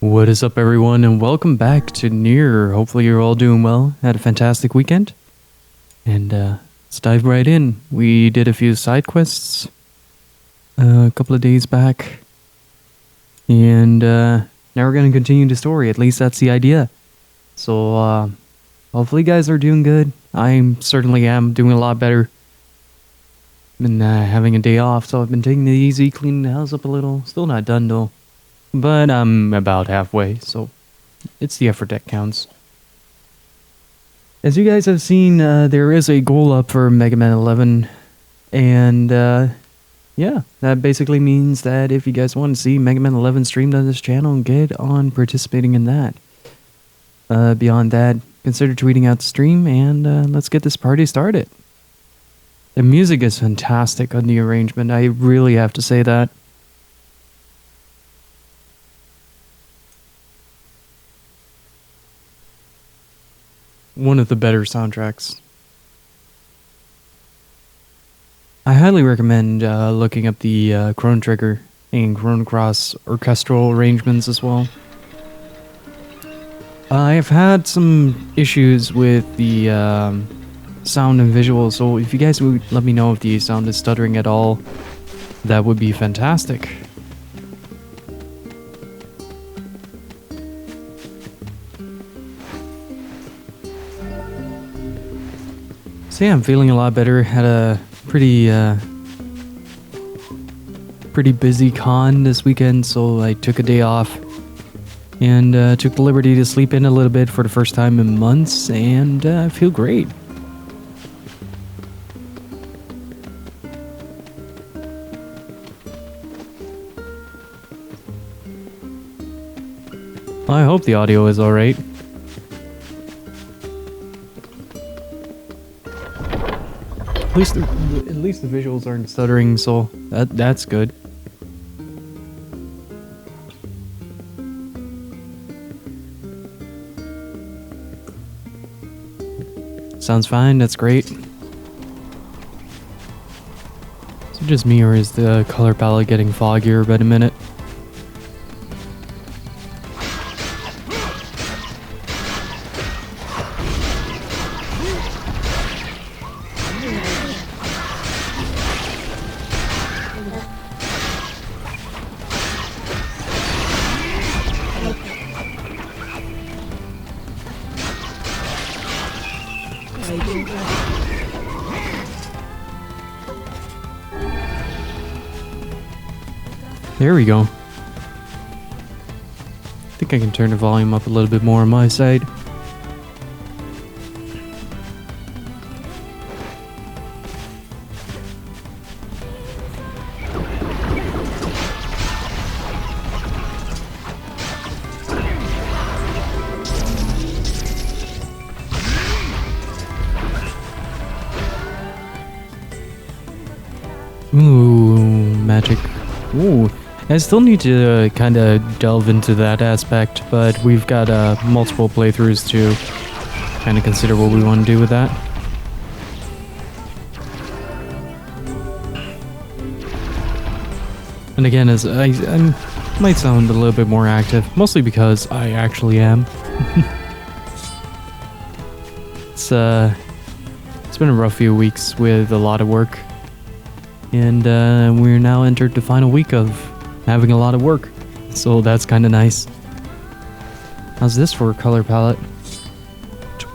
What is up, everyone, and welcome back to Nier. Hopefully you're all doing well, had a fantastic weekend, and let's dive right in. We did a few side quests a couple of days back, and now we're going to continue the story. At least that's the idea. So hopefully you guys are doing good. I certainly am doing a lot better. Been having a day off, so I've been taking it easy, cleaning the house up a little. Still not done though. But I'm about halfway, so it's the effort that counts. As you guys have seen, there is a goal up for Mega Man 11. And yeah, that basically means that if you guys want to see Mega Man 11 streamed on this channel, get on participating in that. Beyond that, consider tweeting out the stream, and let's get this party started. The music is fantastic on the arrangement, I really have to say that. One of the better soundtracks. I highly recommend looking up the Chrono Trigger and Chrono Cross orchestral arrangements as well. I've had some issues with the sound and visual, so if you guys would let me know if the sound is stuttering at all, that would be fantastic. So yeah, I'm feeling a lot better. Had a pretty busy con this weekend, so I took a day off and took the liberty to sleep in a little bit for the first time in months, and I feel great. I hope the audio is alright. At least the visuals aren't stuttering, so that's good. Sounds fine, that's great. Is it just me, or is the color palette getting foggier by the minute? There we go. I think I can turn the volume up a little bit more on my side. Ooh, magic. Ooh. I still need to kind of delve into that aspect, but we've got multiple playthroughs to kind of consider what we want to do with that. And again, as I might sound a little bit more active, mostly because I actually am. It's been a rough few weeks with a lot of work, and we're now entered the final week of having a lot of work, so that's kind of nice. How's this for a color palette?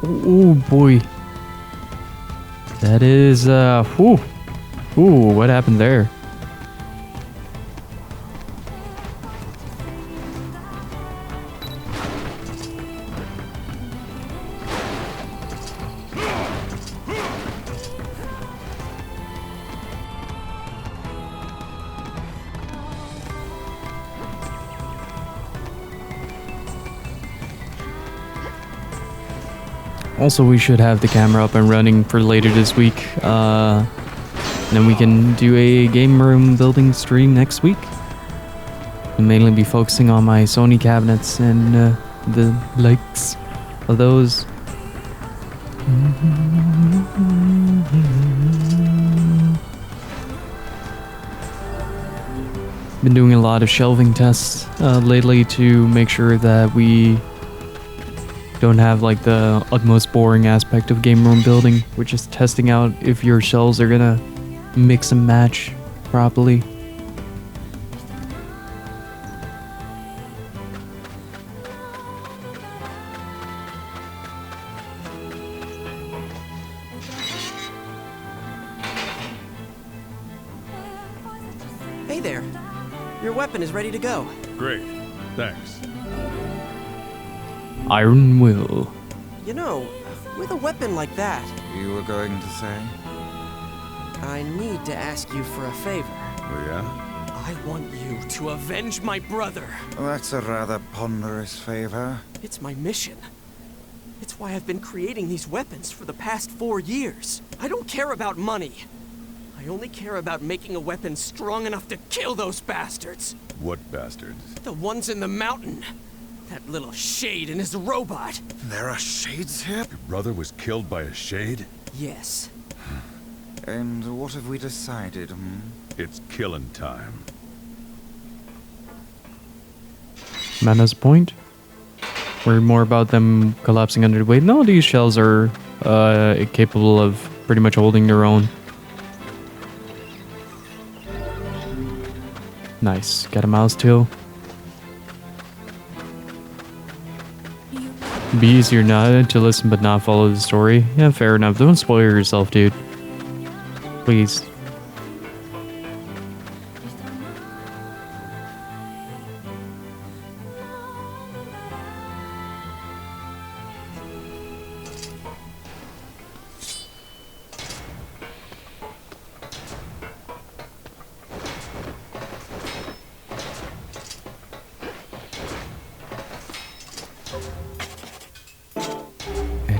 Oh boy, that is ooh, what happened there? Also, we should have the camera up and running for later this week. Then we can do a game room building stream next week. I'll mainly be focusing on my Sony cabinets and the likes of those. Been doing a lot of shelving tests lately to make sure that we don't have like the utmost boring aspect of game room building. We're just testing out if your shelves are gonna mix and match properly. Hey there. Your weapon is ready to go. Great. Thanks. Iron will. You know, with a weapon like that, You were going to say? I need to ask you for a favor. Oh, yeah? I want you to avenge my brother. That's a rather ponderous favor. It's my mission. It's why I've been creating these weapons for the past 4 years. I don't care about money. I only care about making a weapon strong enough to kill those bastards. What bastards? The ones in the mountain. That little shade and his robot. There are shades here? Your brother was killed by a shade? Yes. And what have we decided, It's killing time. Mana's point. Worry more about them collapsing under the weight. No, these shells are capable of pretty much holding their own. Nice. Got a mouse tail. Be easier not to listen but not follow the story. Yeah, fair enough. Don't spoil yourself, dude. Please.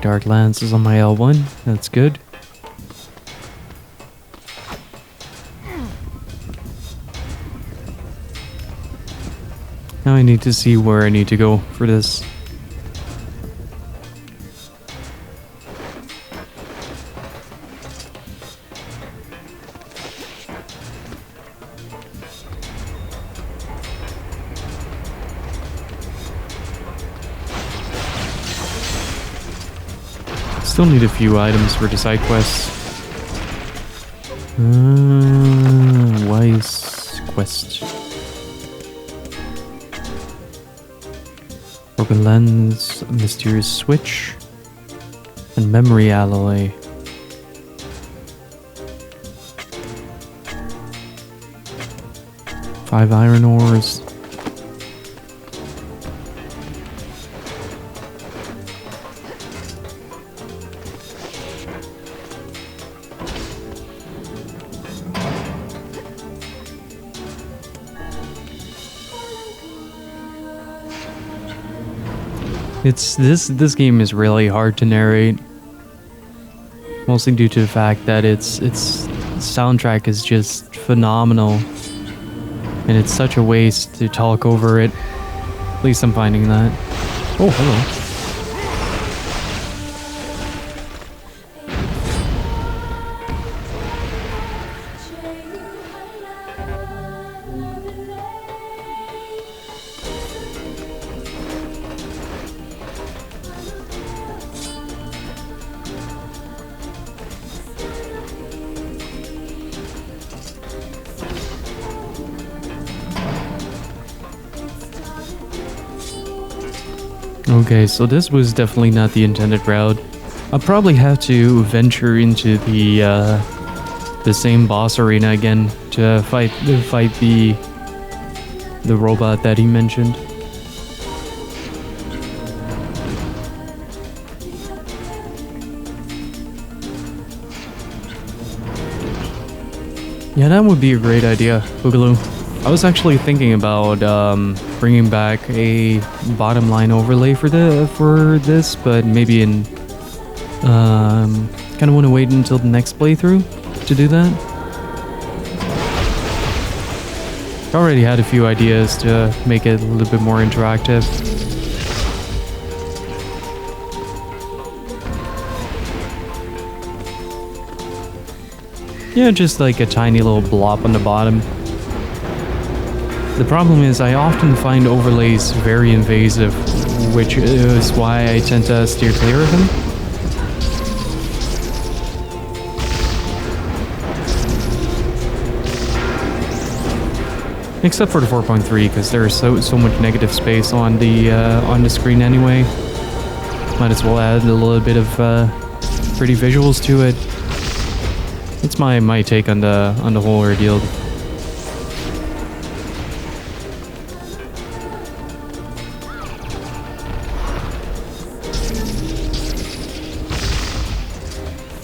Dark Lance is on my L1. That's good. Now I need to see where I need to go for this. Still need a few items for the side quests. Wise quest. Broken lens, a mysterious switch, and memory alloy. Five iron ores. This game is really hard to narrate, mostly due to the fact that its soundtrack is just phenomenal, and it's such a waste to talk over it. At least I'm finding that. Oh, hello. Okay, so this was definitely not the intended route. I'll probably have to venture into the same boss arena again to fight the robot that he mentioned. Yeah, that would be a great idea, Boogaloo. I was actually thinking about bringing back a bottom line overlay for this, but maybe in kind of want to wait until the next playthrough to do that. I already had a few ideas to make it a little bit more interactive. Yeah, just like a tiny little blob on the bottom. The problem is I often find overlays very invasive, which is why I tend to steer clear of them. Except for the 4.3, because there is so much negative space on the screen anyway. Might as well add a little bit of pretty visuals to it. That's my take on the whole ordeal.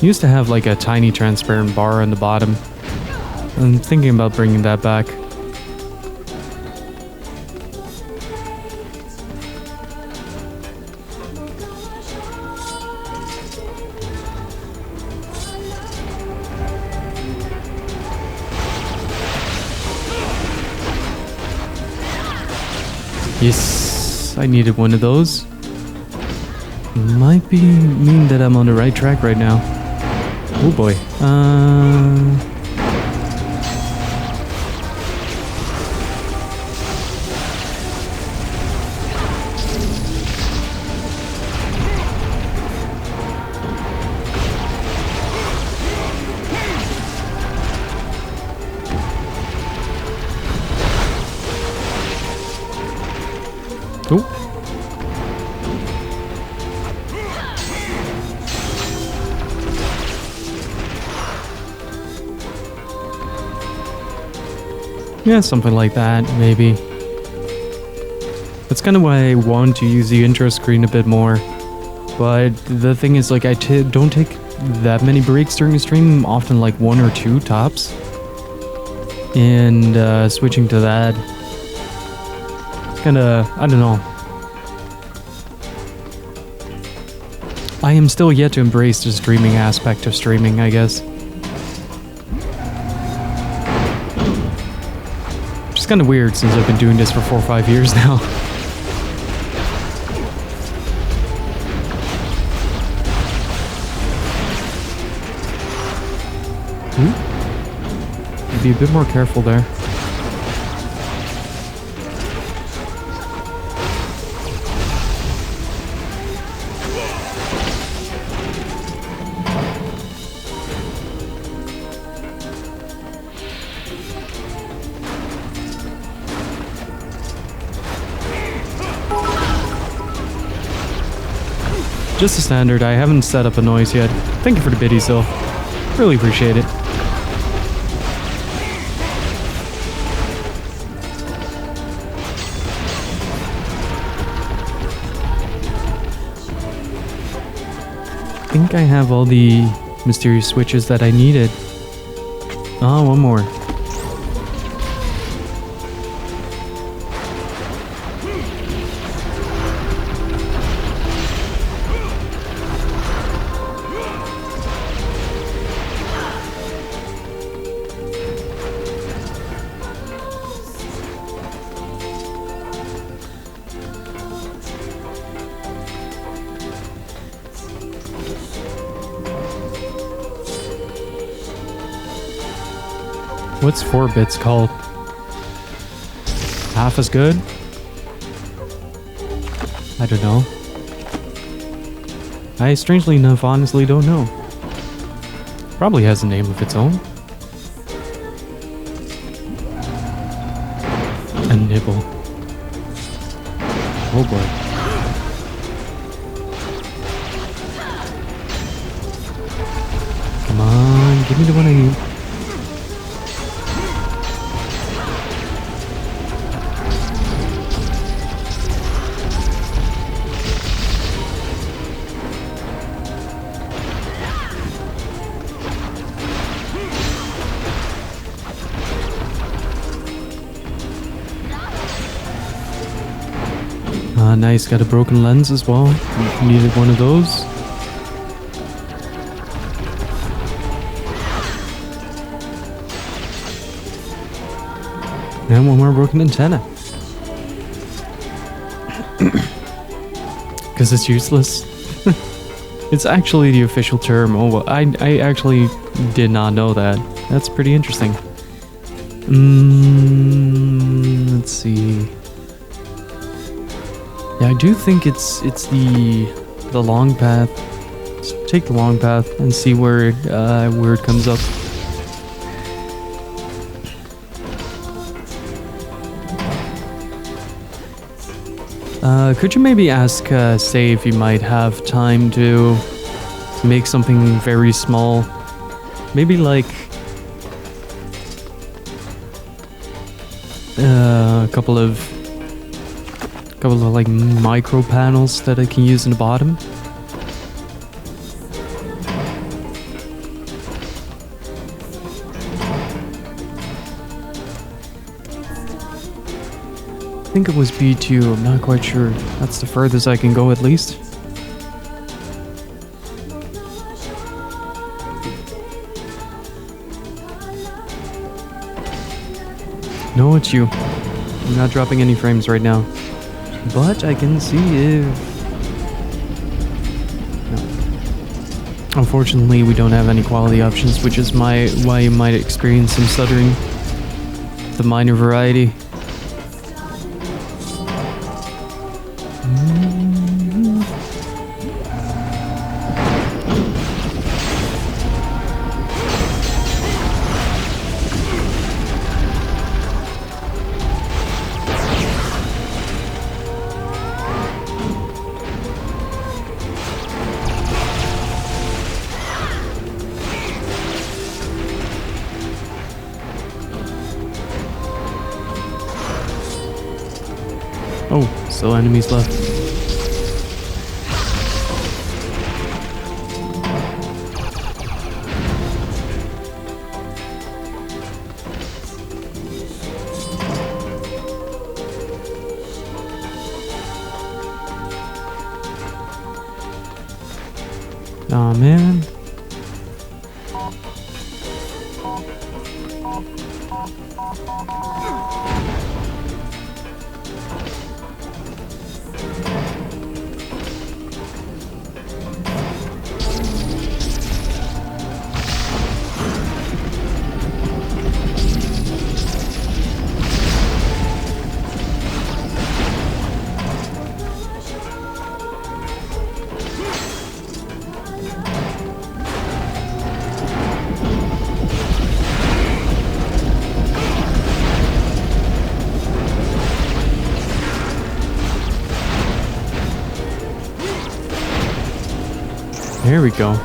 Used to have like a tiny transparent bar on the bottom. I'm thinking about bringing that back. Yes, I needed one of those. Might mean that I'm on the right track right now. Oh boy. Oh. Yeah, something like that, maybe. That's kind of why I want to use the intro screen a bit more. But the thing is, like, I don't take that many breaks during the stream, often like 1 or 2 tops. And switching to that, kinda, I don't know. I am still yet to embrace the streaming aspect of streaming, I guess. It's kind of weird since I've been doing this for 4 or 5 years now. Be a bit more careful there. Just a standard. I haven't set up a noise yet. Thank you for the biddies though. Really appreciate it. I think I have all the mysterious switches that I needed. Oh, one more. What's 4 bits called? Half as good? I don't know. I strangely enough honestly don't know. Probably has a name of its own. A nibble. Oh boy. Come on, give me the one I need. Nice, got a broken lens as well. Needed one of those. And one more broken antenna. Because it's useless. It's actually the official term. Oh, well, I actually did not know that. That's pretty interesting. let's see. Yeah, I do think it's the long path. Let's take the long path and see where it comes up. Could you maybe ask Say if you might have time to make something very small? Maybe like a couple of like micro panels that I can use in the bottom. I think it was B2, I'm not quite sure. That's the furthest I can go at least. No, it's you. I'm not dropping any frames right now. But I can see if... No. Unfortunately, we don't have any quality options, which is why you might experience some stuttering. The minor variety. Oh, still enemies left. Aw, man. There we go.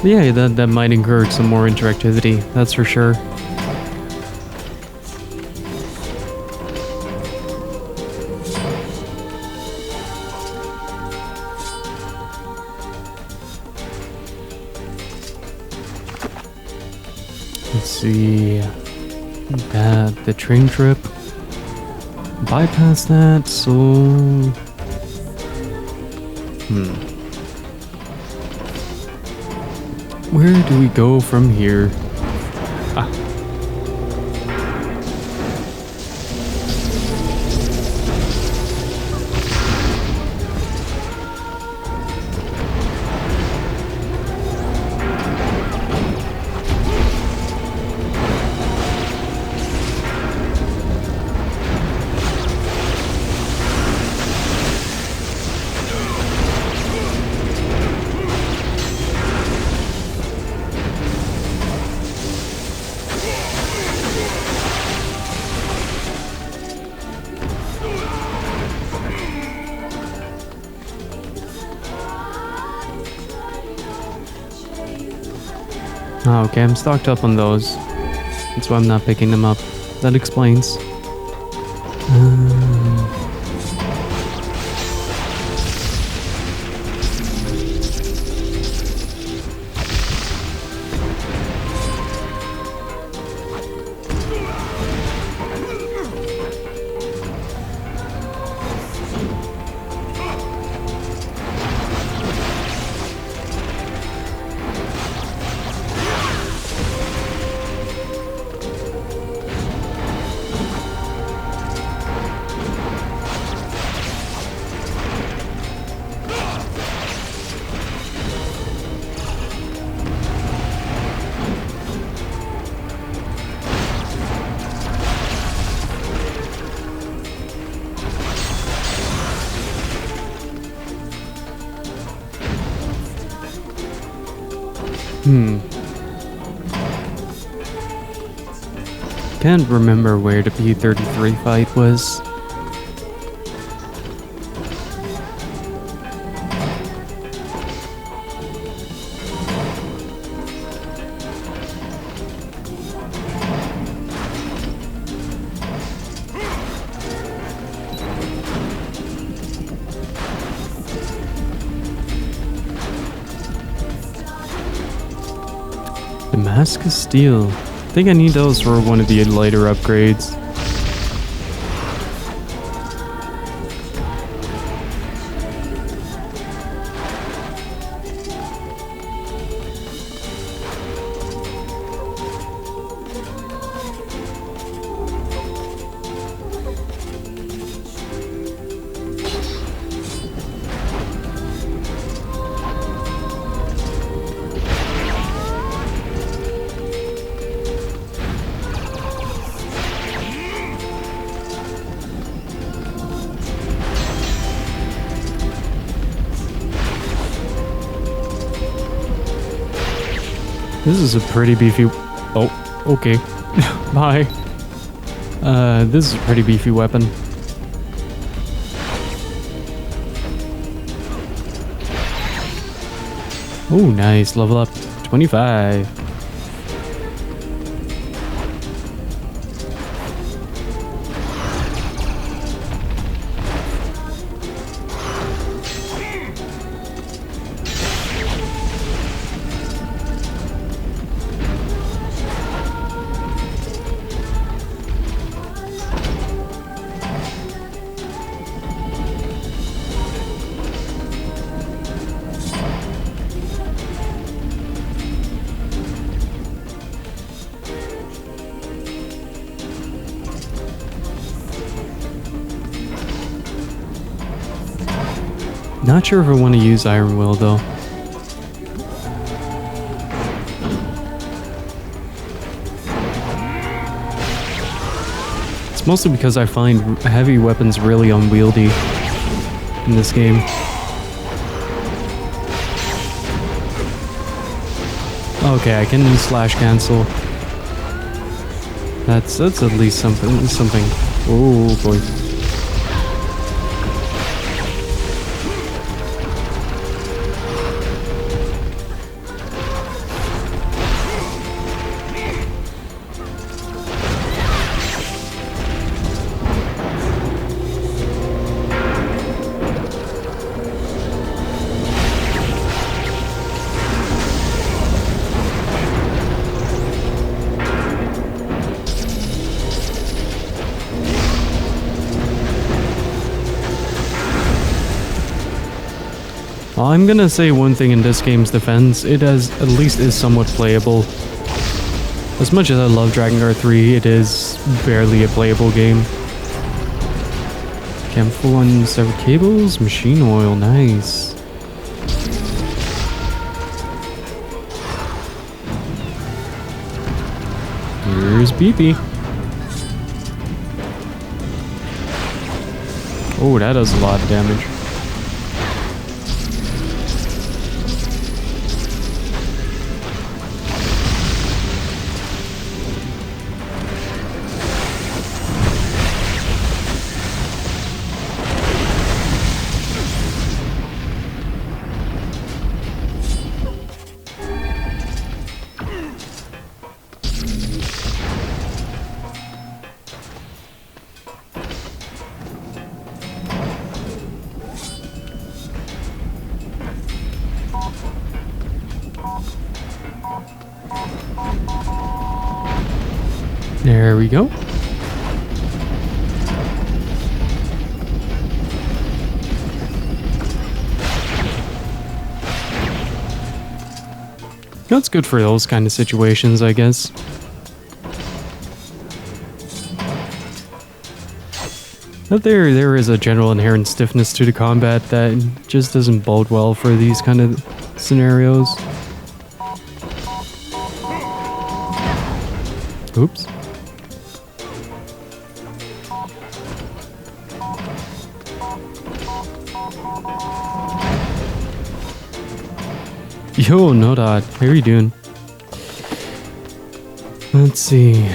Yeah, that might encourage some more interactivity, that's for sure. Let's see. The train trip. Bypass that, so... Where do we go from here? Ah. Oh, okay, I'm stocked up on those. That's why I'm not picking them up. That explains. Can't remember where the P-33 fight was. The Mask of Steel. I think I need those for one of the later upgrades. This is a pretty beefy... Oh, okay. Bye. This is a pretty beefy weapon. Oh, nice. Level up. 25. Not sure if I want to use Iron Will though. It's mostly because I find heavy weapons really unwieldy in this game. Okay, I can slash cancel. That's at least something. Oh boy. Well, I'm gonna say one thing in this game's defense, it at least is somewhat playable. As much as I love Dragon Guard 3, it is barely a playable game. Okay, I'm full on severed cables, machine oil, nice. Here's BP. Oh, that does a lot of damage. There we go. That's good for those kind of situations, I guess. But there is a general inherent stiffness to the combat that just doesn't bode well for these kind of scenarios. Oops. Yo, no dot. How are you doing? Let's see. I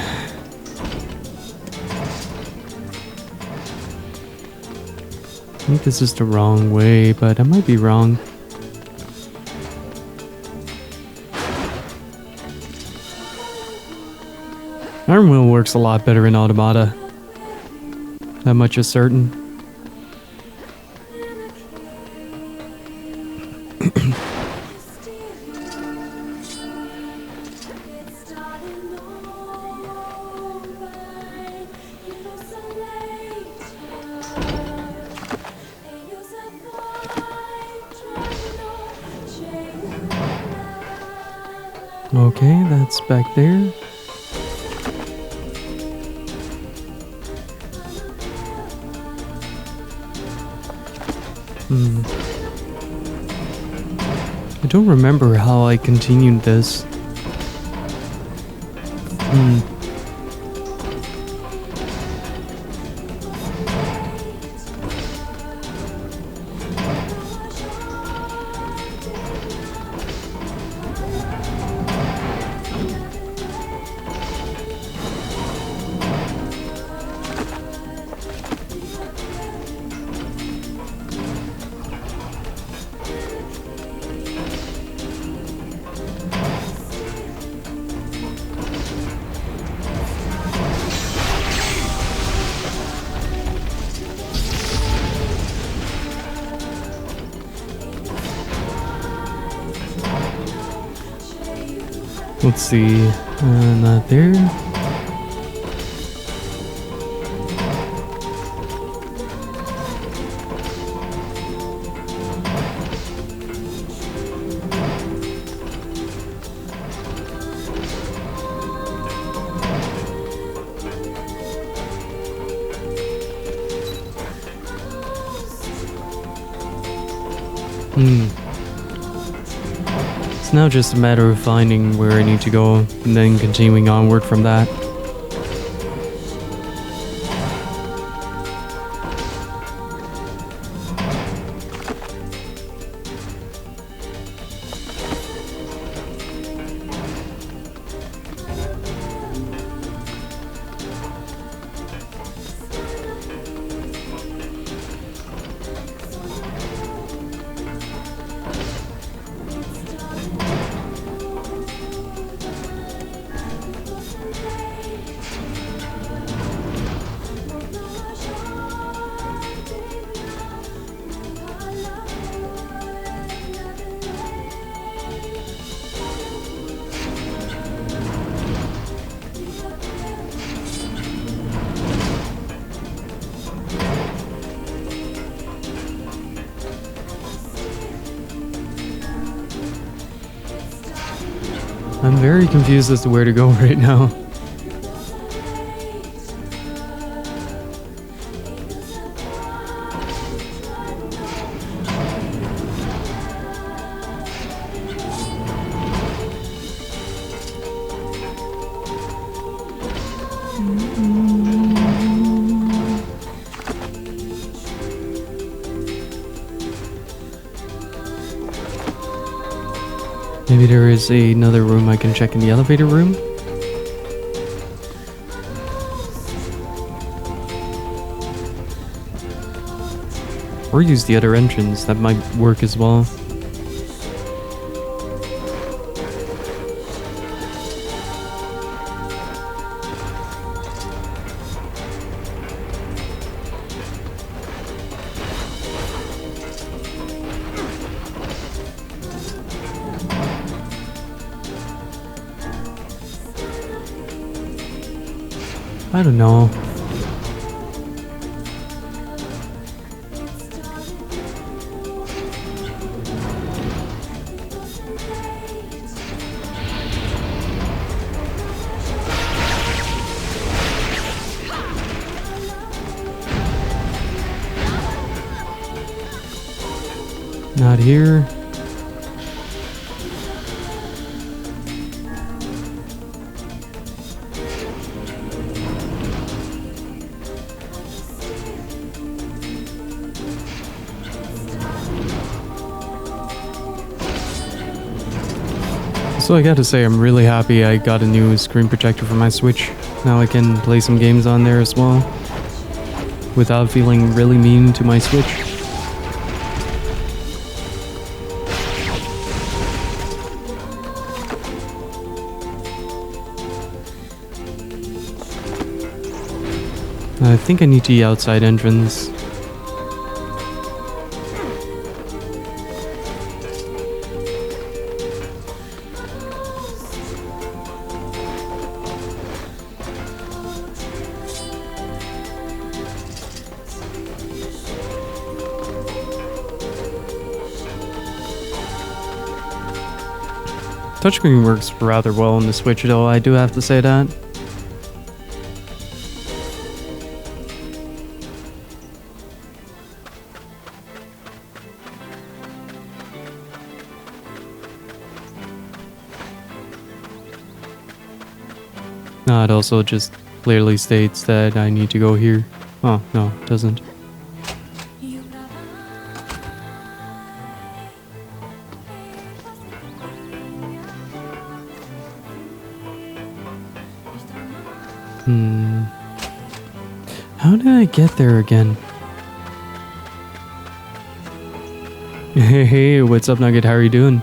think this is the wrong way, but I might be wrong. Iron Will works a lot better in Automata. That much is certain. Okay, that's back there. I don't remember how I continued this. Let's see, not there. It's now just a matter of finding where I need to go and then continuing onward from that. I'm very confused as to where to go right now. Maybe there is another room I can check in the elevator room? Or use the other entrance, that might work as well. I don't know. Not here. So I gotta say, I'm really happy I got a new screen protector for my Switch. Now I can play some games on there as well, without feeling really mean to my Switch. I think I need the outside entrance. Touchscreen works rather well on the Switch though, I do have to say that. It also just clearly states that I need to go here. Oh, no, it doesn't. How did I get there again? Hey, what's up, Nugget? How are you doing?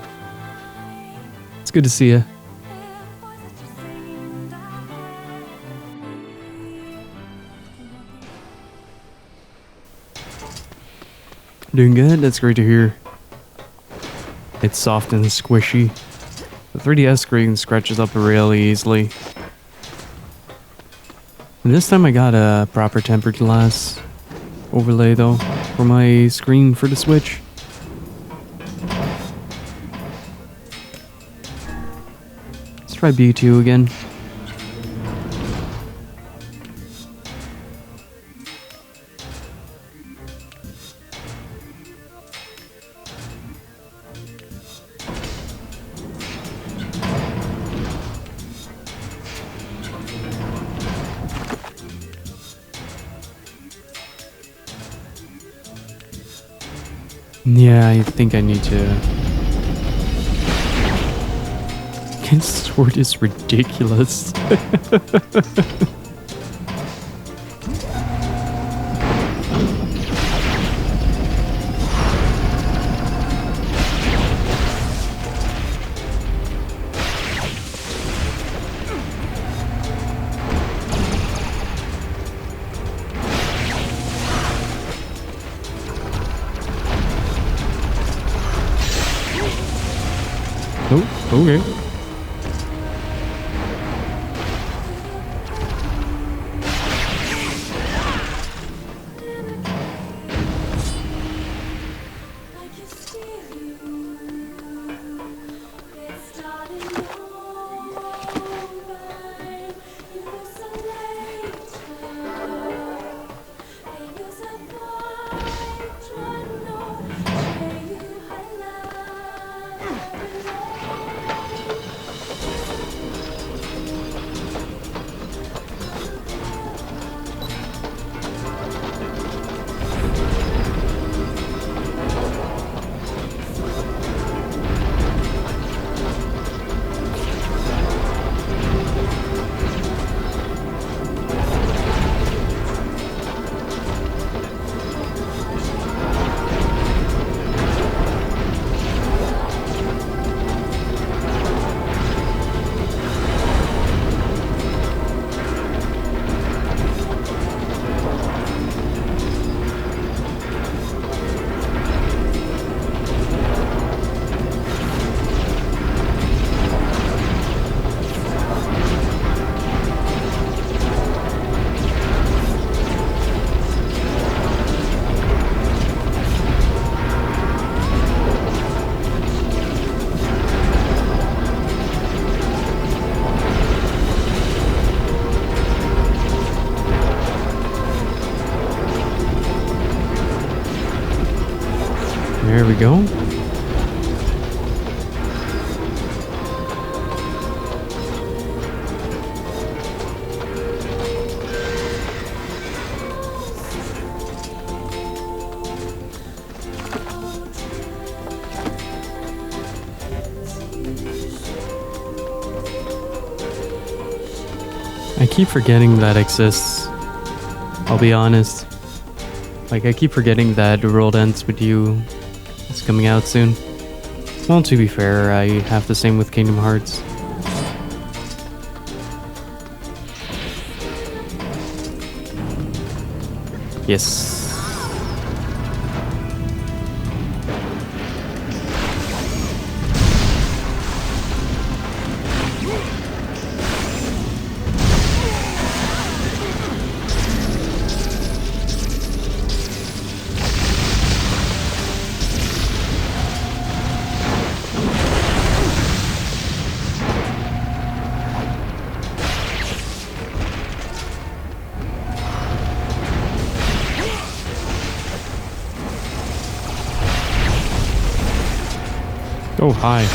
It's good to see you. Doing good? That's great to hear. It's soft and squishy. The 3DS screen scratches up really easily. And this time I got a proper tempered glass overlay though for my screen for the Switch. Let's try B2 again. Yeah, I think I need to... This sword is ridiculous. Oh, okay. There we go. I keep forgetting that exists. I'll be honest. Like, I keep forgetting that The World Ends With You is coming out soon. Well, to be fair, I have the same with Kingdom Hearts. Yes. Oh, hi.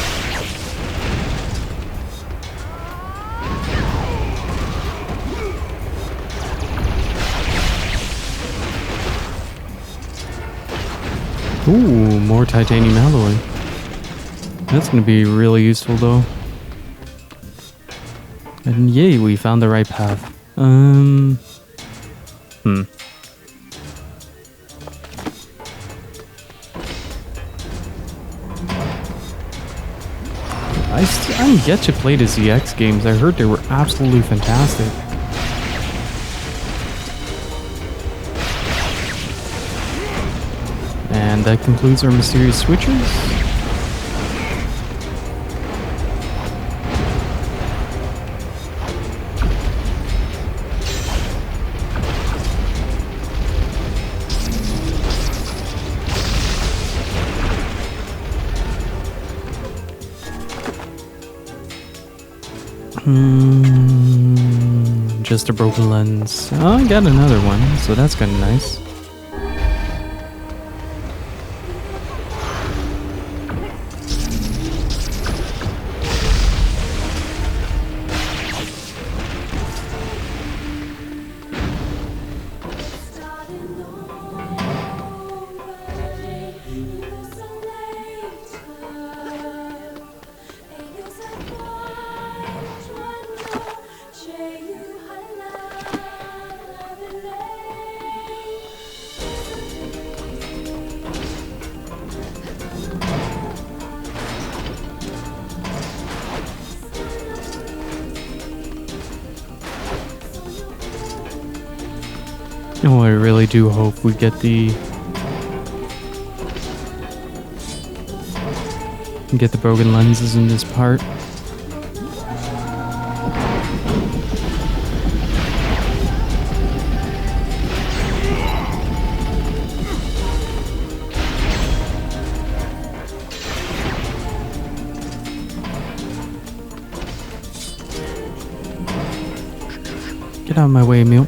Ooh, more titanium alloy. That's gonna be really useful though. And yay, we found the right path. I'm yet to play the ZX games. I heard they were absolutely fantastic. And that concludes our mysterious switches. Just a broken lens. Oh, I got another one, so that's kind of nice. Oh, I really do hope we get the broken lenses in this part. Get out of my way, Emil.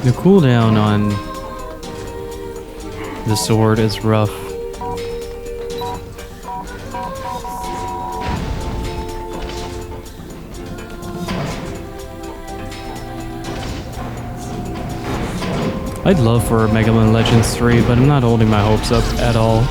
The cooldown on the sword is rough. I'd love for Mega Man Legends 3, but I'm not holding my hopes up at all.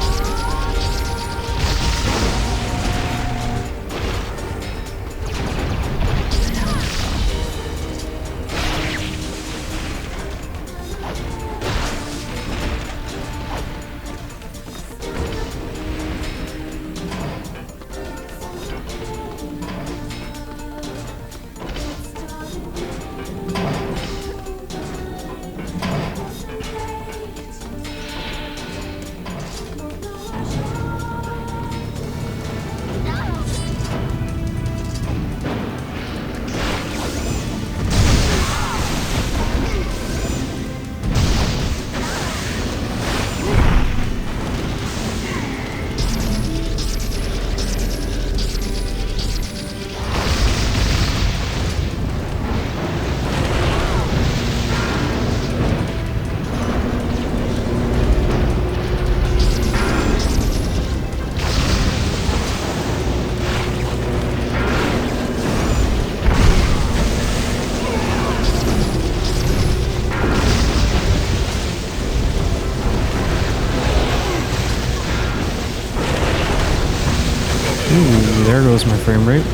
Ooh, there goes my frame rate.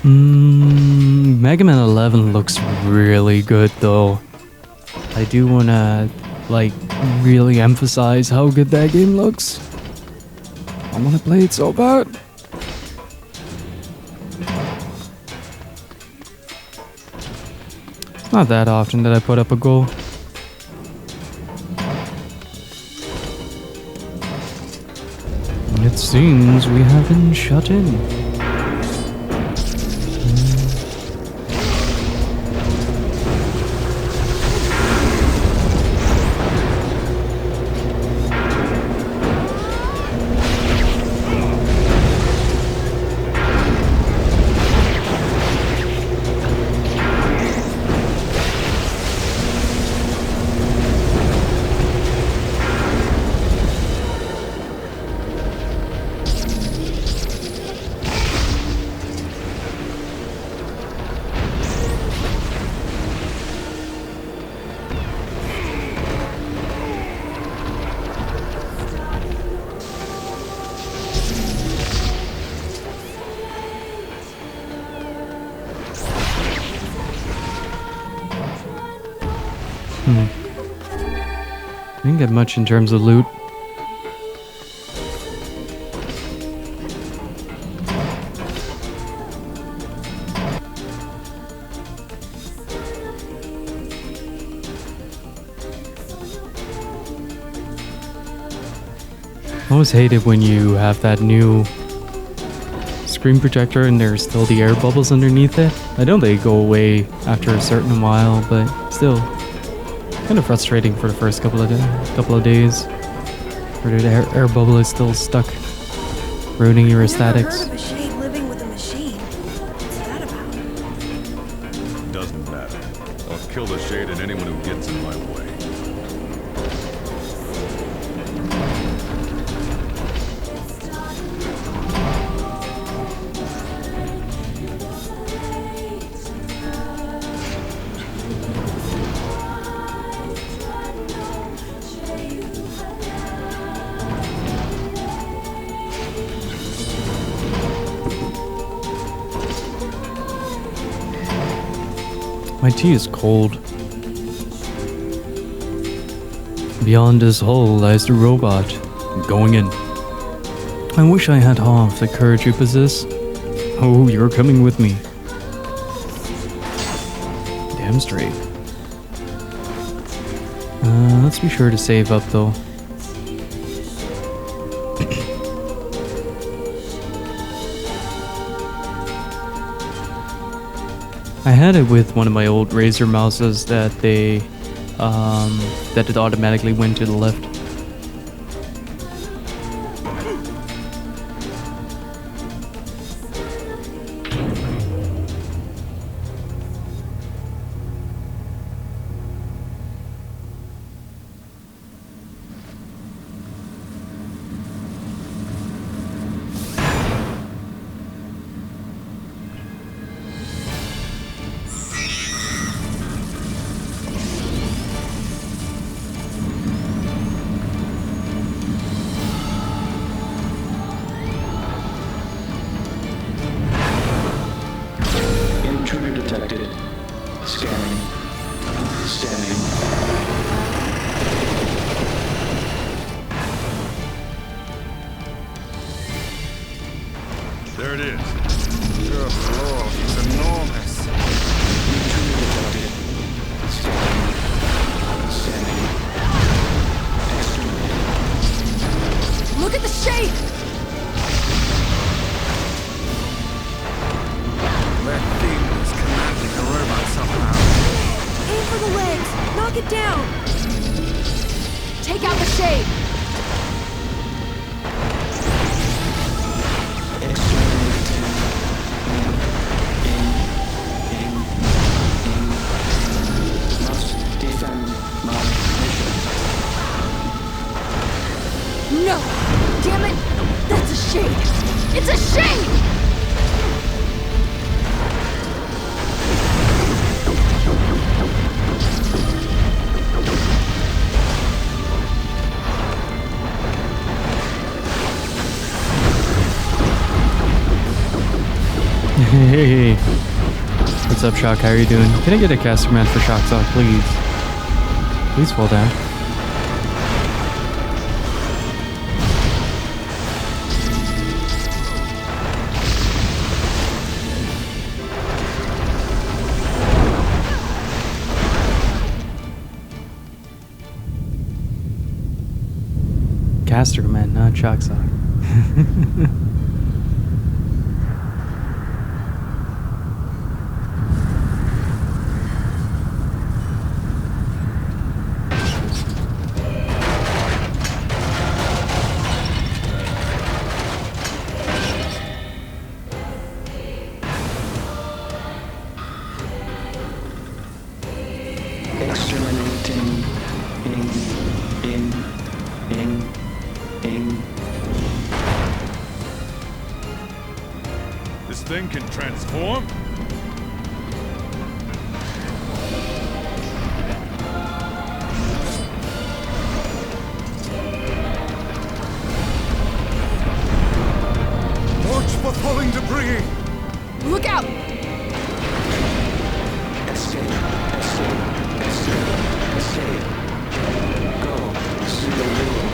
Mega Man 11 looks really good though. I do wanna like really emphasize how good that game looks. I wanna play it so bad. It's not that often that I put up a goal. And it seems we have been shut in. Didn't get much in terms of loot. I always hate it when you have that new screen projector and there's still the air bubbles underneath it. I know they go away after a certain while, but still kind of frustrating for the first couple of days where the air bubble is still stuck, ruining your aesthetics. Never heard of a shade living with a machine. What's that about? Doesn't matter. I'll kill the shade and anyone who gets in my way. My tea is cold. Beyond this hole lies the robot. I'm going in. I wish I had half the courage you possess. Oh, you're coming with me. Damn straight. Let's be sure to save up though. I had it with one of my old Razer mouses that that it automatically went to the left. There it is. Good lord, it's enormous. Look at the shape! That thing is commanding the robot somehow. Aim for the legs! Knock it down! Take out the shape! up, Shock? How are you doing? Can I get a caster man for Shock Sock, please? Please fall down. Caster man, not Shock Sock. This thing can transform? Watch for falling debris! Look out! Escape, escape, escape, escape. Go, see the world.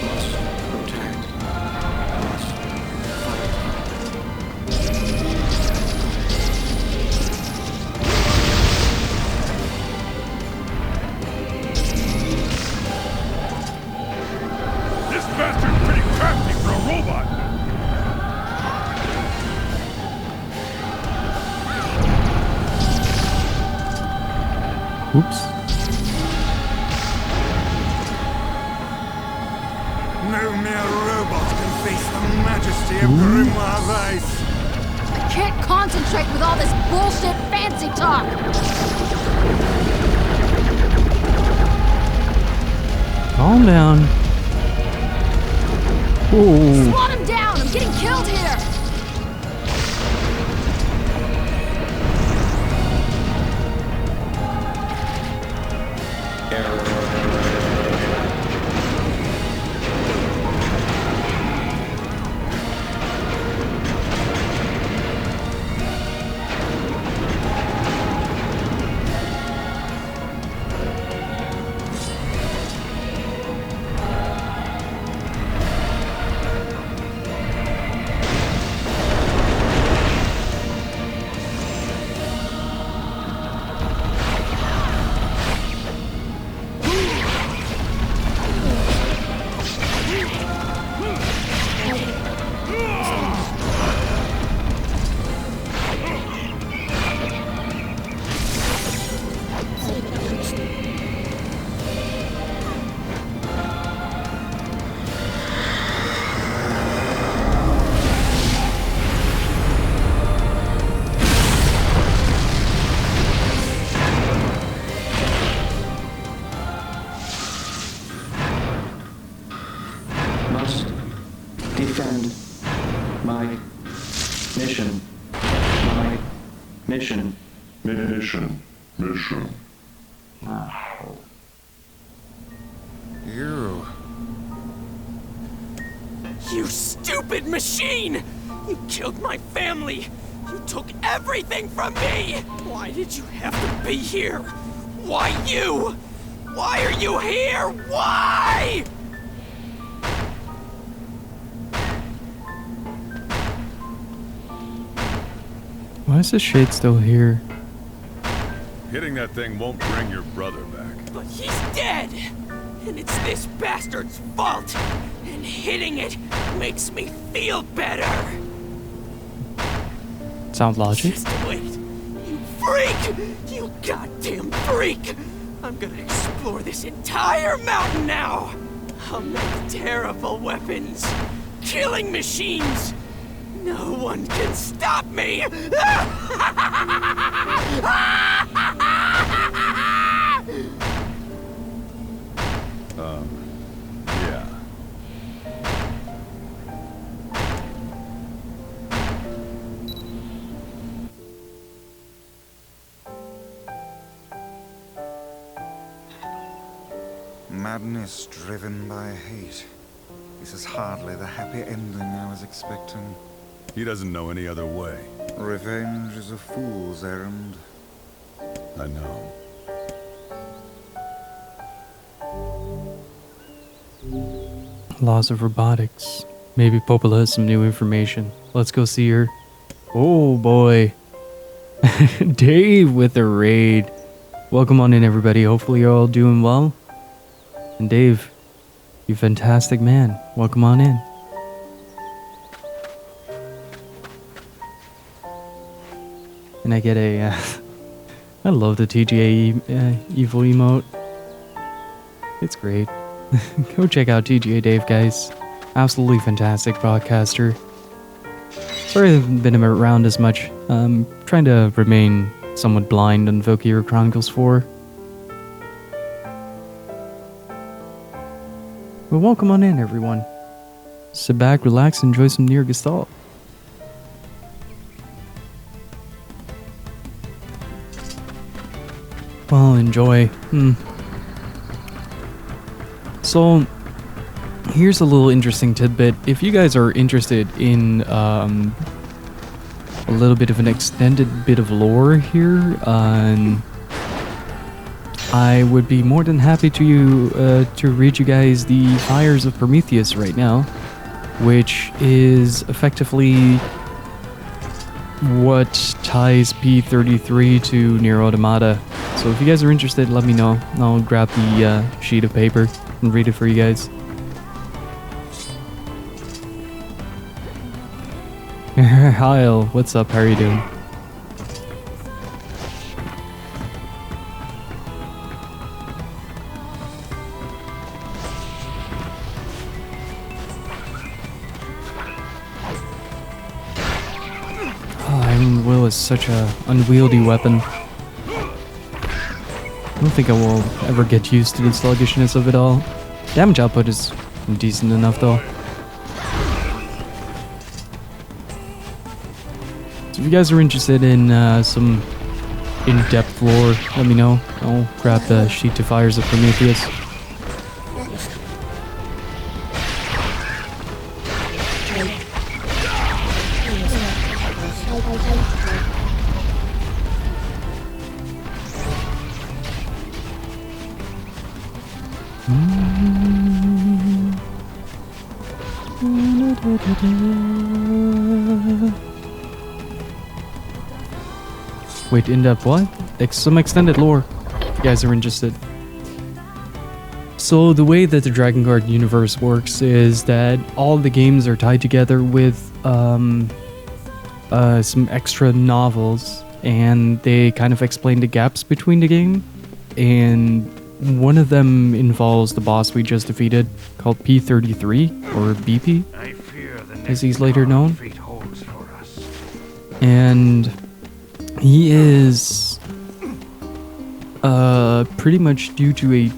Must protect. Must fight. This bastard's pretty crafty for a robot! Oops. No mere robot can face the majesty of Grimoire's eyes. I can't concentrate with all this bullshit fancy talk! Calm down. Ooh. Swat him down! I'm getting killed here! Must defend my mission. My mission. Mission. You. You stupid machine! You killed my family! You took everything from me! Why did you have to be here? Why you? Why are you here? Why? Why is the shade still here? Hitting that thing won't bring your brother back. But he's dead! And it's this bastard's fault! And hitting it makes me feel better! Sound logic? Just wait! You freak! You goddamn freak! I'm gonna explore this entire mountain now! I'll make terrible weapons! Killing machines! No one can stop me! Yeah. Madness driven by hate. This is hardly the happy ending I was expecting. He doesn't know any other way. Revenge is a fool's errand. I know. Laws of robotics. Maybe Popola has some new information. Let's go see her. Oh boy. Dave with a raid. Welcome on in, everybody. Hopefully you're all doing well. And Dave, you fantastic man. Welcome on in. And I get a... I love the TGA evil emote. It's great. Go check out TGA Dave, guys. Absolutely fantastic broadcaster. Sorry I haven't been around as much. Trying to remain somewhat blind on Valkyria Chronicles 4. Well, welcome on in, everyone. Sit back, relax, enjoy some Nier Gestalt. Well, enjoy. So, here's a little interesting tidbit. If you guys are interested in a little bit of an extended bit of lore here, I would be more than happy to read you guys the Fires of Prometheus right now, which is effectively what ties P33 to Nier Automata. So if you guys are interested, let me know. I'll grab the sheet of paper and read it for you guys. Kyle, what's up? How are you doing? Iron Will is such a unwieldy weapon. I don't think I will ever get used to the sluggishness of it all. Damage output is decent enough though. So if you guys are interested in some in-depth lore, let me know. I'll grab the sheet to Fires of Prometheus. Wait, in-depth what? Some extended lore, if you guys are interested. So the way that the Dragon Guard universe works is that all the games are tied together with some extra novels, and they kind of explain the gaps between the game. And one of them involves the boss we just defeated, called P33, or BP, as he's later known. And he is pretty much due to a...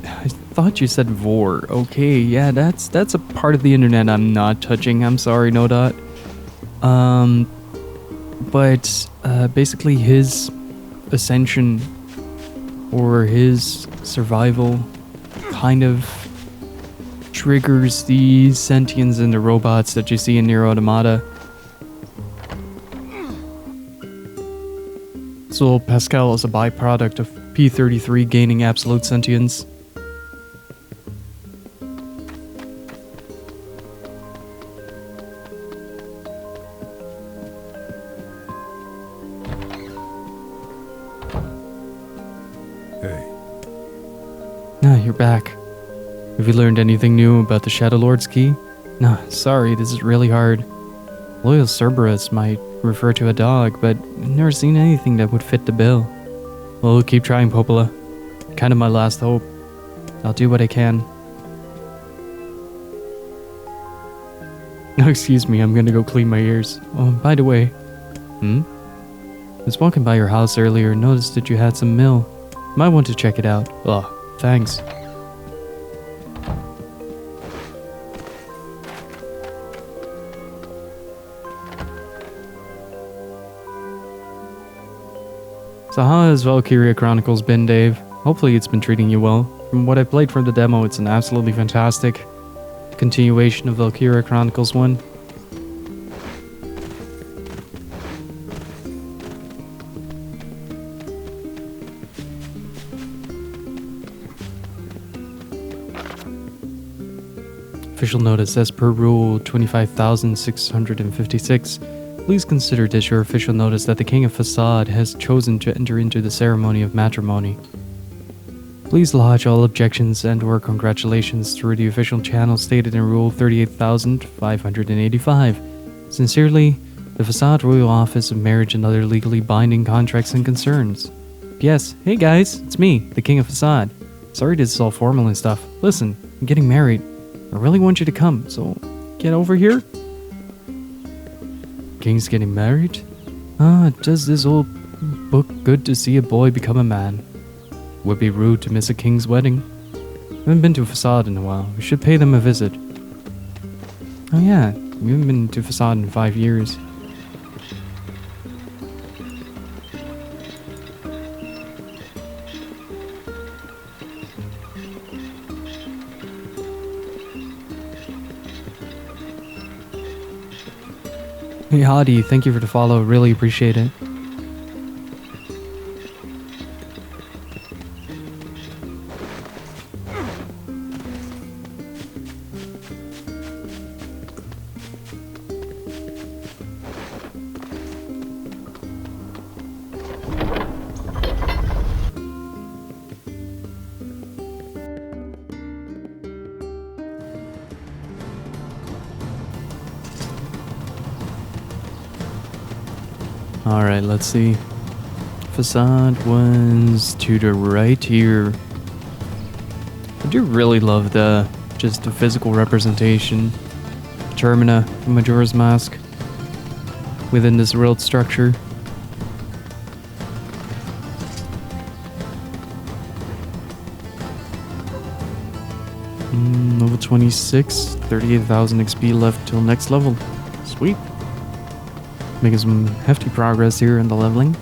I thought you said vor. Okay, yeah, that's a part of the internet I'm not touching. I'm sorry, no dot. But basically his ascension or his survival kind of triggers the sentients and the robots that you see in Nier Automata. So Pascal is a byproduct of P33 gaining absolute sentience. Hey. Ah, you're back. Have you learned anything new about the Shadow Lord's key? No, sorry, this is really hard. Loyal Cerberus might refer to a dog, but I've never seen anything that would fit the bill. Well, keep trying, Popola. Kind of my last hope. I'll do what I can. Oh, excuse me, I'm gonna go clean my ears. Oh, by the way. I was walking by your house earlier and noticed that you had some mill. Might want to check it out. Oh, thanks. So how has Valkyria Chronicles been, Dave? Hopefully it's been treating you well. From what I played from the demo, it's an absolutely fantastic continuation of Valkyria Chronicles 1. Official notice, as per Rule 25,656, please consider this your official notice that the King of Facade has chosen to enter into the ceremony of matrimony. Please lodge all objections and/or congratulations through the official channel stated in Rule 38,585. Sincerely, the Facade Royal Office of Marriage and Other Legally Binding Contracts and Concerns. P.S. Hey guys, it's me, the King of Facade. Sorry this is all formal and stuff. Listen, I'm getting married. I really want you to come, so get over here. King's getting married? Does this old book good to see a boy become a man? Would be rude to miss a king's wedding. I haven't been to Facade in a while. We should pay them a visit. Oh yeah, we haven't been to Facade in 5 years. Hey Hadi, thank you for the follow, really appreciate it. Alright, let's see. Facade was to the right here. I do really love the physical representation. Termina, Majora's Mask within this world structure. Level 26, 38,000 XP left till next level. Sweet. Making some hefty progress here in the leveling.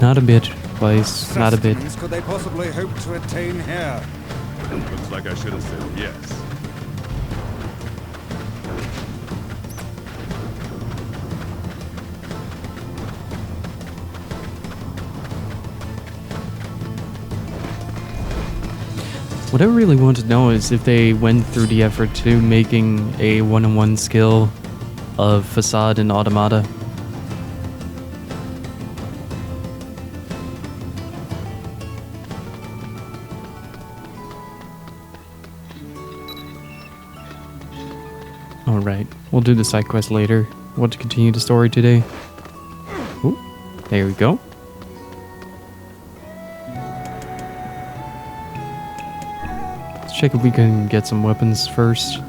Not a bit, boys. Not a bit. Could they possibly hope to attain here? Looks like I should have said yes. What I really want to know is if they went through the effort to making a one-on-one skill of Facade and Automata. Alright, we'll do the side quest later. Want to continue the story today? Ooh, there we go. Let's check if we can get some weapons first.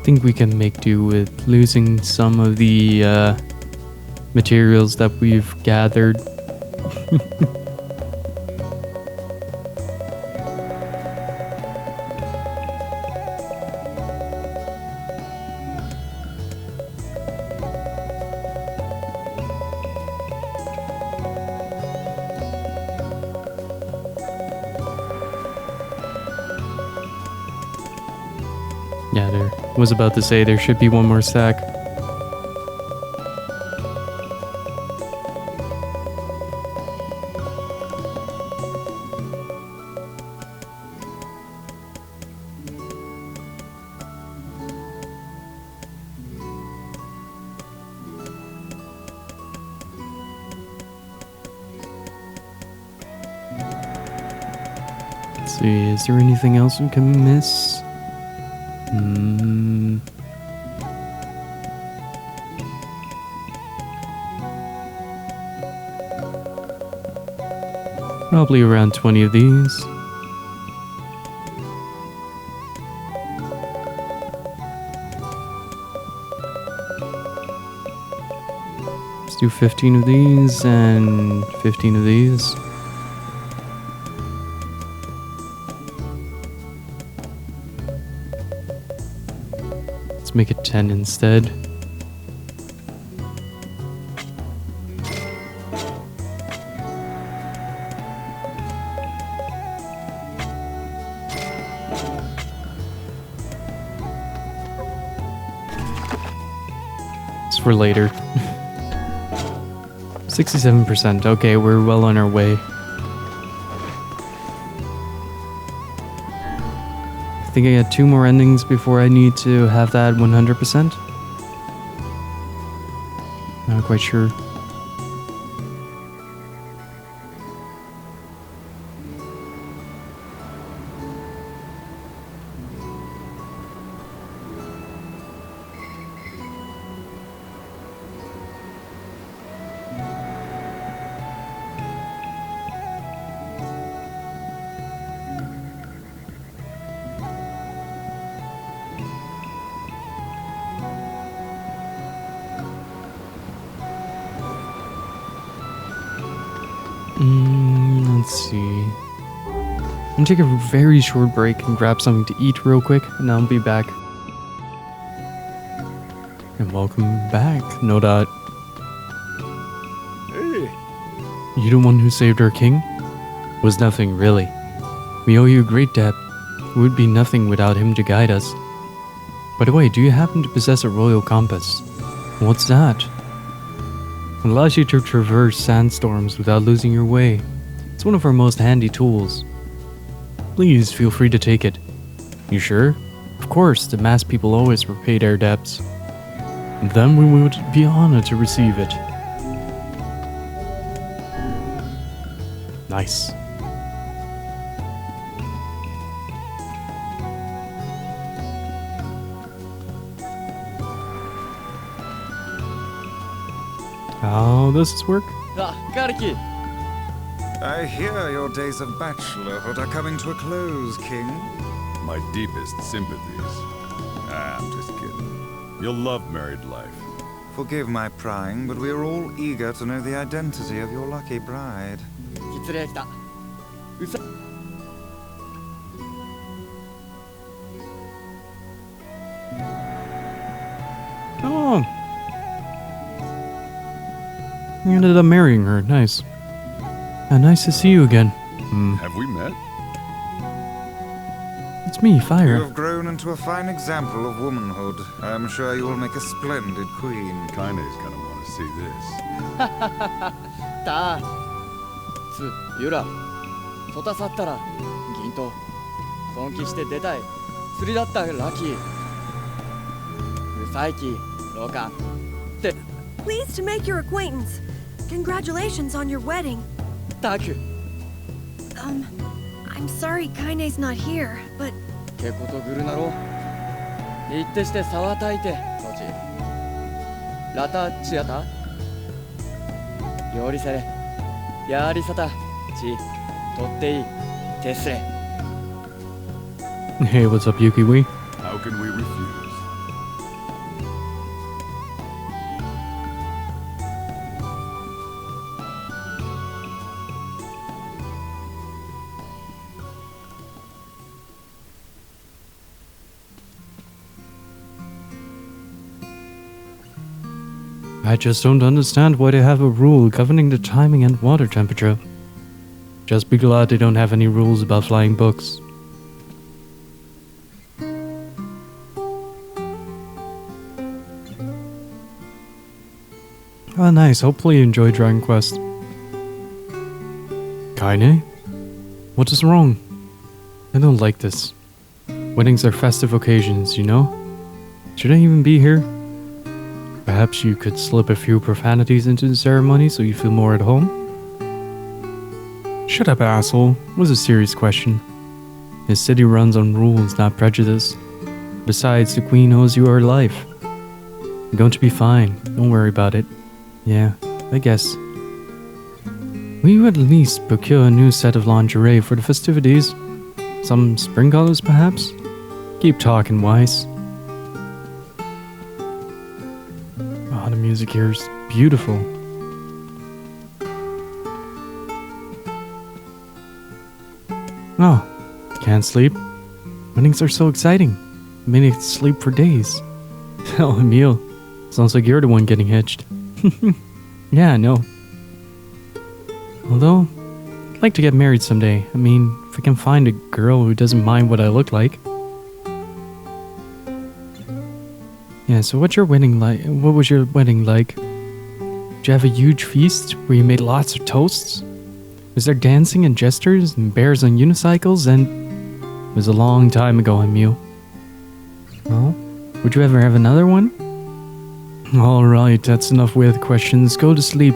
Think we can make do with losing some of the materials that we've gathered. Yeah, there. Was about to say there should be one more sack. see, is there anything else we can miss? Probably around 20 of these. Let's do 15 of these and 15 of these. Let's make it 10 instead. It's for later. 67%. Okay, we're well on our way. I think I got 2 more endings before I need to have that 100%. Not quite sure. Let's see. I'm gonna take a very short break and grab something to eat real quick, and I'll be back. And welcome back, No Dot. Hey. You the one who saved our king? Was nothing, really. We owe you a great debt. We would be nothing without him to guide us. By the way, do you happen to possess a royal compass? What's that? It allows you to traverse sandstorms without losing your way. It's one of our most handy tools. Please feel free to take it. You sure? Of course, the mass people always repay their debts. And then we would be honored to receive it. Nice. How does this work? I hear your days of bachelorhood are coming to a close, King. My deepest sympathies. I'm just kidding. You'll love married life. Forgive my prying, but we are all eager to know the identity of your lucky bride. Oh. You ended up marrying her. Nice. Nice to see you again. Have we met? It's me, You Fire. have grown into a fine example of womanhood. I am sure you will make a splendid queen. Kaine's gonna want to see this. たつゆらそたさったら銀と尊敬して出たい釣りだったラッキーうさいきろかって Pleased to make your acquaintance. Congratulations on your wedding. たく I'm sorry Kaine's not here, but けことぐるなろ日程して沢たいてそちラタチやたよりせれやりさたちとっていいてすれ Hey, what's up, Yuki-Wee? How can we refuse? I just don't understand why they have a rule governing the timing and water temperature. Just be glad they don't have any rules about flying books. Oh, nice. Hopefully you enjoyed Dragon Quest. Kaine? What is wrong? I don't like this. Weddings are festive occasions, you know? Should I even be here? Perhaps you could slip a few profanities into the ceremony so you feel more at home? Shut up, asshole. It was a serious question. His city runs on rules, not prejudice. Besides, the queen owes you her life. You're going to be fine. Don't worry about it. Yeah, I guess. Will you at least procure a new set of lingerie for the festivities? Some spring colors, perhaps? Keep talking, Weiss. Oh, the music here is beautiful. Oh, can't sleep? Weddings are so exciting. Many sleep for days. Oh, Emil. Sounds like you're the one getting hitched. Yeah, I know. Although, I'd like to get married someday. I mean, if I can find a girl who doesn't mind what I look like. Yeah, so what's your wedding like? What was your wedding like? Did you have a huge feast where you made lots of toasts? Was there dancing and gestures and bears on unicycles? And it was a long time ago, Emil. Well, would you ever have another one? Alright, that's enough weird questions. Go to sleep.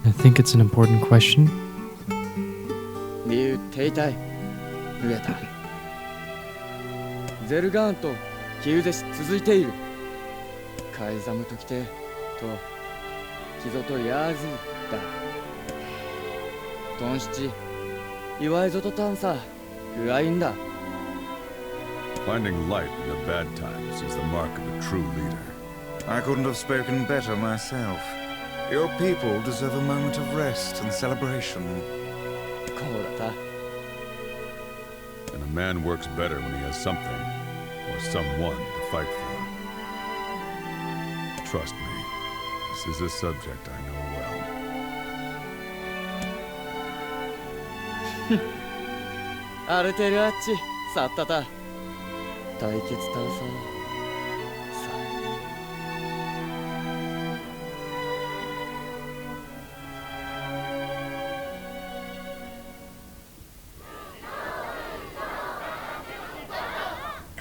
I think it's an important question. 理由停滞ルエタゼルガーンとキウゼシ続いているカイザムときてとキゾとヤーズだトンシチ岩井ゾとタンサルアインだ Finding light in the bad times is the mark of a true leader. I couldn't have spoken better myself. Your people deserve a moment of rest and celebration. こうだった And a man works better when he has something, or someone to fight for. Trust me, this is a subject I know well. アルテルアッチさったた対決倒そうさ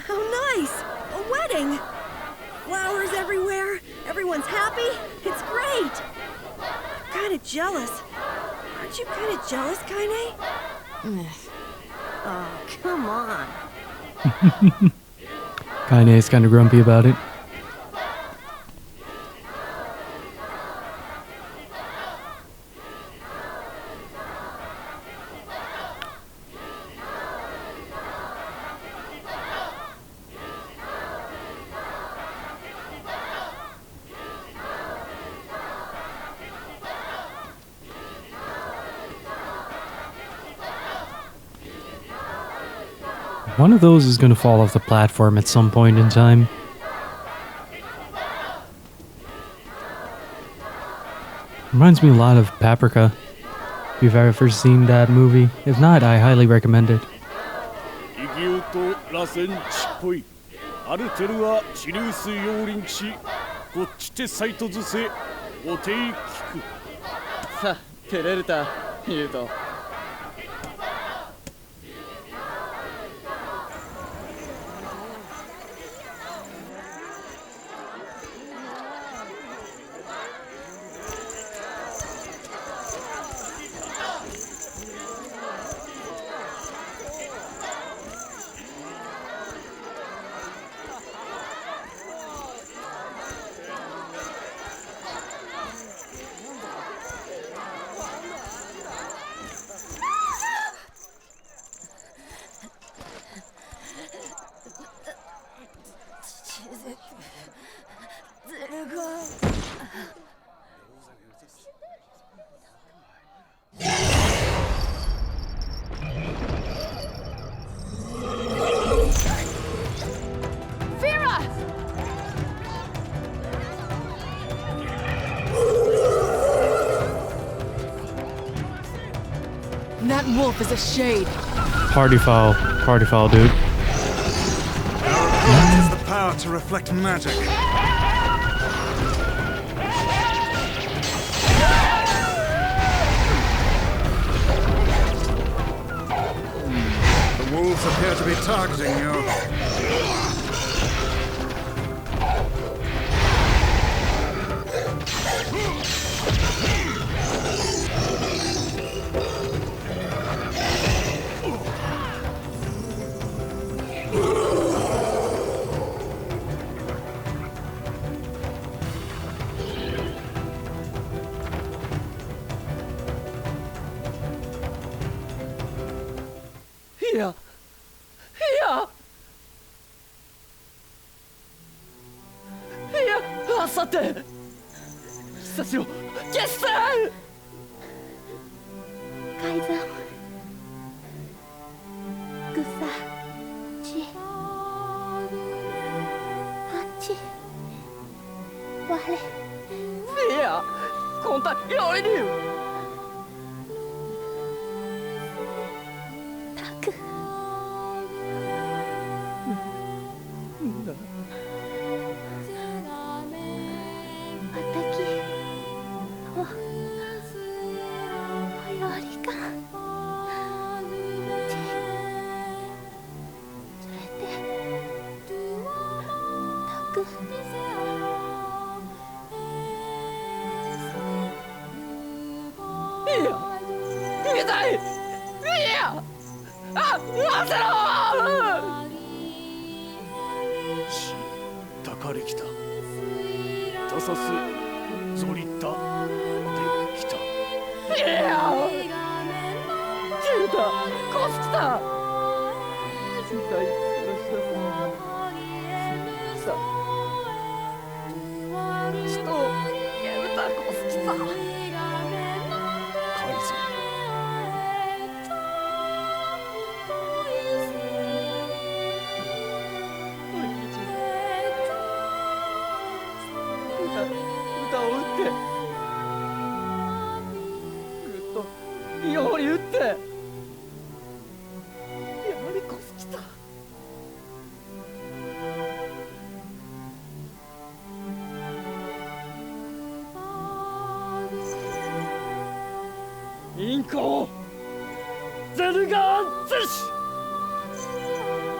How nice! A wedding! Flowers everywhere. Everyone's happy. It's great. I'm kind of jealous. Aren't you kind of jealous, Kaine? Oh, come on. Kaine is kind of grumpy about it. One of those is going to fall off the platform at some point in time. Reminds me a lot of Paprika. If you've ever seen that movie. If not, I highly recommend it. イギオと螺旋地っぽいアルテルはシリウス妖輪騎士こっちてサイトズセお手聞くさあ照れるた言うと That wolf is a shade. Party foul, dude. Has the power to reflect magic. wolves appear to be targeting you.さて久しぶり決戦改ざんぐさちあっち我いやこんたよりにたく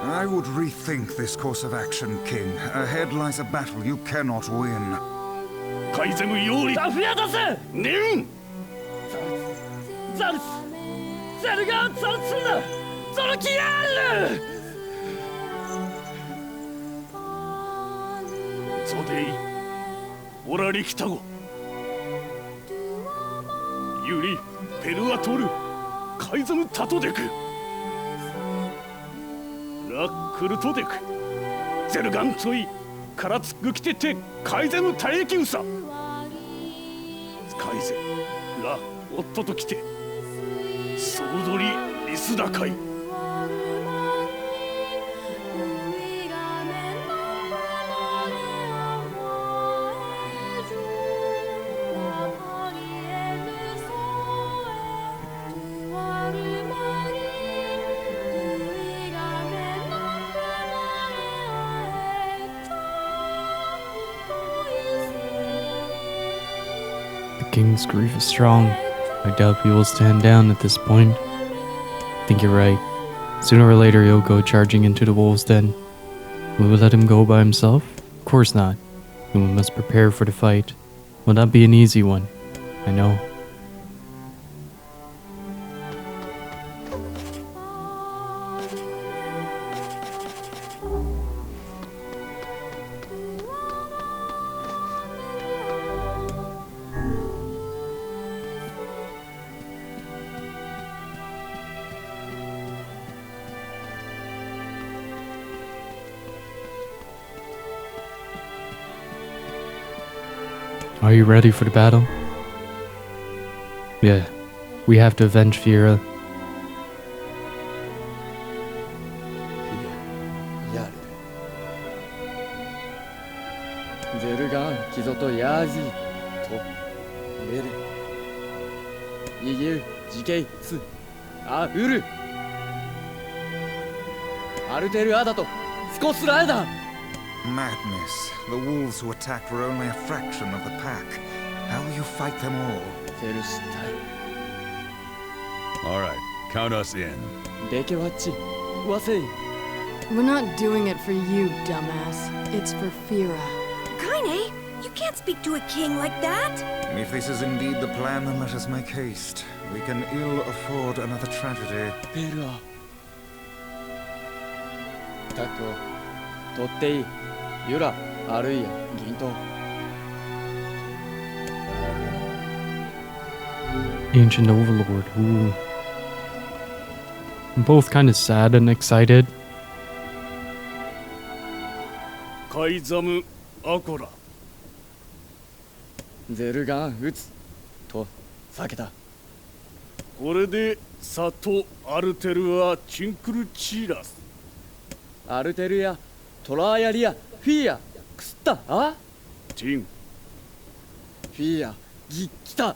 I would rethink this course of action, King. Ahead lies a battle you cannot win. カイゼムよりザフヤ出せネンザルスゼルガーザルスんだゾルキアールゾデイオラリキタゴユリペルアトルカイゼムタトデクラックルトデクゼルガンツォイカラツグキテテカイゼムタエキウサカイゼラオットときてソードリリスダカイThe king's grief is strong. I doubt he will stand down at this point. I think you're right. Sooner or later he'll go charging into the wolves' den. Will we let him go by himself? Of course not. And we must prepare for the fight. Will not be an easy one. I know. Are you ready for the battle? Yeah, we have to avenge Fiera. ゼルガンキゾとヤージーとメレイギュジケイスアウルアルテルアダとスコスラエダ Madness. The wolves who attacked were only a fraction of the pack. How will you fight them all? セルシタイ All right, count us in. デケワッチ wasei. We're not doing it for you, dumbass. It's for Fira. Kaine, you can't speak to a king like that. If this is indeed the plan, then let us make haste. We can ill afford another tragedy. ペルア。タコ、取っていい。ユラ、あるいは銀刀。Ancient Overlord. Ooh. I'm both kind of sad and excited. カイザム・アコラ。ゼルガン撃つと避けた。これでサト・アルテルア・チンクルチーラス。アルテルやトラーヤリアフィーヤくすったあティンフィーヤギッキタ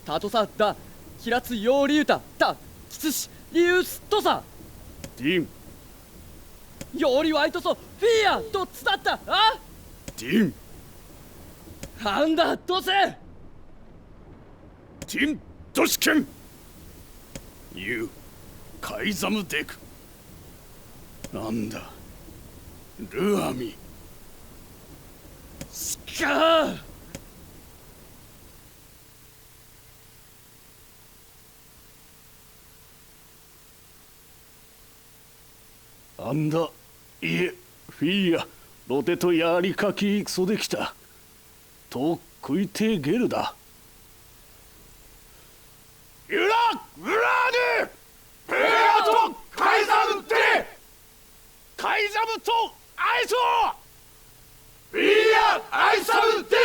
タトサダキラツヨーリュータタキツシリューストサティンヨーリワイトソフィーヤとつだったあティンハンダドセティンドシケンユーカイザムデクなんだルアミスカーあんだいえフィーヤロテとやりかきクソできたと食いてえゲルだユラグラーデペアとカイザムってカイザムとアイソフィーヤアイサムって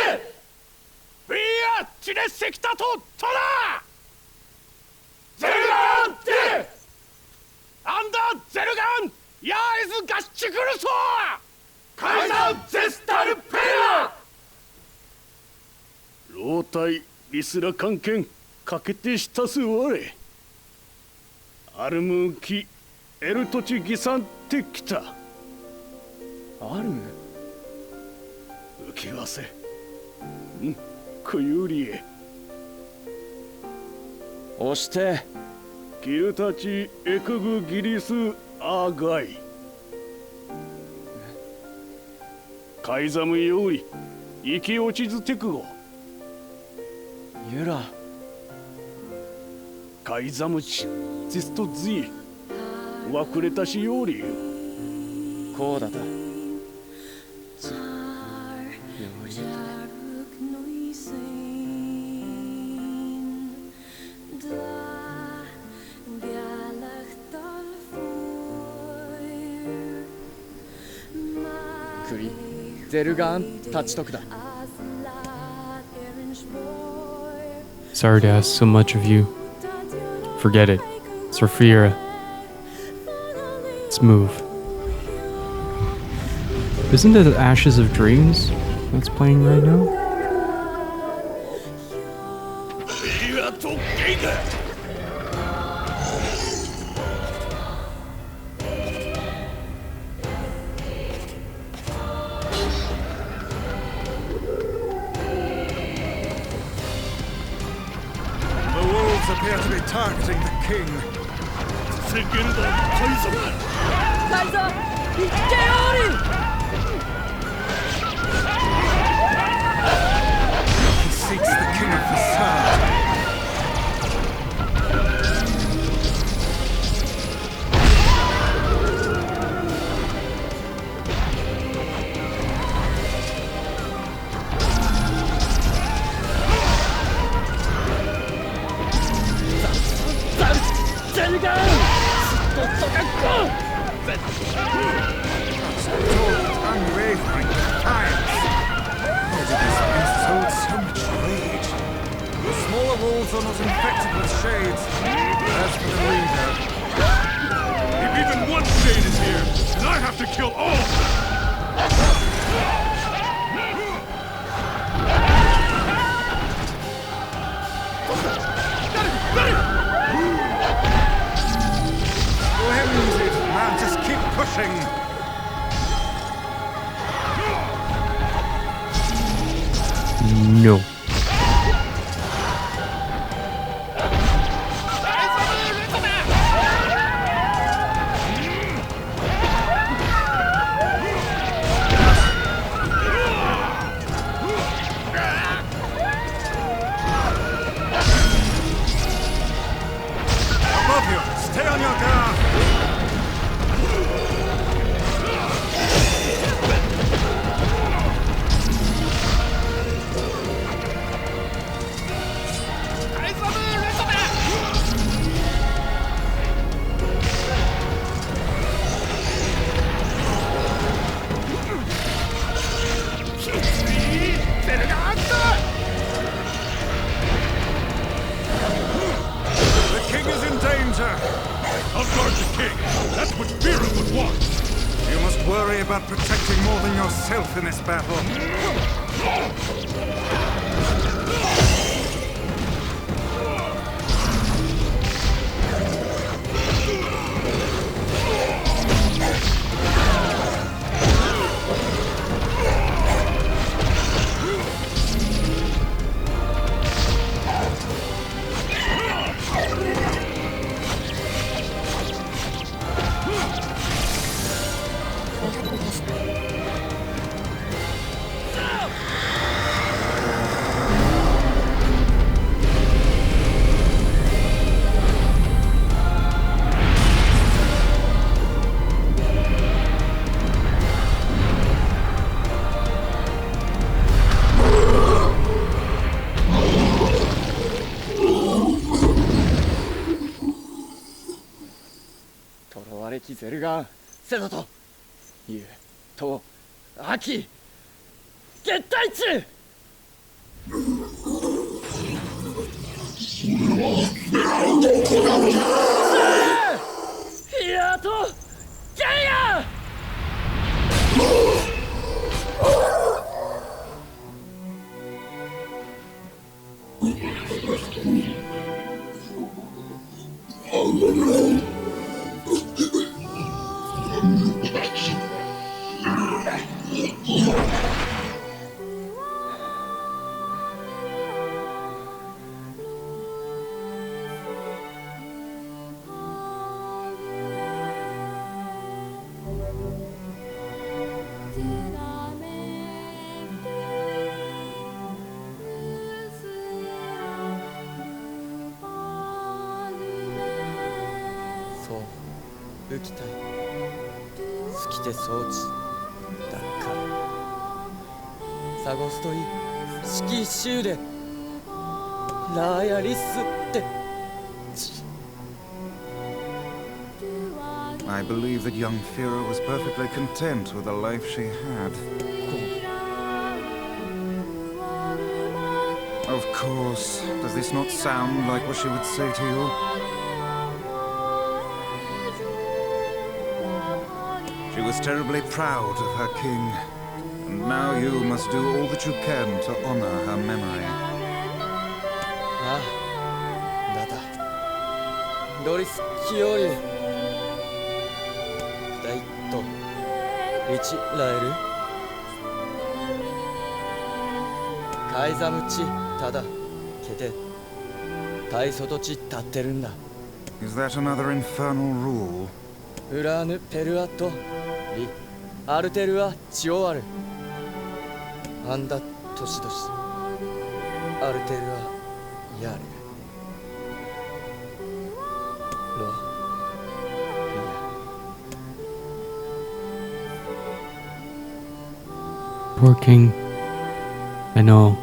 フィーヤチネセキタとトラゼルガンってアンダーゼルガンヤーイズガッチクルソーカイザーゼスタルペア老体リスラ関係かけてしたすわれアルムーキエルトチギサンってきたアルム浮きわせんクユリエ押してキルたちエクグギリスアーガイカイザムより生き落ちずテクゴユラカイザムチジストズイわくれたしよりこうだったクリゼルガンタチトクだ Sorry to ask so much of you. Forget it. It's Rafira. Let's move. Isn't it the Ashes of Dreams that's playing right now? Appear to be targeting the king. He seeks the king of facade. Unwavering defiance. How did this beast hold so much rage? The smaller wolves are not infected with shades. As for the leader, if even one shade is here, then I have to kill all of them. Cleanse it, man. Just keep pushing. No. worry about protecting more than yourself in this battle.ゼルガン、セドとユウ、トウ、アキ、ゲッタイチヒヤとゲイヤ武器隊好きて装置だかサゴストイ式終でラーヤリスって I believe that young Fira was perfectly content with the life she had. Of course. Does this not sound like what she would say to you? She was terribly proud of her king, and now you must do all that you can to honor her memory. ああ、だだ。ドリス・キオリダイト・リチ・ラエルカイザムチ・タダ・ケテ大外地立ってるんだ。 Is that another infernal rule? ウラーヌ・ペルアットリアルテルア・チオアルアンダ・トシドシアルテルア・ヤールロ・リア Poor king. I know,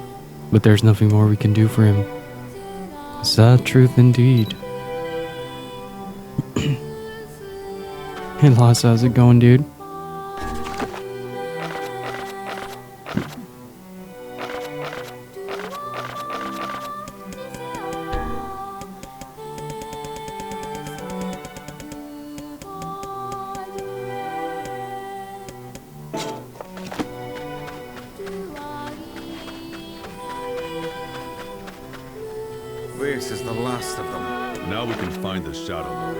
but there's nothing more we can do for him. Sad truth indeed. Hey Lhasa, how's it going, dude? This is the last of them. Now we can find the Shadow Lord.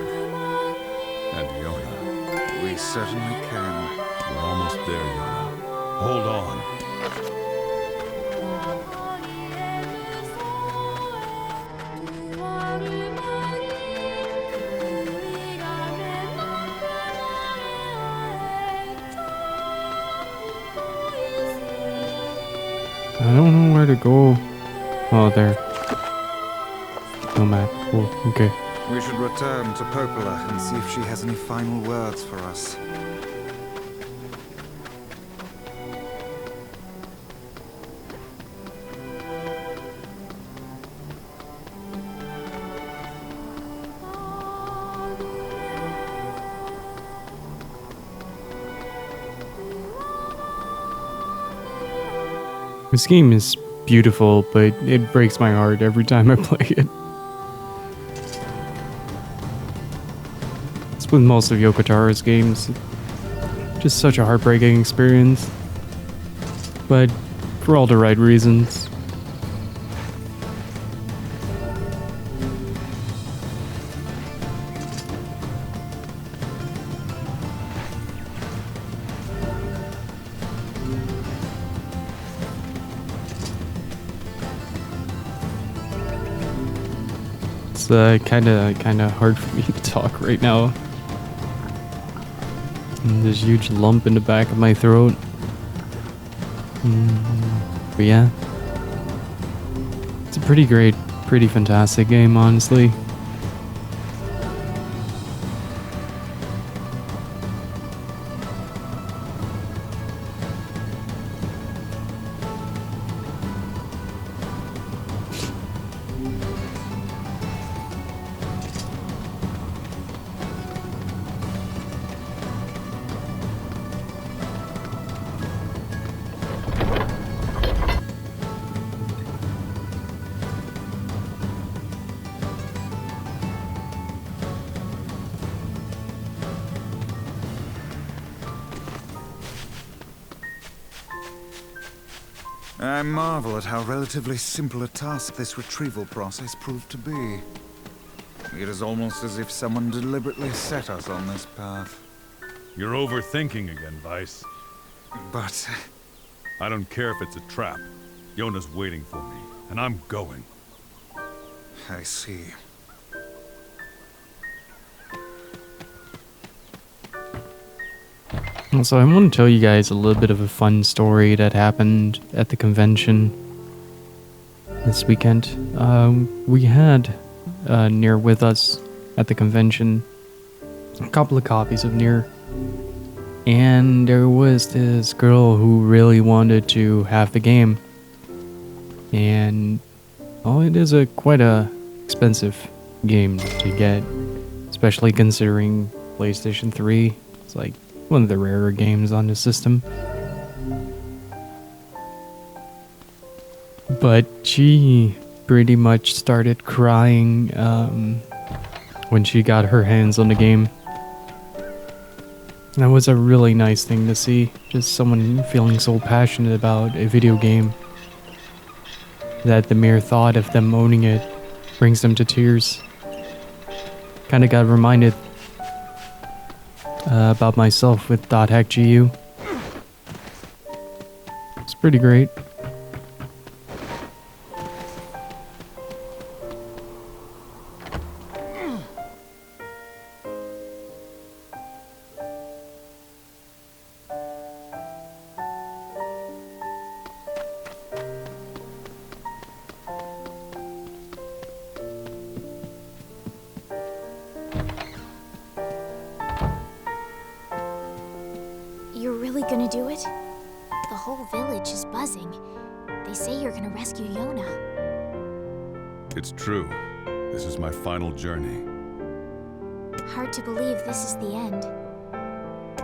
And Yonah. We certainly can. We're almost there, Yonah. Hold on. I don't know where to go. Oh, there. No map. Cool. Okay. We should return to Popola and see if she has any final words for us. This game is beautiful, but it breaks my heart every time I play it. It's with most of Yoko Taro's games. Just such a heartbreaking experience. But for all the right reasons. It's kind of hard for me to talk right now. And this huge lump in the back of my throat. But yeah, it's a pretty great, pretty fantastic game, honestly. I marvel at how relatively simple a task this retrieval process proved to be. It is almost as if someone deliberately set us on this path. You're overthinking again, Vice. But... I don't care if it's a trap. Yonah's waiting for me, and I'm going. I see. So I want to tell you guys a little bit of a fun story that happened at the convention this weekend. We had Nier with us at the convention, a couple of copies of Nier, and there was this girl who really wanted to have the game, and it is quite a expensive game to get, especially considering PlayStation 3. It's like one of the rarer games on the system. But she pretty much started crying when she got her hands on the game. That was a really nice thing to see. Just someone feeling so passionate about a video game that the mere thought of them owning it brings them to tears. Kinda got reminded about myself with .hack GU. It's pretty great. You're really gonna do it? The whole village is buzzing. They say you're gonna rescue Yonah. It's true. This is my final journey. Hard to believe this is the end.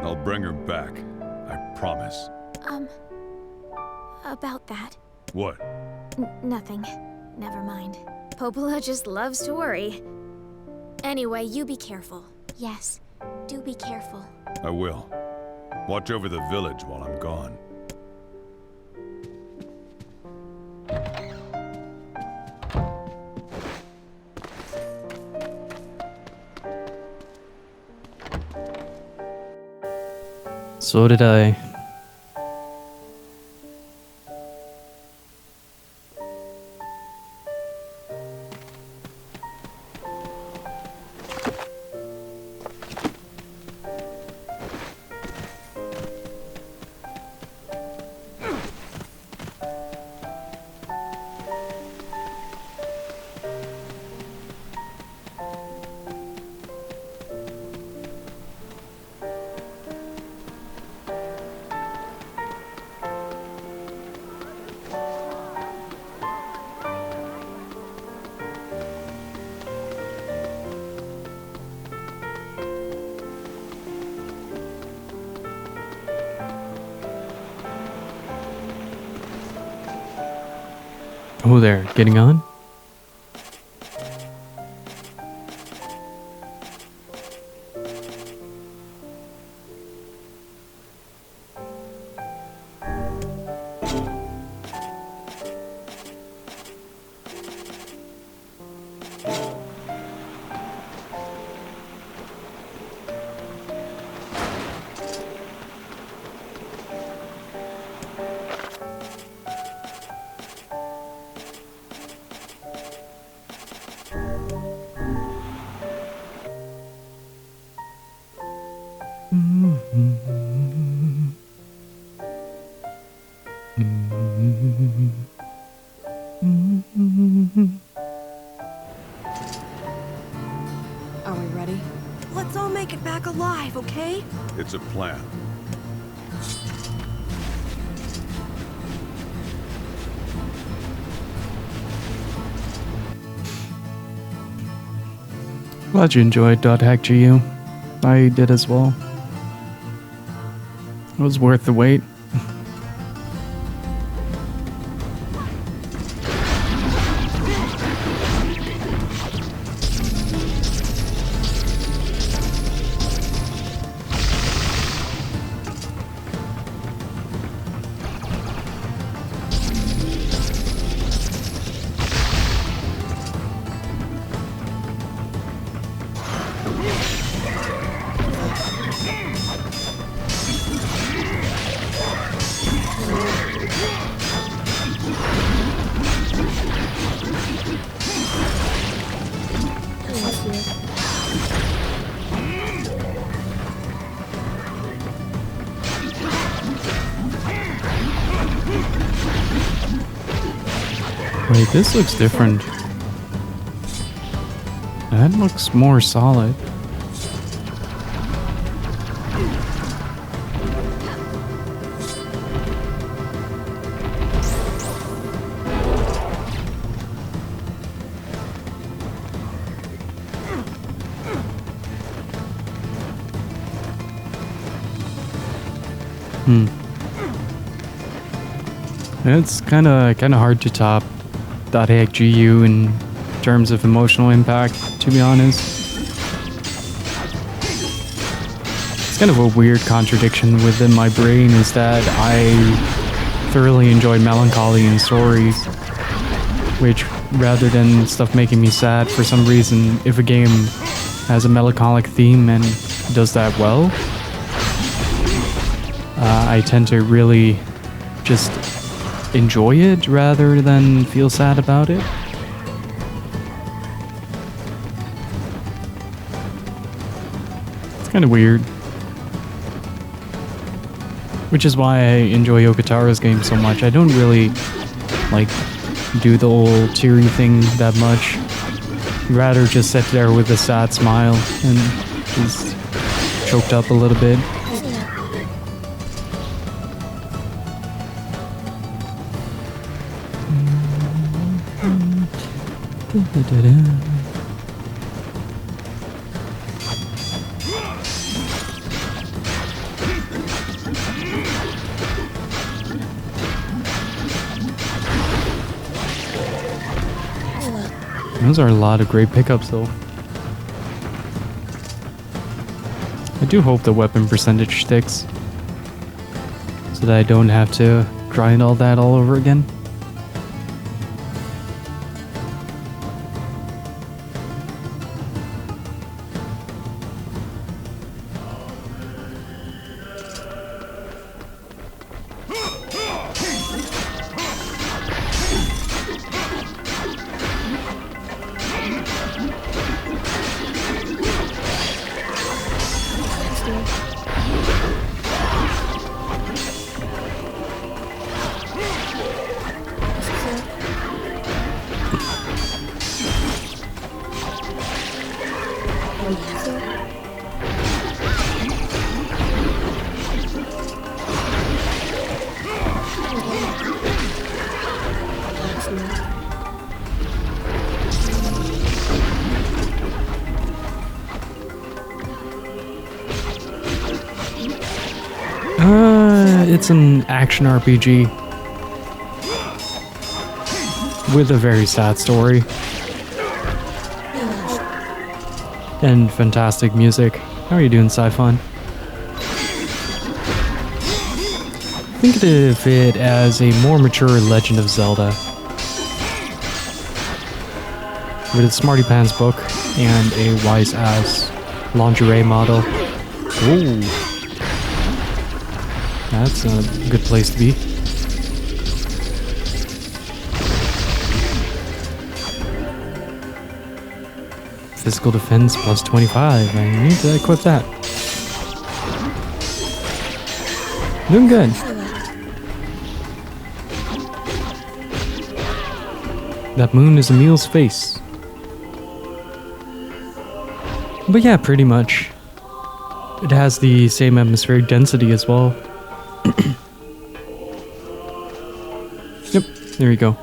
I'll bring her back. I promise. About that. What? Nothing. Never mind. Popola just loves to worry. Anyway, you be careful. Yes, do be careful. I will. Watch over the village while I'm gone. So did I. Oh, there, getting on? It's a plan. Glad you enjoyed .hackgu. I did as well. It was worth the wait. Wait, this looks different. That looks more solid. It's kind of hard to top .hackgu in terms of emotional impact, to be honest. It's kind of a weird contradiction within my brain, is that I thoroughly enjoy melancholy in stories, which rather than stuff making me sad for some reason, if a game has a melancholic theme and does that well, I tend to really just enjoy it rather than feel sad about it. It's kind of weird. Which is why I enjoy Yokotara's game so much. I don't really like do the old teary thing that much. Rather just sit there with a sad smile and just choked up a little bit. Those are a lot of great pickups though. I do hope the weapon percentage sticks, so that I don't have to grind all that all over again. It's an action RPG with a very sad story and fantastic music. How are you doing, Sci-Fun? Think of it as a more mature Legend of Zelda with a Smarty Pants book and a wise ass lingerie model. Ooh. That's a good place to be. Physical defense plus 25. I need to equip that. Doing good. That moon is Emil's face. But yeah, pretty much. it has the same atmospheric density as well. Yep, there you go.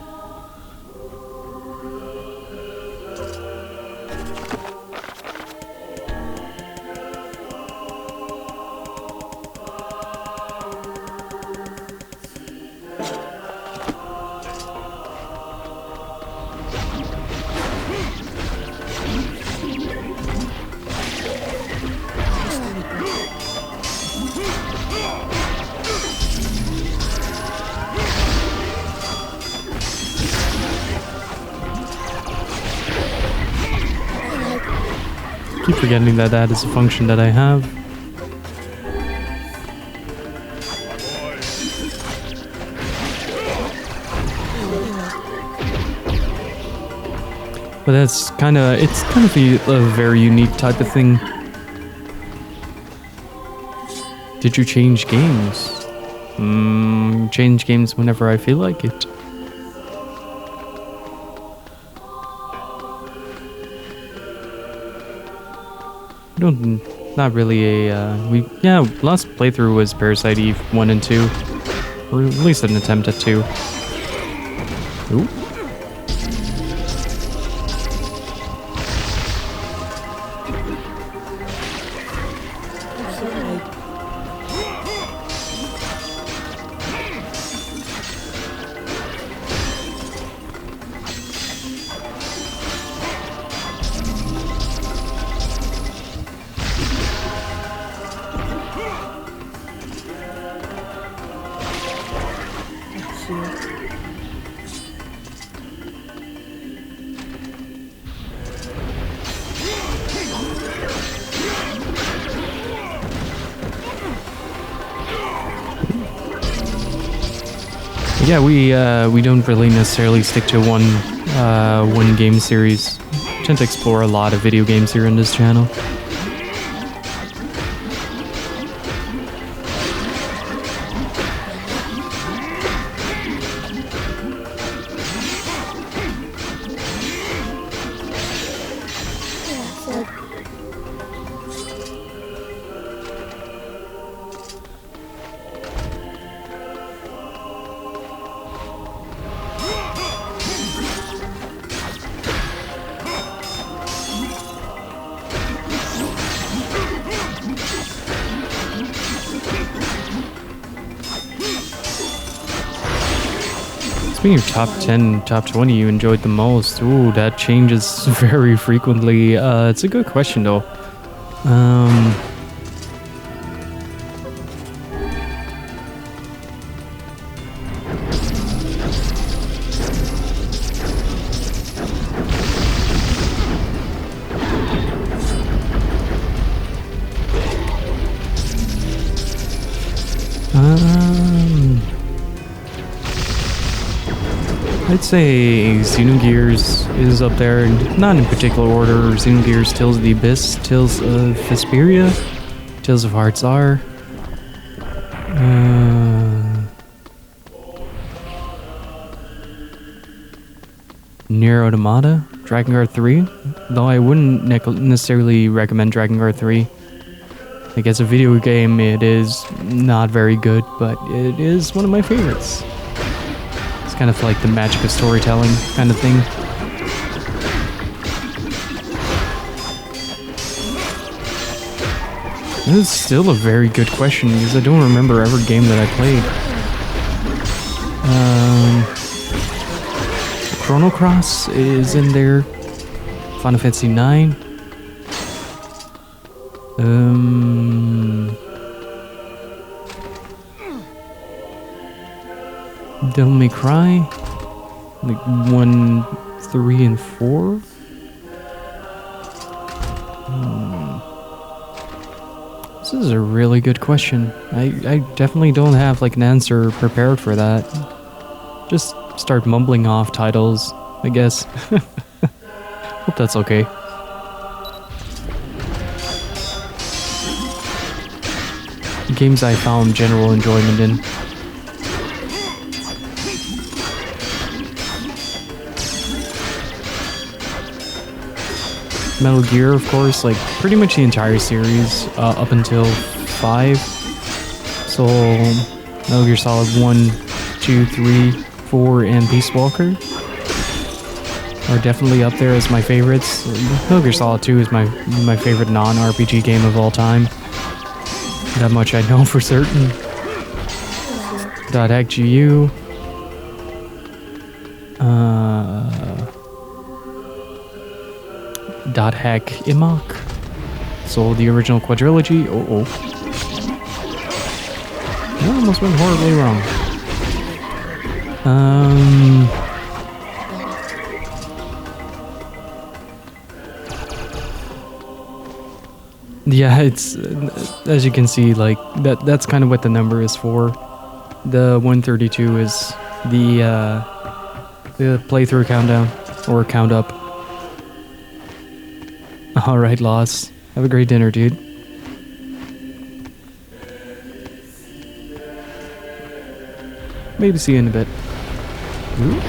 Keep forgetting that that is a function that I have. But that's it's kind of a very unique type of thing. Did you change games? Change games whenever I feel like it. Not really a, last playthrough was Parasite Eve 1 and 2. Or at least an attempt at 2. Ooh. Yeah, we don't really necessarily stick to one game series. We tend to explore a lot of video games here on this channel. Your top 10, top 20 you enjoyed the most? Ooh, that changes very frequently. It's a good question though. I'd say Xenogears is up there, not in particular order. Xenogears, Tales of the Abyss, Tales of Vesperia, Tales of Hearts R. Nier Automata, Dragon Guard 3, though I wouldn't necessarily recommend Dragon Guard 3. Like, as a video game, it is not very good, but it is one of my favorites. Kind of like the magic of storytelling kind of thing. This is still a very good question because I don't remember every game that I played. Chrono Cross is in there. Final Fantasy 9. Devil May Cry, like 1, 3, and 4. This is a really good question. I definitely don't have like an answer prepared for that. Just start mumbling off titles, I guess. Hope that's okay. Games I found general enjoyment in. Metal Gear, of course, like pretty much the entire series up until 5. So Metal Gear Solid 1, 2, 3, 4, and Peace Walker are definitely up there as my favorites. Metal Gear Solid 2 is my favorite non-RPG game of all time. That much I know for certain. .hack GU. .hack Imok. So the original quadrilogy. That almost went horribly wrong. Yeah, it's as you can see, like that's kind of what the number is for. The 132 is the playthrough countdown or count up. All right, Loss. Have a great dinner, dude. Maybe see you in a bit. Ooh.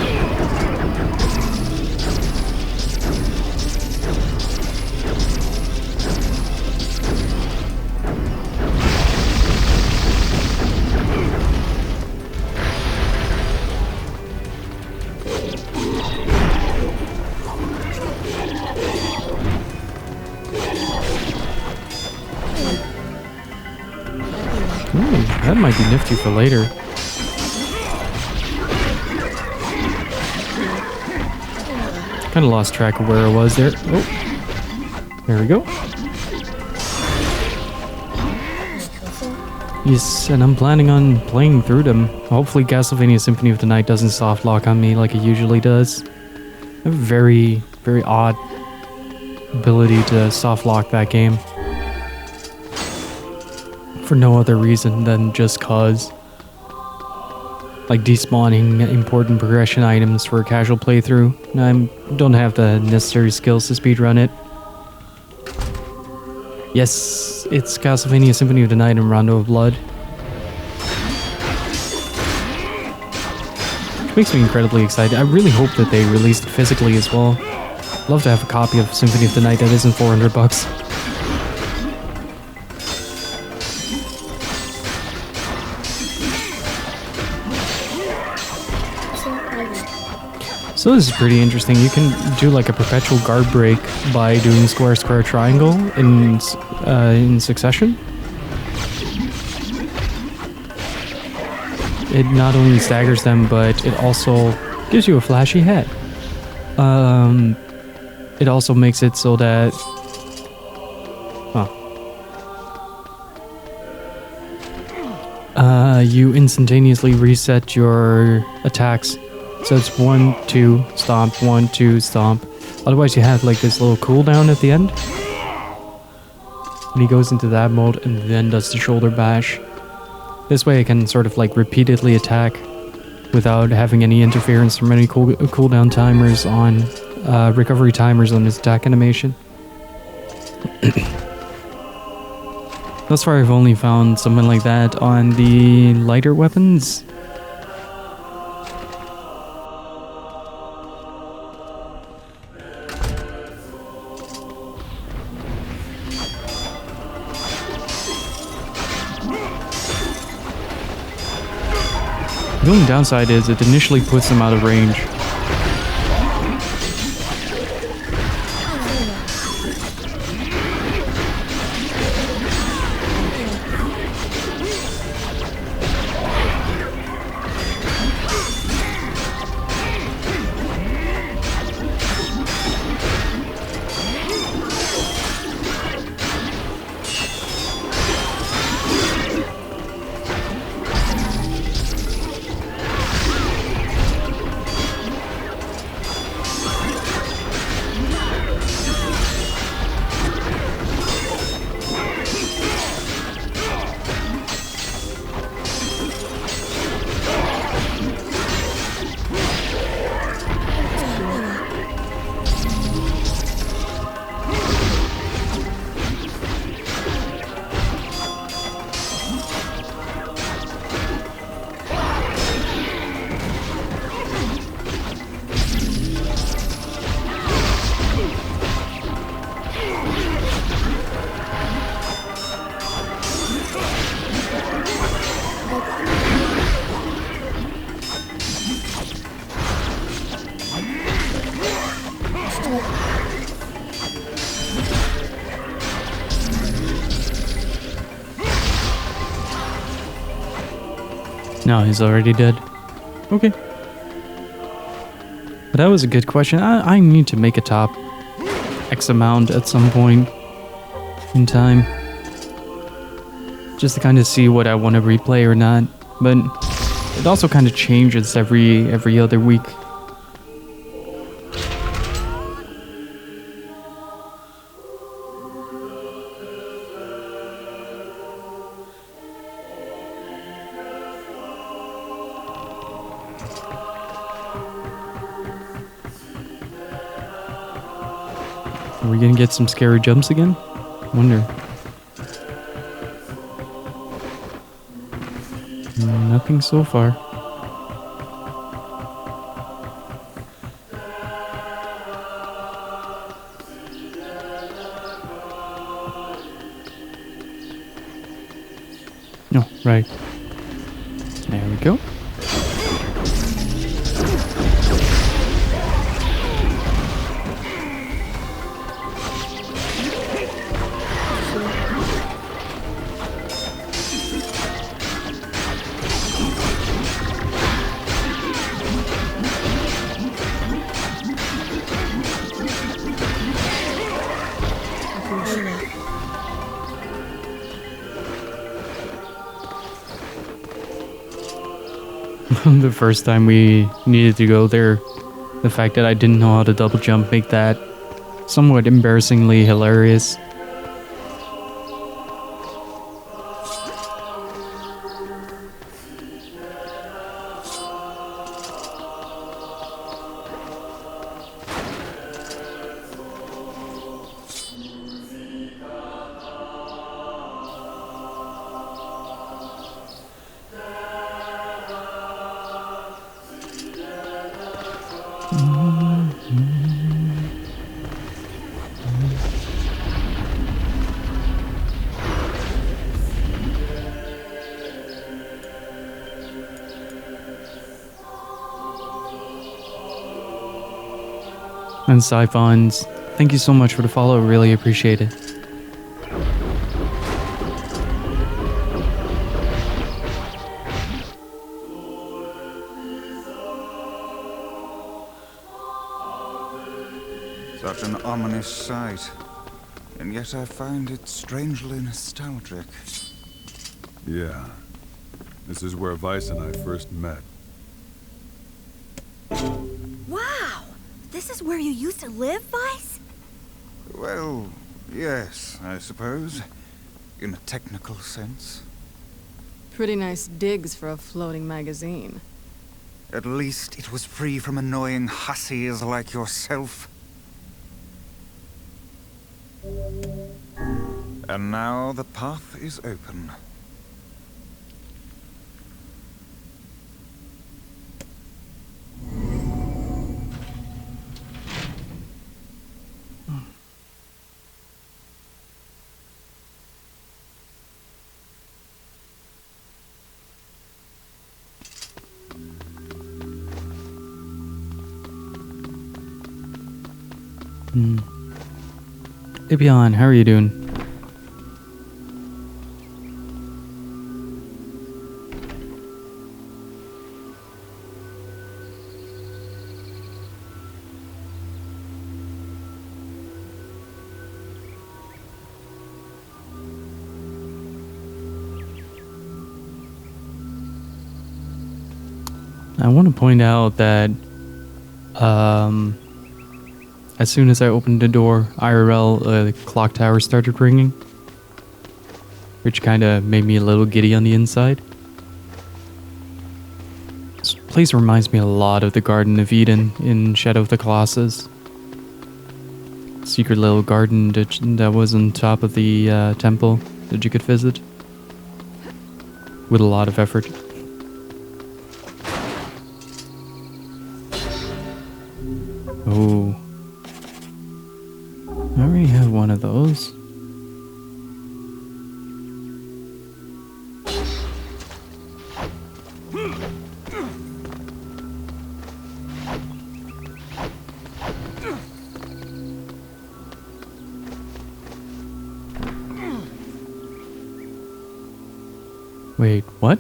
That might be nifty for later. Kind of lost track of where I was there. Oh, there we go. Yes, and I'm planning on playing through them. Hopefully Castlevania Symphony of the Night doesn't soft lock on me like it usually does. I have a very, very odd ability to soft lock that game. For no other reason than just cause. Like despawning important progression items for a casual playthrough. I don't have the necessary skills to speedrun it. Yes, it's Castlevania Symphony of the Night and Rondo of Blood. Which makes me incredibly excited. I really hope that they release it physically as well. I'd love to have a copy of Symphony of the Night that isn't $400. So this is pretty interesting. You can do like a perpetual guard break by doing square, square, triangle in succession. It not only staggers them, but it also gives you a flashy head. It also makes it so that... you instantaneously reset your attacks. So it's 1, 2, stomp, 1, 2, stomp. Otherwise you have like this little cooldown at the end. And he goes into that mode and then does the shoulder bash. This way I can sort of like repeatedly attack without having any interference from any cooldown timers on, recovery timers on his attack animation. Thus far I've only found something like that on the lighter weapons. The only downside is it initially puts them out of range. No, he's already dead. Okay. But that was a good question. I need to make a top X amount at some point in time. Just to kind of see what I want to replay or not. But it also kind of changes every other week. Are we gonna get some scary jumps again? Wonder. Nothing so far. No, right. There we go. The first time we needed to go there, the fact that I didn't know how to double jump make that somewhat embarrassingly hilarious. And Siphons, thank you so much for the follow, really appreciate it. Such an ominous sight, and yet I find it strangely nostalgic. Yeah. This is where Weiss and I first met. Wow! This is where you used to live, Weiss? Well, yes, I suppose. In a technical sense. Pretty nice digs for a floating magazine. At least it was free from annoying hussies like yourself. And now the path is open. Ibion, how are you doing? I want to point out that as soon as I opened the door, IRL, the clock tower started ringing, which kind of made me a little giddy on the inside. This place reminds me a lot of the Garden of Eden in Shadow of the Colossus. Secret little garden that was on top of the temple that you could visit with a lot of effort. Oh. I already have one of those. Wait, what?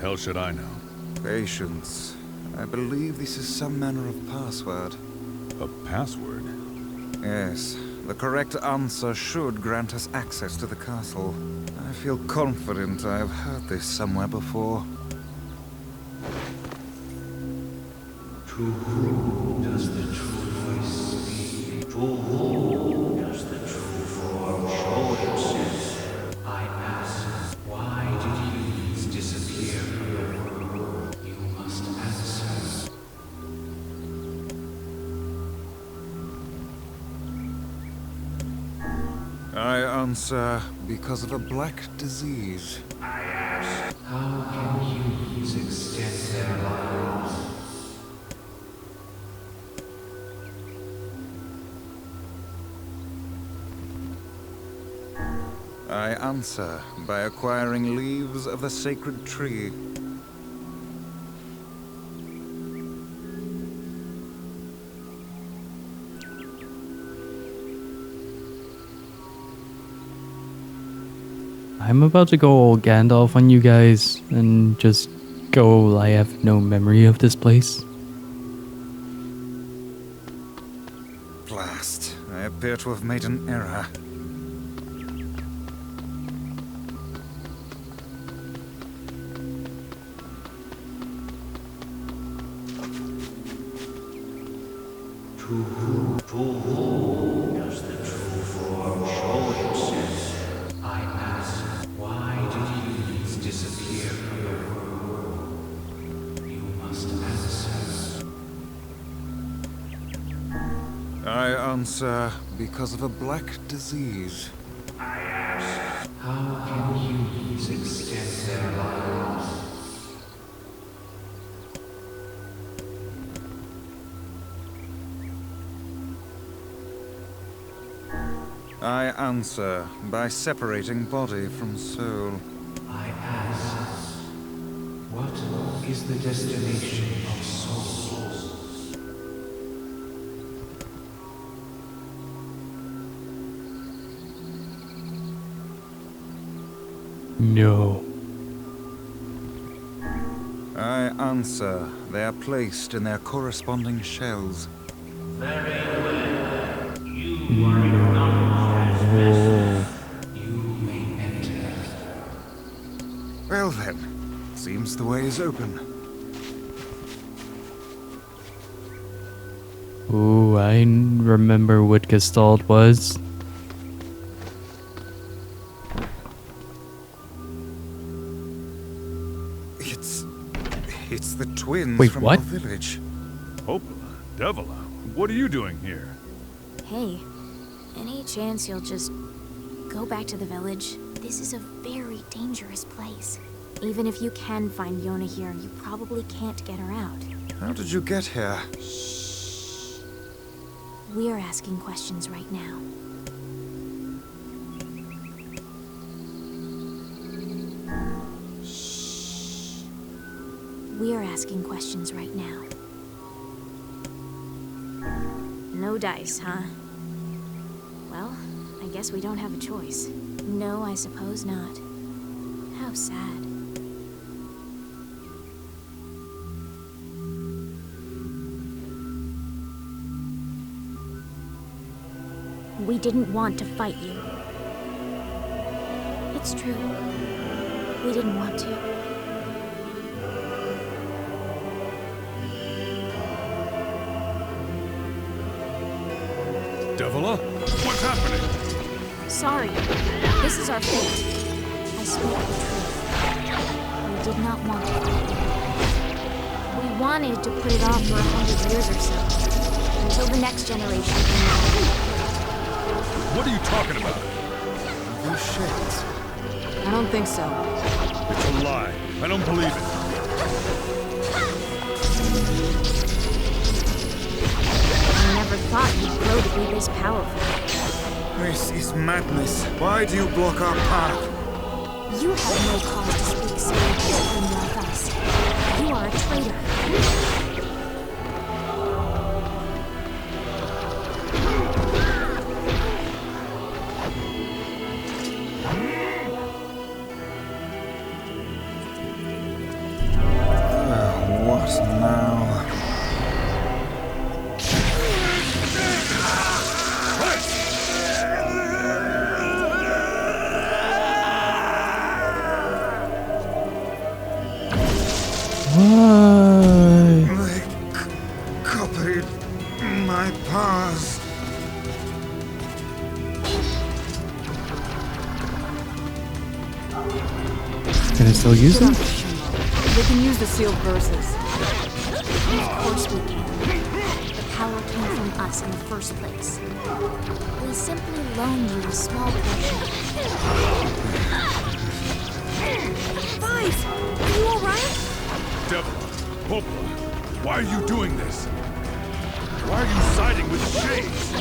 hell should I know? Patience. I believe this is some manner of password. A password? Yes. The correct answer should grant us access to the castle. I feel confident I have heard this somewhere before. To whom does the true voice speak? To whom does the true form show itself? I ask, why did you disappear from the world? You must answer. I answer because of a black disease. I ask, how can humans extend their lives? I answer by acquiring leaves of the sacred tree. I'm about to go all Gandalf on you guys and just go, I have no memory of this place. Blast. I appear to have made an error. To whom does the true form show itself? I ask, why did humans disappear from the world? You must answer. I answer because of a black disease. I ask, how can humans extend their lives? I answer by separating body from soul. I ask, what is the destination of souls? No. I answer they are placed in their corresponding shells. Very well. You are not. You may enter. Well then, seems the way is open. Ooh, I remember what Gestalt was. It's the twins Wait, from what? our village. Popola, Devila, what are you doing here? Hey, any chance you'll just go back to the village? This is a very dangerous place. Even if you can find Yonah here, you probably can't get her out. How did you get here? Shh. We're asking questions right now. Shh. We're asking questions right now. No dice, huh? Well, I guess we don't have a choice. No, I suppose not. How sad. We didn't want to fight you. It's true. We didn't want to. Devila? What's happening? Sorry. This is our fate. I spoke the truth. We did not want to fight you. We wanted to put it off for 100 years or so, until the next generation came along. What are you talking about? Those shades. I don't think so. It's a lie. I don't believe it. I never thought you'd grow to be this powerful. This is madness. Why do you block our path? You have no cause to speak so unlike us. You are a traitor. So now... Why? They copied my powers. Can I still use them? We can use the sealed verses. Of course we can. The power came from us in the first place. We simply loaned you a small portion. Vice, are you alright? Devil, Popa, why are you doing this? Why are you siding with Shades?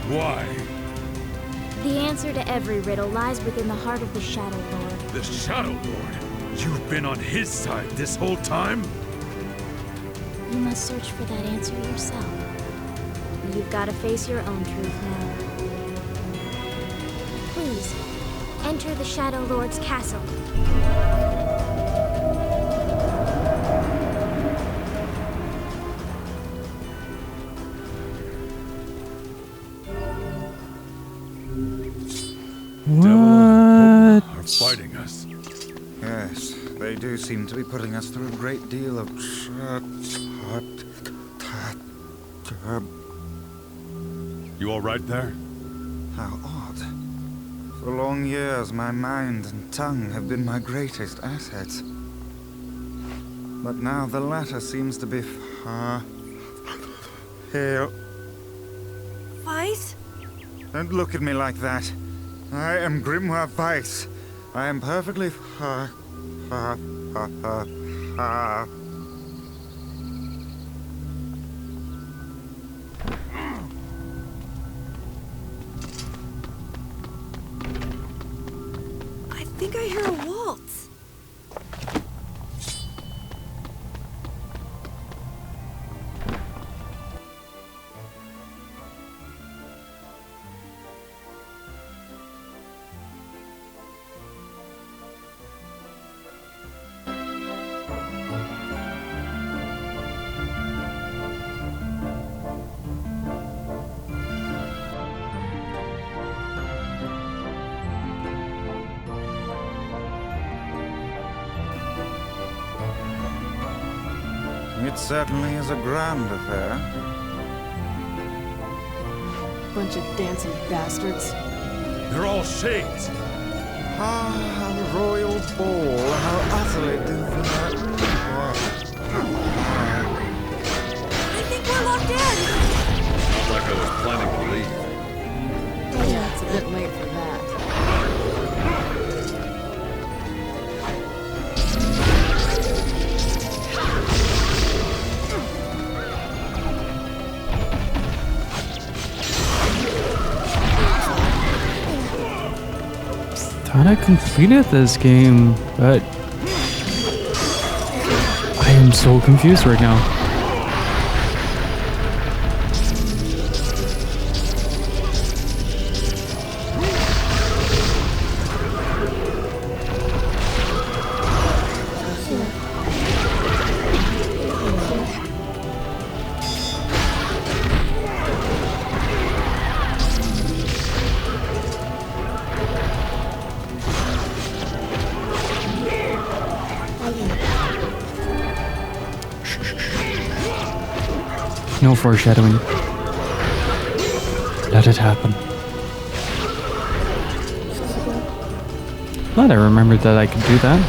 Why? The answer to every riddle lies within the heart of the Shadow Lord. The Shadow Lord? You've been on his side this whole time? You must search for that answer yourself. You've got to face your own truth now. Please, enter the Shadow Lord's castle. What? Are fighting us. Yes, they do seem to be putting us through a great deal of... You all right there? How odd. For long years, my mind and tongue have been my greatest assets. But now the latter seems to be far... Here. Vice? Don't look at me like that. I am Grimoire Weiss. I am perfectly I think I hear a waltz. It certainly is a grand affair. Bunch of dancing bastards. They're all Shades. Ah, the royal ball, how utterly deserved. I think we're locked in. Not like I was planning to leave. Yeah, it's a bit late for that. Thought I completed this game, but I am so confused right now. No foreshadowing. Let it happen. Glad I remembered that I could do that.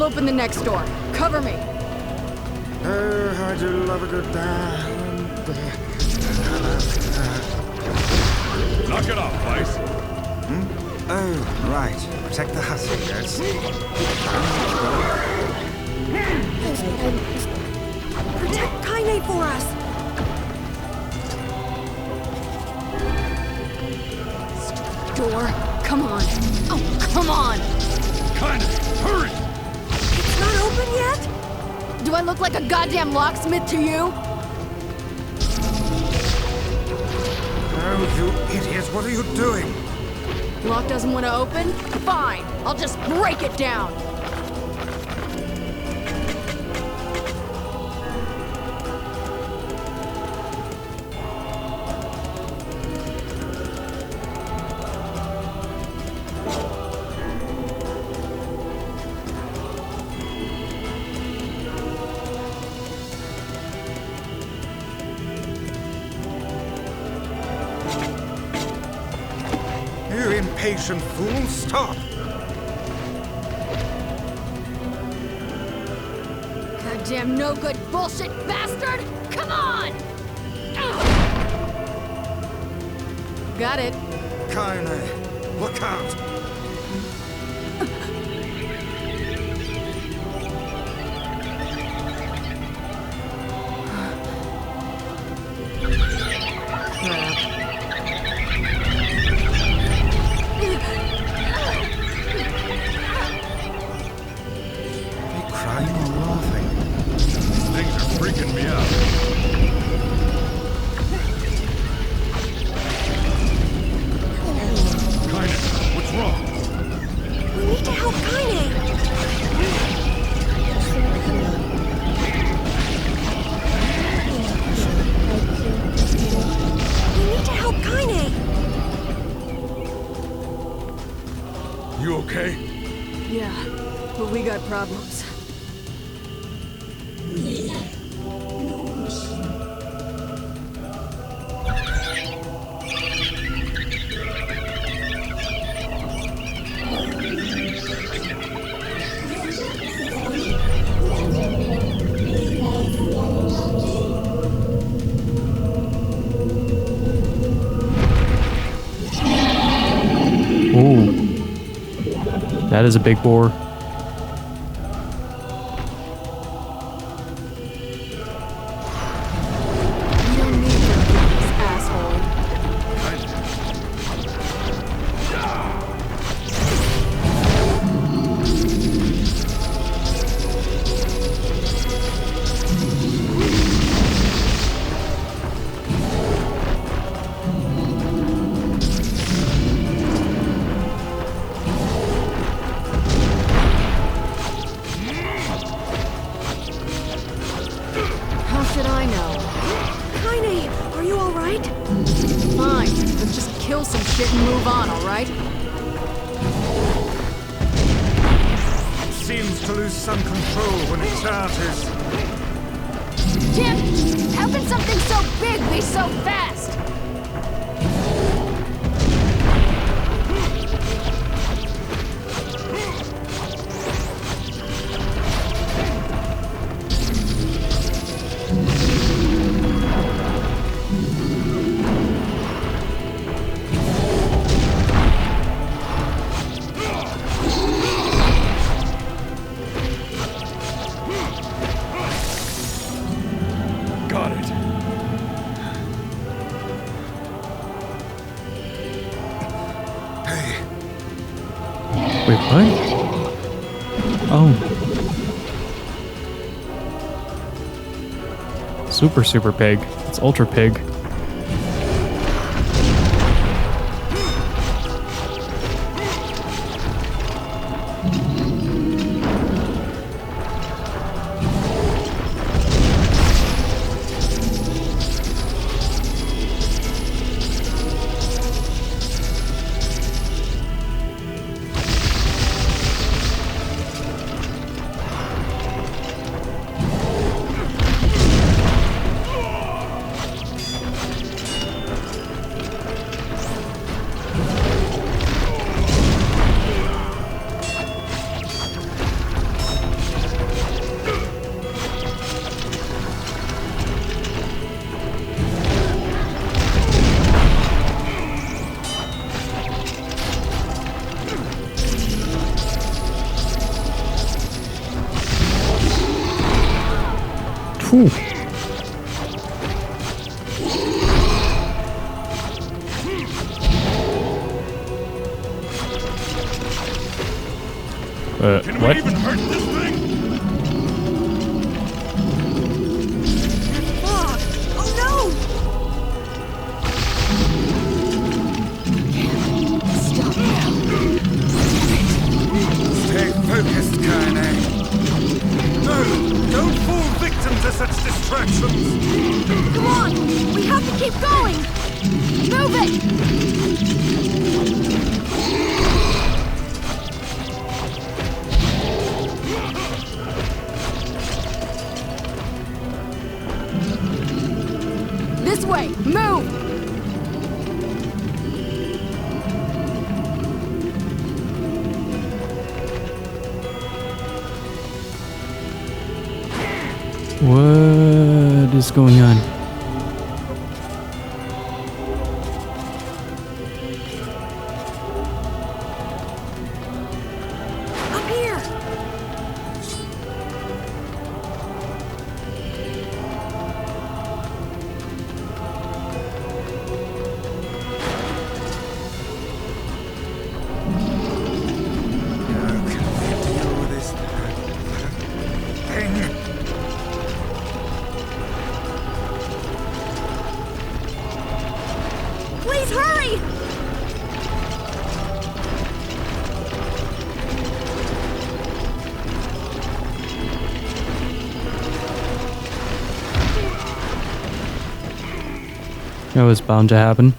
I'll open the next door. Cover me. Oh, I do love a good dance. Knock it off, Vice. Oh, right. Protect the hussy, yes. Protect Kaine for us. Door. Come on. Oh, come on. Kinda, hurry! It's not open yet? Do I look like a goddamn locksmith to you? Oh, you idiot. What are you doing? Lock doesn't want to open? Fine. I'll just break it down. You impatient fool, stop! Goddamn no good bullshit bastard! Come on! Got it. Kaine, look out! Freaking me out. Kaine, what's wrong? We need to help Kaine. We need to help Kaine. You okay? Yeah, but we got problems. Ooh. That is a big boar. Seems to lose some control when it charges. Jim, how can something so big be so fast? Wait, what? Oh. Super pig. It's ultra pig. Whew. Can What? we even hurt this thing? Fog! Oh no! Stop now. Stay focused, Kaine. No, don't fall victim to such distractions. Come on! We have to keep going! Move it! This way! Move! What is going on? Up here! How can we deal with this thing? Please hurry! That was bound to happen.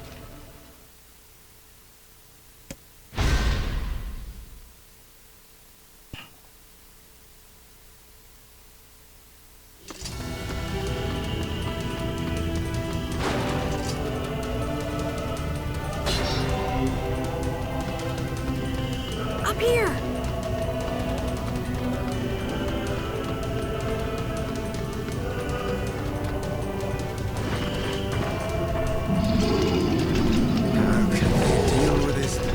Up here! How can we deal with this thing?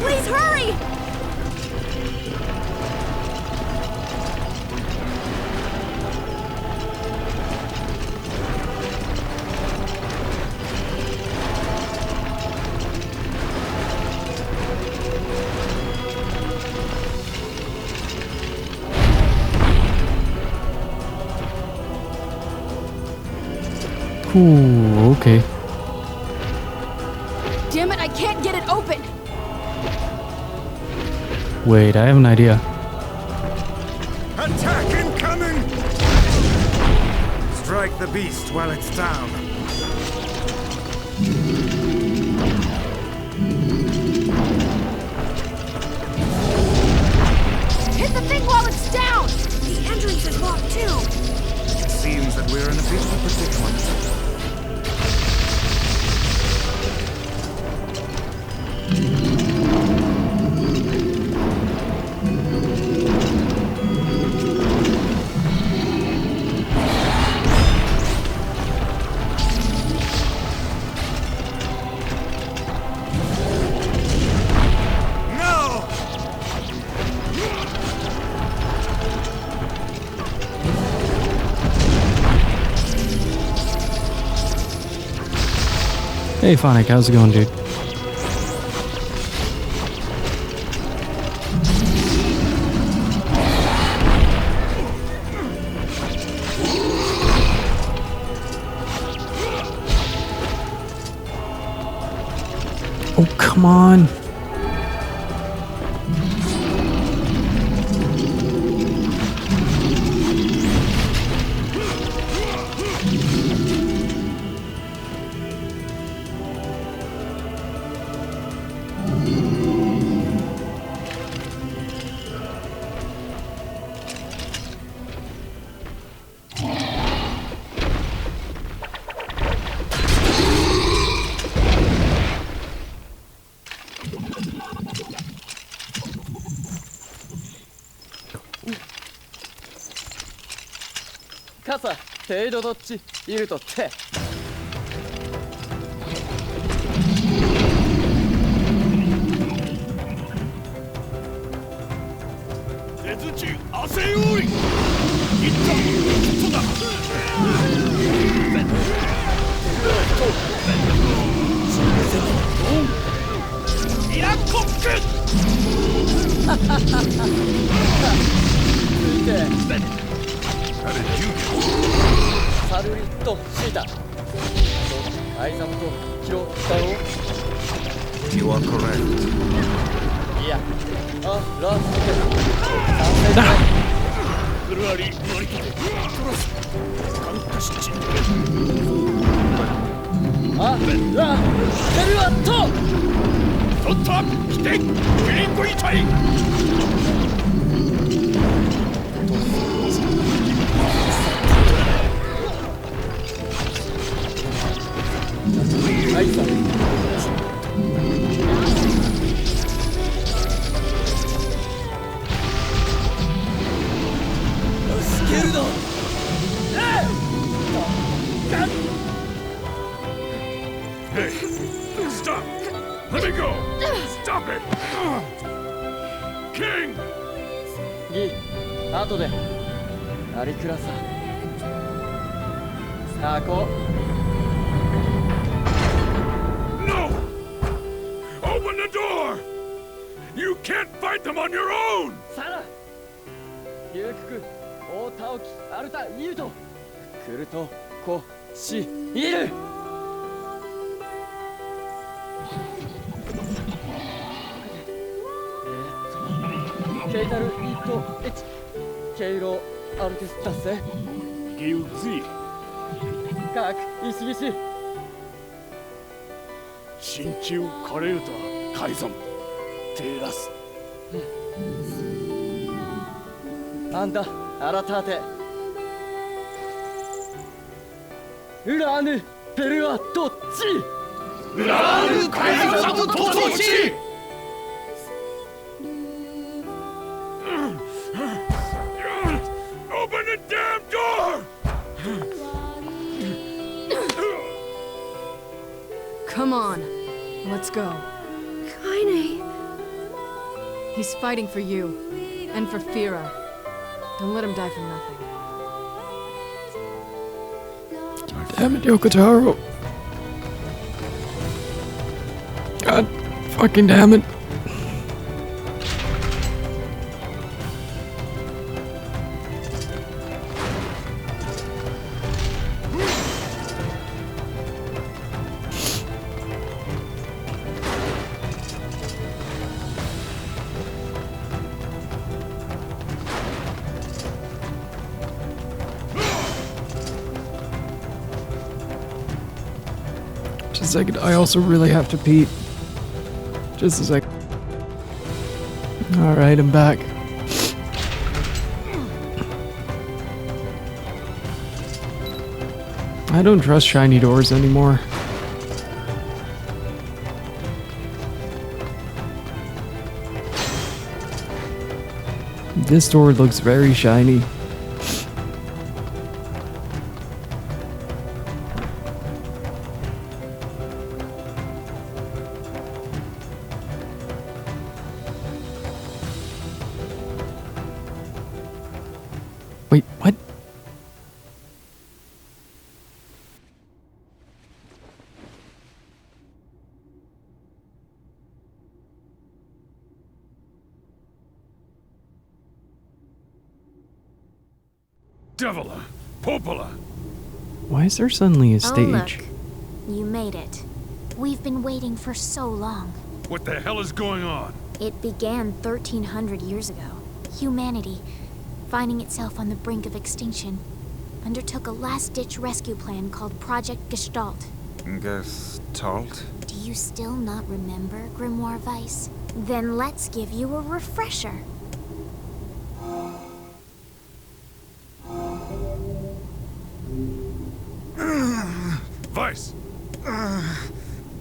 Please hurry! Ooh, okay. Damn it, I can't get it open! Wait, I have an idea. Attack incoming! Strike the beast while it's down. Hit the thing while it's down! The entrance is locked too! It seems that we're in a bit of a predicament. No! Hey, Phonic, how's it going, dude? Oh, come on.傘程度どっちいるとってせよい。いったことだ。ミラコック。サルリットシータ。アイザムとキロだろう。 You are correct. いや、ラストフルアリ乗り切ってトラス感化しちベルアットとった来てグリーンコイタイアイザムスケルド Hey, stop! Let me go! Stop it! King! ギー、後でアリクラささあこう No! Open the door! You can't fight them on your own! サラヒューククオータオキアルタニュートクルトコシイルケイタルイートエチケイロアルテスタセギウズカクイシギシ新旧カレータ改ざんテーラスアンダアラターテウラーヌペルアトッチラール改ざんとトトチ Open the damn door! Come on, let's go. Kaine. He's fighting for you, and for Fira. Don't let him die for nothing. Damn it, Yokotaro. God fucking damn it. Just a second, I also really have to pee. Just a sec. Alright, I'm back. I don't trust shiny doors anymore. This door looks very shiny. Wait, what? Devila! Popola! Why is there suddenly a Oh, stage? look. You made it. We've been waiting for so long. What the hell is going on? It began 1300 years ago. Humanity, finding itself on the brink of extinction, undertook a last-ditch rescue plan called Project Gestalt. Gestalt? Do you still not remember, Grimoire Weiss? Then let's give you a refresher. Weiss!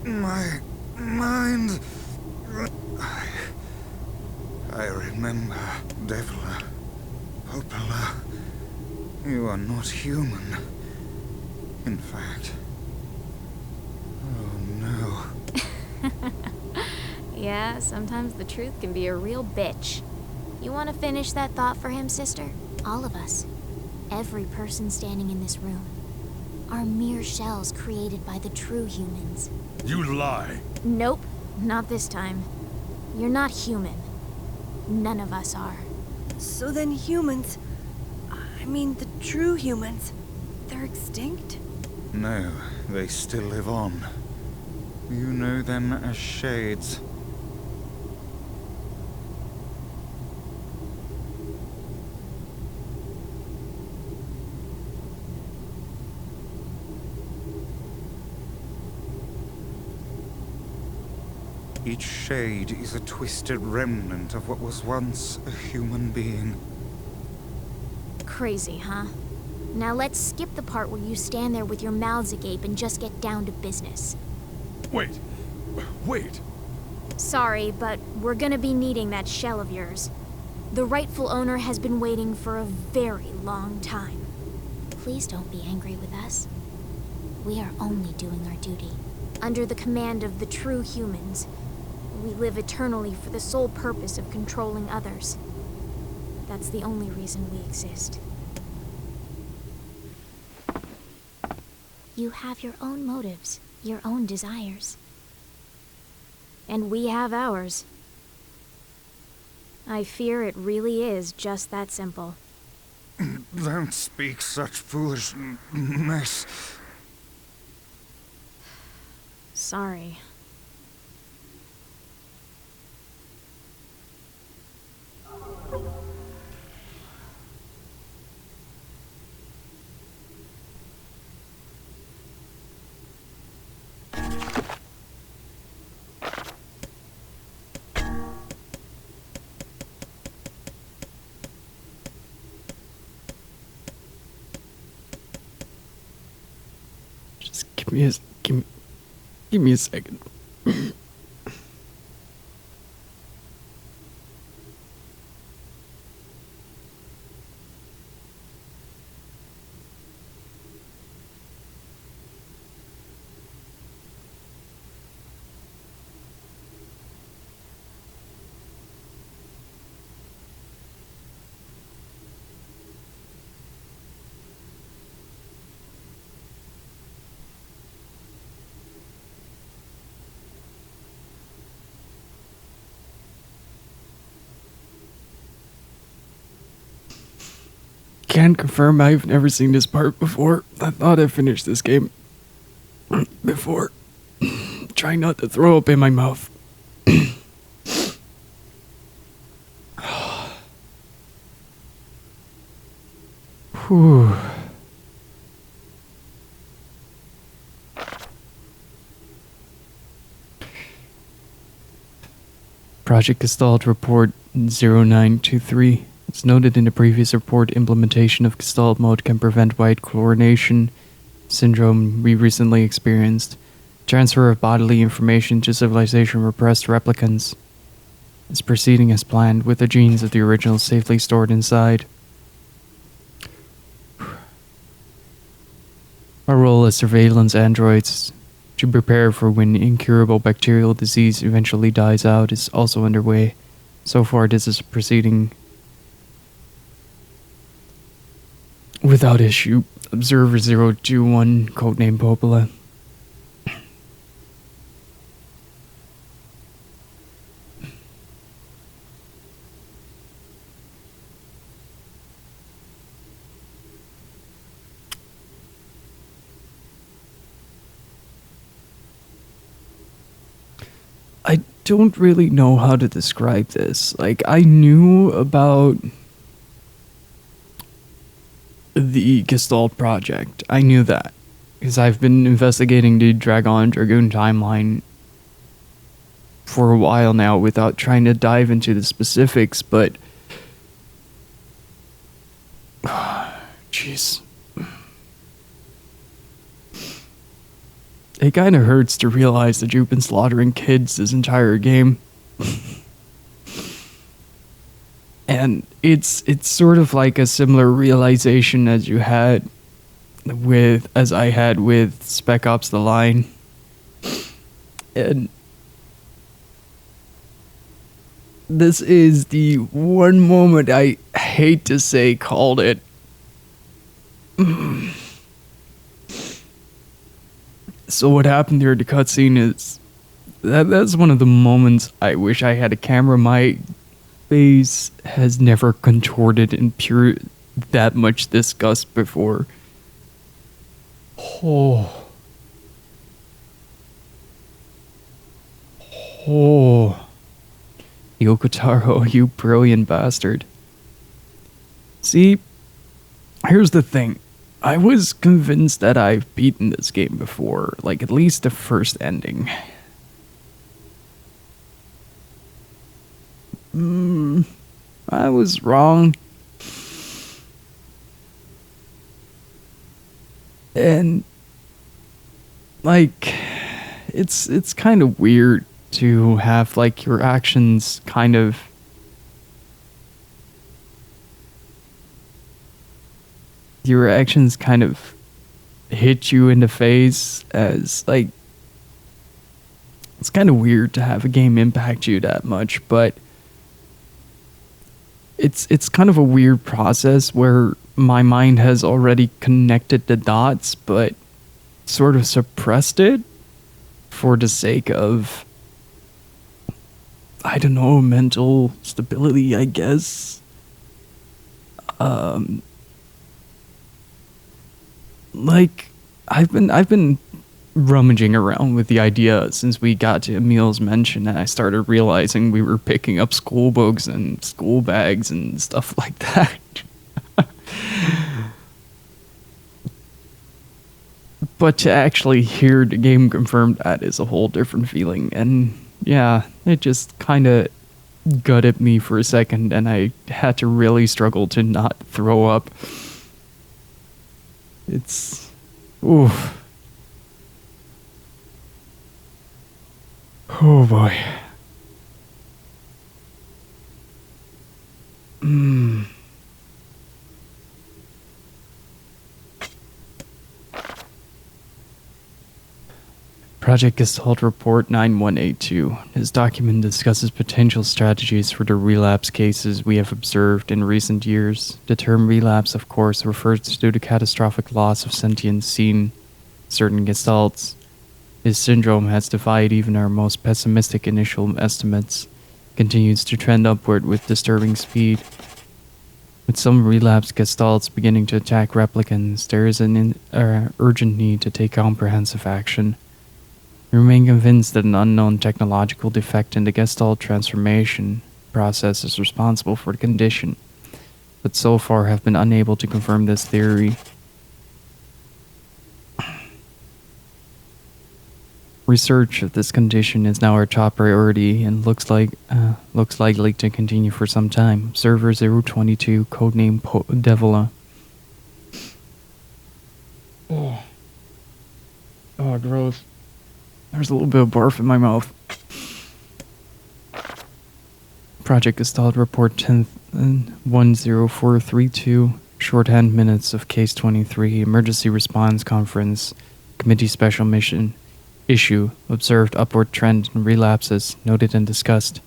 My mind... I remember, Devila. Popola. You are not human. In fact... Oh no. Yeah, sometimes the truth can be a real bitch. You want to finish that thought for him, sister? All of us, every person standing in this room, are mere shells created by the true humans. You lie. Nope, not this time. You're not human. None of us are. So then humans, I mean the true humans, they're extinct? No, they still live on. You know them as shades. Each shade is a twisted remnant of what was once a human being. Crazy, huh? Now let's skip the part where you stand there with your mouths agape and just get down to business. Wait. Wait. Sorry, but we're gonna be needing that shell of yours. The rightful owner has been waiting for a very long time. Please don't be angry with us. We are only doing our duty. Under the command of the true humans, we live eternally for the sole purpose of controlling others. That's the only reason we exist. You have your own motives, your own desires. And we have ours. I fear it really is just that simple. Don't speak such foolishness. Sorry. Just give me a second. Can confirm I've never seen this part before. I thought I finished this game before. Trying not to throw up in my mouth. Whew. Project Gestalt Report 0923. It's noted in the previous report, implementation of Gestalt mode can prevent white chlorination syndrome we recently experienced. Transfer of bodily information to civilization repressed replicants is proceeding as planned, with the genes of the original safely stored inside. Our role as surveillance androids to prepare for when incurable bacterial disease eventually dies out is also underway. So far, this is proceeding without issue. Observer 021, codename Popola. I don't really know how to describe this. Like, I knew about the Gestalt project. I knew that because I've been investigating the Dragon Dragoon timeline for a while now without trying to dive into the specifics, but jeez. It kind of hurts to realize that you've been slaughtering kids this entire game. And it's sort of like a similar realization as I had with Spec Ops: The Line. And this is the one moment I hate to say called it. So what happened there at the cutscene is that's one of the moments I wish I had a camera. My face has never contorted in pure that much disgust before. Oh. Yokotaro, you brilliant bastard. See, here's the thing. I was convinced that I've beaten this game before, like at least the first ending. I was wrong. And like it's kind of weird to have like your actions kind of hit you in the face, as like it's kind of weird to have a game impact you that much, but it's kind of a weird process where my mind has already connected the dots but sort of suppressed it for the sake of, I don't know, mental stability, I guess. Like I've been rummaging around with the idea since we got to Emil's mention, and I started realizing we were picking up school books and school bags and stuff like that. But to actually hear the game confirmed that is a whole different feeling, and yeah, it just kind of gutted me for a second, and I had to really struggle to not throw up. It's... oof. Oh boy. Project Gestalt Report 9182. This document discusses potential strategies for the relapse cases we have observed in recent years. The term relapse, of course, refers to the catastrophic loss of sentience seen certain Gestalts. This syndrome has defied even our most pessimistic initial estimates, continues to trend upward with disturbing speed. With some relapsed Gestalts beginning to attack replicants, there is an urgent need to take comprehensive action. We remain convinced that an unknown technological defect in the Gestalt transformation process is responsible for the condition, but so far have been unable to confirm this theory. Research of this condition is now our top priority and looks likely to continue for some time. Server 022, codename Devila. Oh, gross. There's a little bit of barf in my mouth. Project Gestalt Report 10432. Shorthand minutes of Case 23. Emergency Response Conference. Committee Special Mission. Issue. Observed upward trend in relapses. Noted and discussed.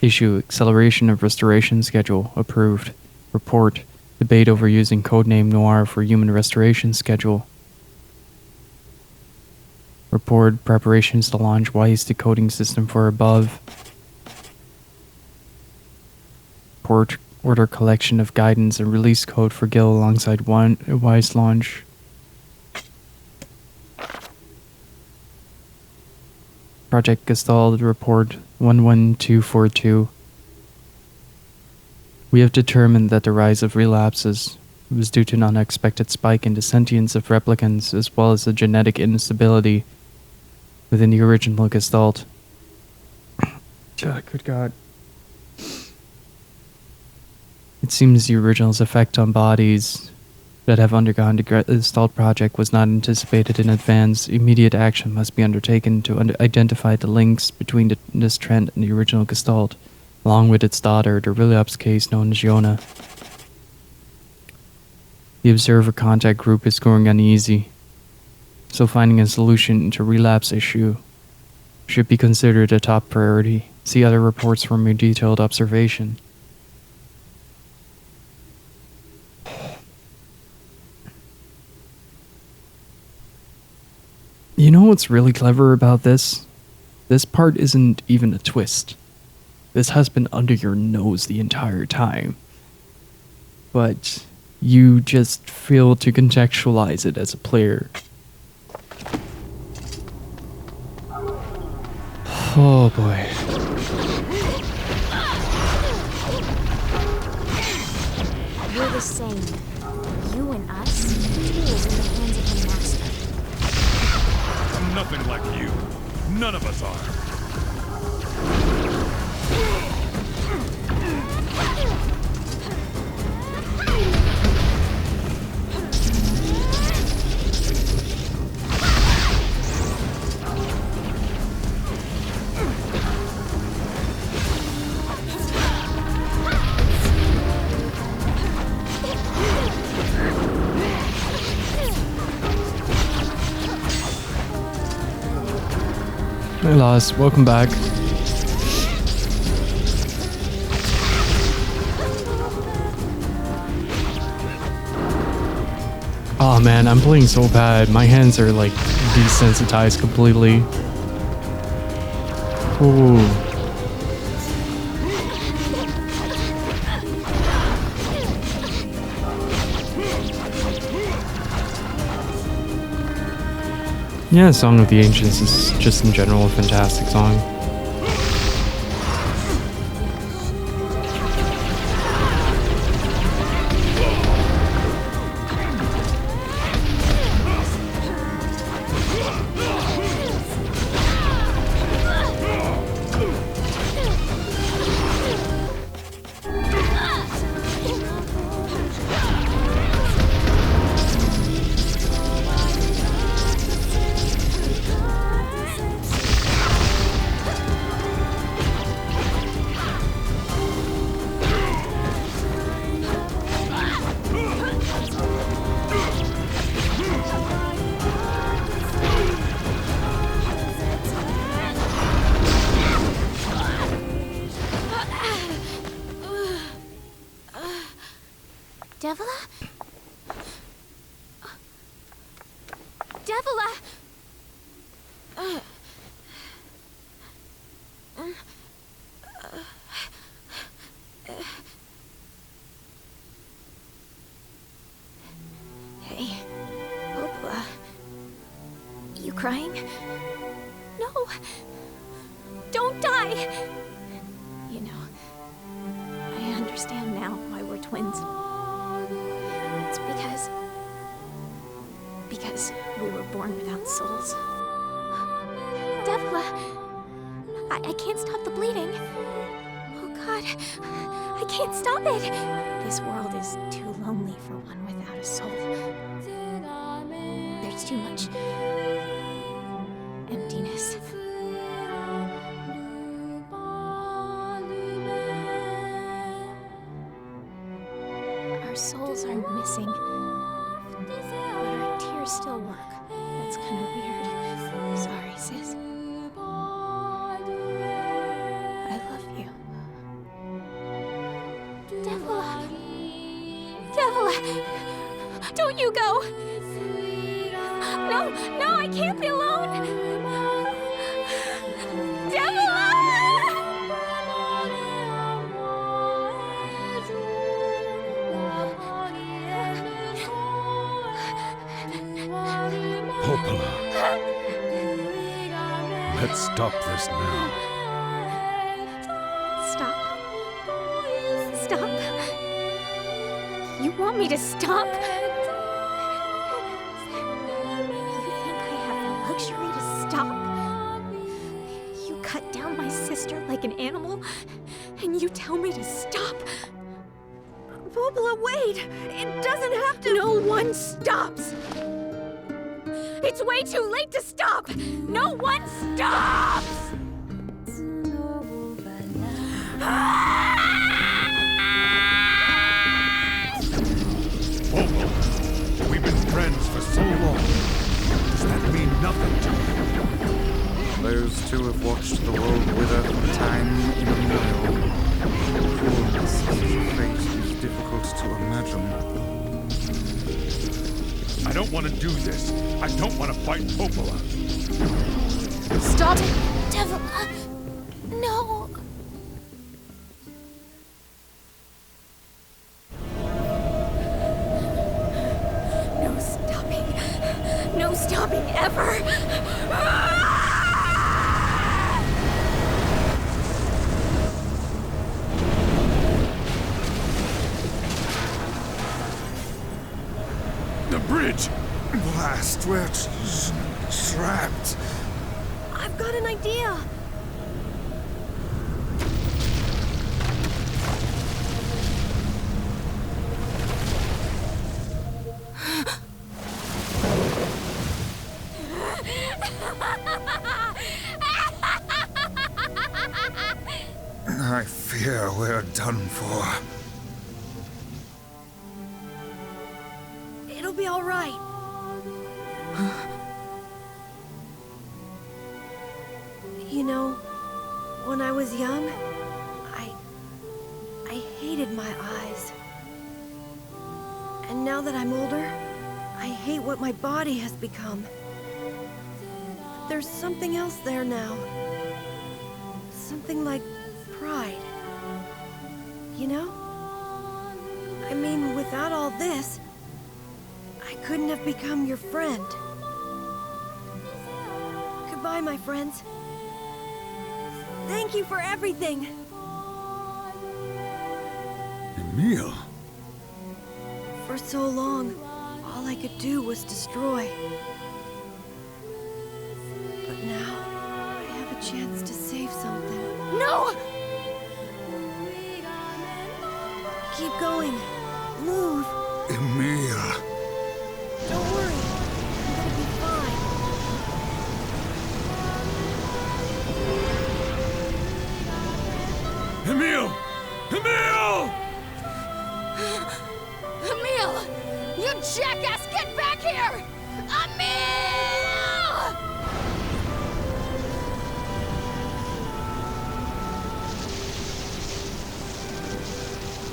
Issue. Acceleration of restoration schedule. Approved. Report. Debate over using codename Noir for human restoration schedule. Report. Preparations to launch WISE decoding system for above. Report. Order collection of guidance and release code for Gil alongside WISE launch. Project Gestalt Report 11242. We have determined that the rise of relapses was due to an unexpected spike in the sentience of replicants as well as a genetic instability within the original Gestalt. Good God. It seems the original's effect on bodies that have undergone the Gestalt project was not anticipated in advance. Immediate action must be undertaken to identify the links between this trend and the original Gestalt, along with its daughter, the relapse case known as Yonah. The observer contact group is growing uneasy, so finding a solution to relapse issue should be considered a top priority. See other reports from your detailed observation. You know what's really clever about this? This part isn't even a twist. This has been under your nose the entire time. But you just fail to contextualize it as a player. Oh boy. We're the same. You and us, tools in the hands of the master. I'm nothing like you. None of us are. Hey Lost, welcome back. Oh man, I'm playing so bad. My hands are like desensitized completely. Ooh. Yeah, Song of the Ancients is just in general a fantastic song. Devila? Devila! Hey, Opla. You crying? No! Don't die! You know, I understand now why we're twins. It's because we were born without souls. Devila! I can't stop the bleeding. Oh God, I can't stop it! This world is too lonely for one without a soul. There's too much emptiness. Our souls are missing, but our tears still work. That's kind of weird. Sorry, sis. I love you. Devila! Devila! Don't you go! No, I can't be alone! Devila! Popola. Let's stop this now. Stop. You want me to stop? You think I have the luxury to stop? You cut down my sister like an animal, and you tell me to stop? Popola, wait! It doesn't have to— No one stops! It's way too late to stop! No one stops! Popola, we've been friends for so long. Does that mean nothing to you? Those two have watched the world wither from time immemorial. Cruelness is a fate is difficult to imagine. I don't want to do this. I don't want to fight Popola. Stop it, devil. No. No stopping. No stopping ever. The bridge! Blast, we're trapped. I've got an idea. I fear we're done for. It'll be all right. You know, when I was young, I hated my eyes. And now that I'm older, I hate what my body has become. But there's something else there now. Something like pride. You know? I mean, without all this, I couldn't have become your friend. Goodbye, my friends. Thank you for everything. Emil? For so long, all I could do was destroy. But now, I have a chance to save something. No! Keep going. Move. Emil. Don't worry. I'm gonna be fine. Emil! Emil! Emil! You jackass, get back here! Emil!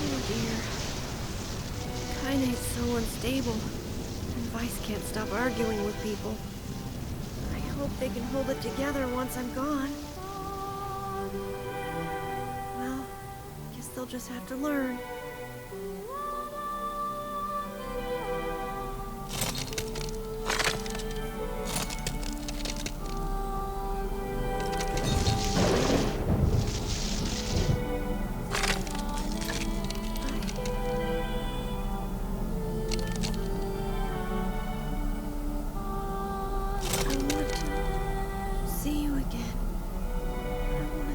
Oh dear. Kaine's so unstable. And Vice can't stop arguing with people. I hope they can hold it together once I'm gone. Well, guess they'll just have to learn.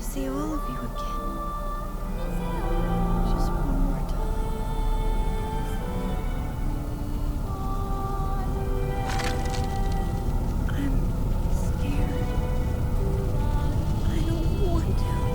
See all of you again. Just one more time. I'm scared. I don't want to die.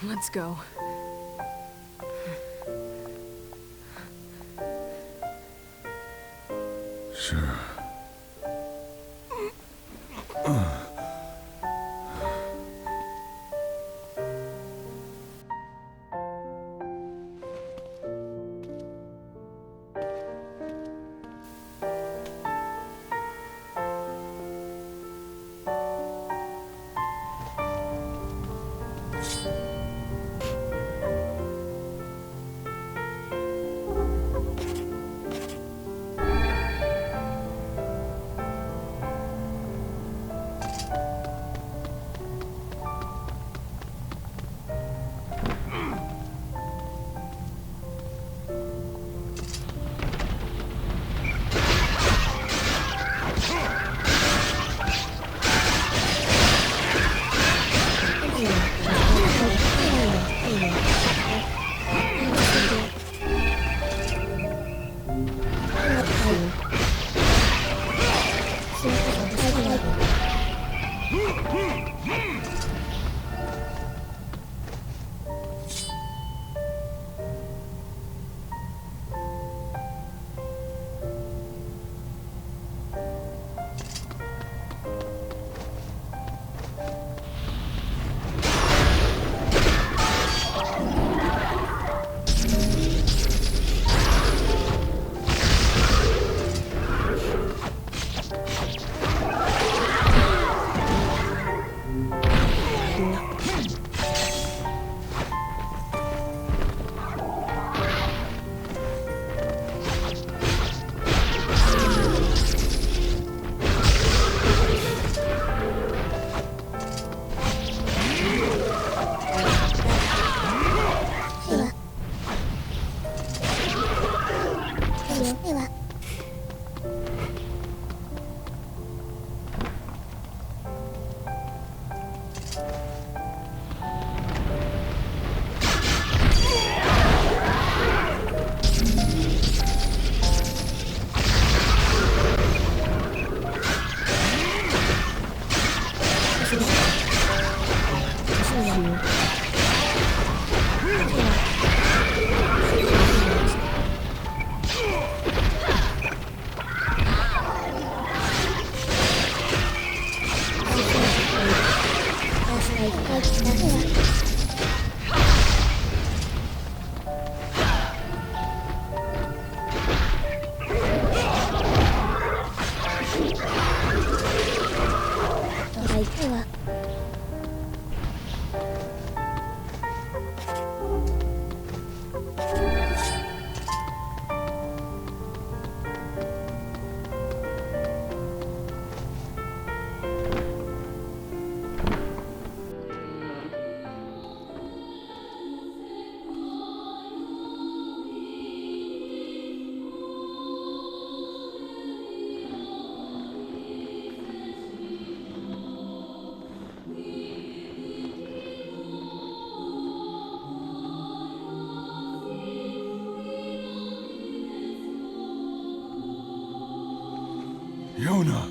Let's go. Sure. Yonah!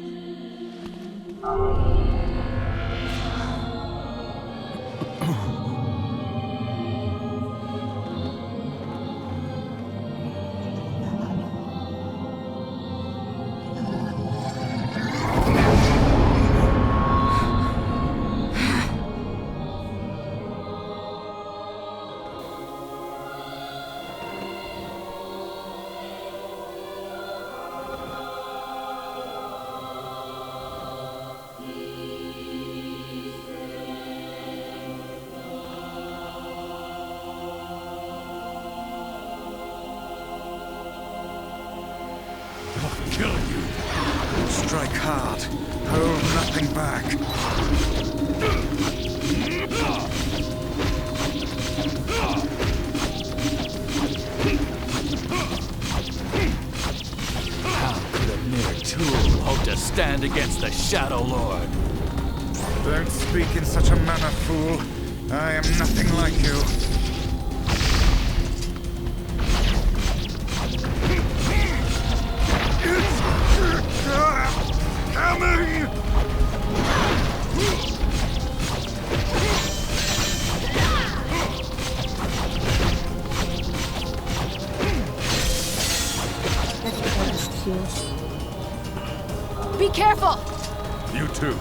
I'll kill you. Strike hard. Hold nothing back. How could a mere tool hope to stand against the Shadow Lord? Don't speak in such a manner, fool. I am nothing like you. Coming! Be careful! You too.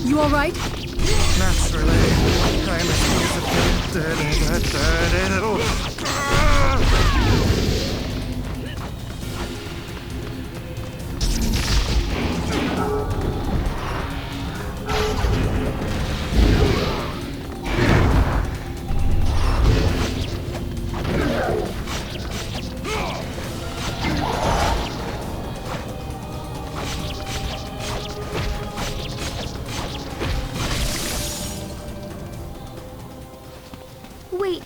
You all right? Naturally. I'm Wait.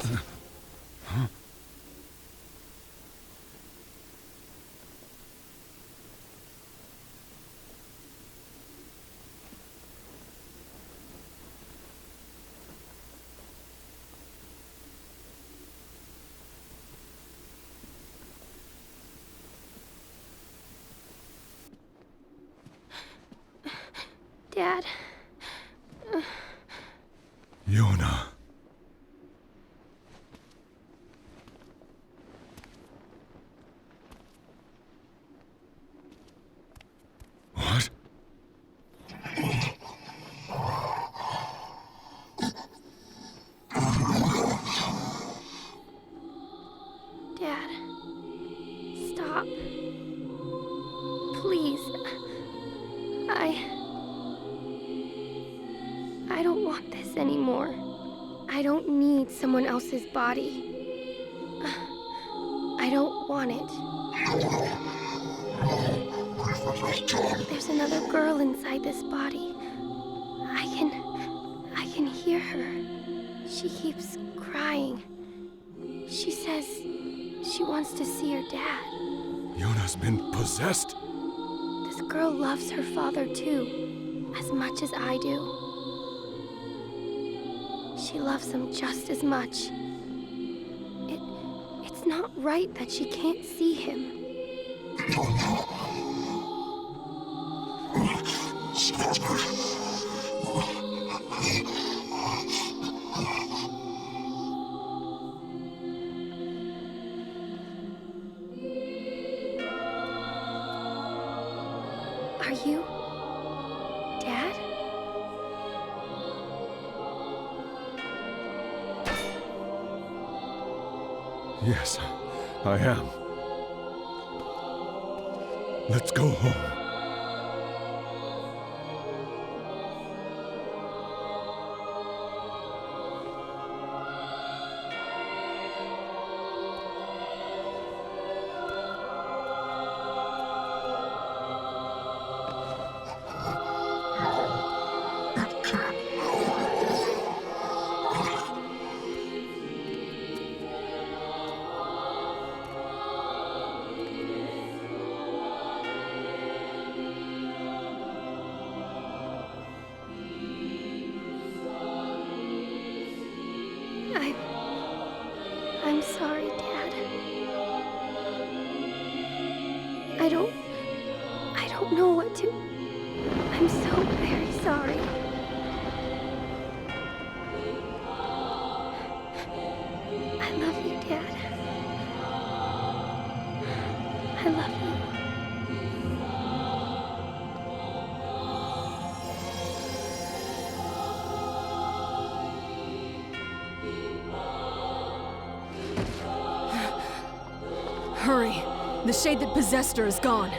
Dad. Yonah. What? Dad. Stop. Please. I don't want this anymore. I don't need someone else's body. I don't want it. There's another girl inside this body. I can hear her. She keeps crying. She says she wants to see her dad. Yonah's been possessed? This girl loves her father too, as much as I do. She loves him just as much. It's not right that she can't see him. Are you Dad? Yes, I am. Let's go home. sorry. I love you, Dad. I love you. Hurry! The shade that possessed her is gone.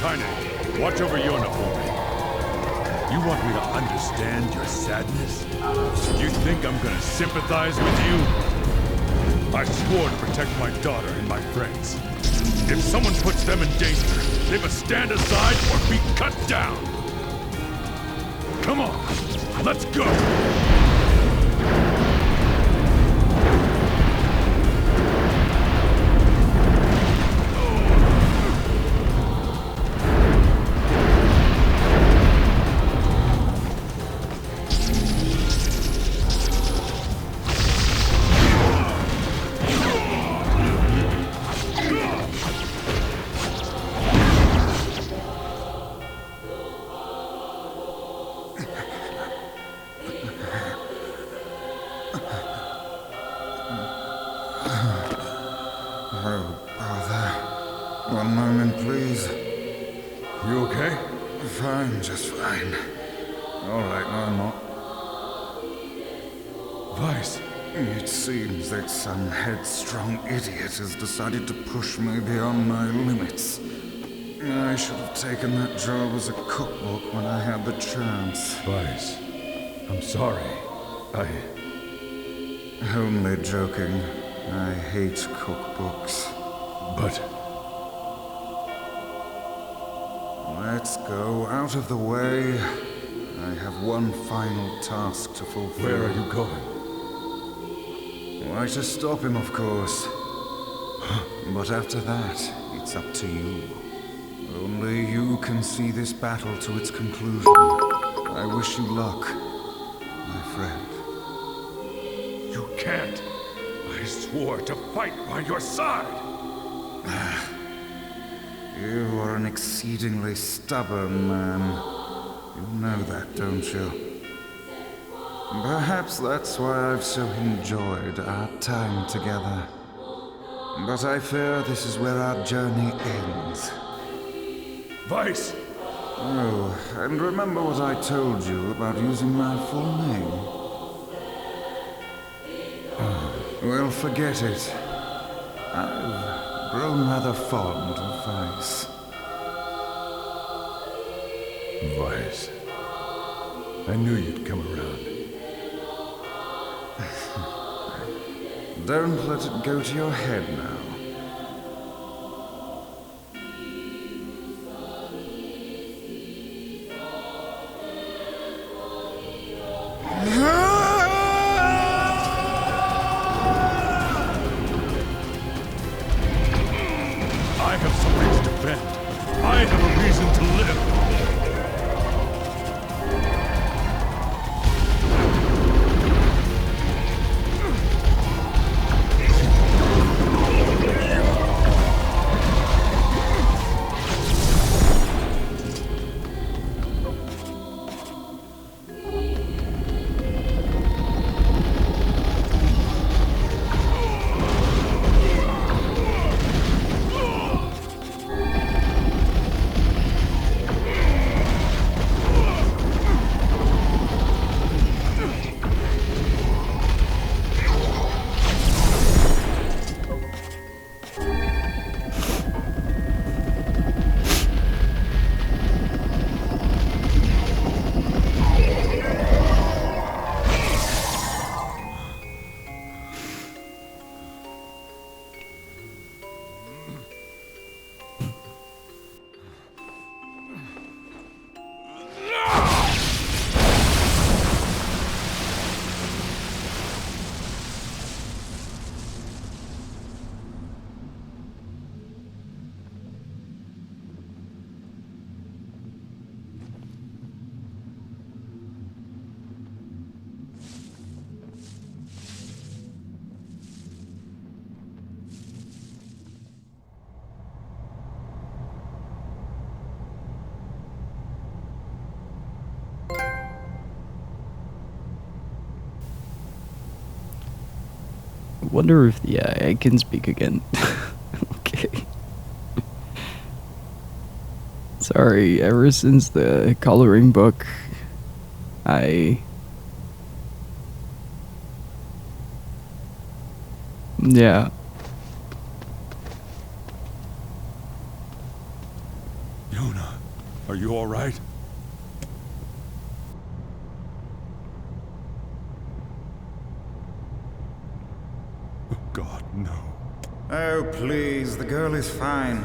Kaine, watch over Yonah for me. You want me to understand your sadness? You think I'm gonna sympathize with you? I swore to protect my daughter and my friends. If someone puts them in danger, they must stand aside or be cut down. Come on, let's go! Oh, bother. One moment, please. You okay? Fine, just fine. All right, no, I'm not. Vice. It seems that some headstrong idiot has decided to push me beyond my limits. I should have taken that job as a cookbook when I had the chance. Vice, I'm sorry. Only joking. I hate cookbooks. But... Let's go out of the way. I have one final task to fulfill. where are you going? Why, to stop him, of course. But after that, it's up to you. Only you can see this battle to its conclusion. I wish you luck, my friend. You can't. I swore to fight by your side. You are an exceedingly stubborn man. You know that, don't you? Perhaps that's why I've so enjoyed our time together. But I fear this is where our journey ends. Vice! Oh, and remember what I told you about using my full name? Well, forget it. I've grown rather fond of Vice. Vice. I knew you'd come around. Don't let it go to your head now. I have something to defend. I have a reason to live. wonder if, yeah, I can speak again. Okay. Sorry, ever since the coloring book, yeah. Yonah, are you all right? Oh, God, no. Oh, please, the girl is fine.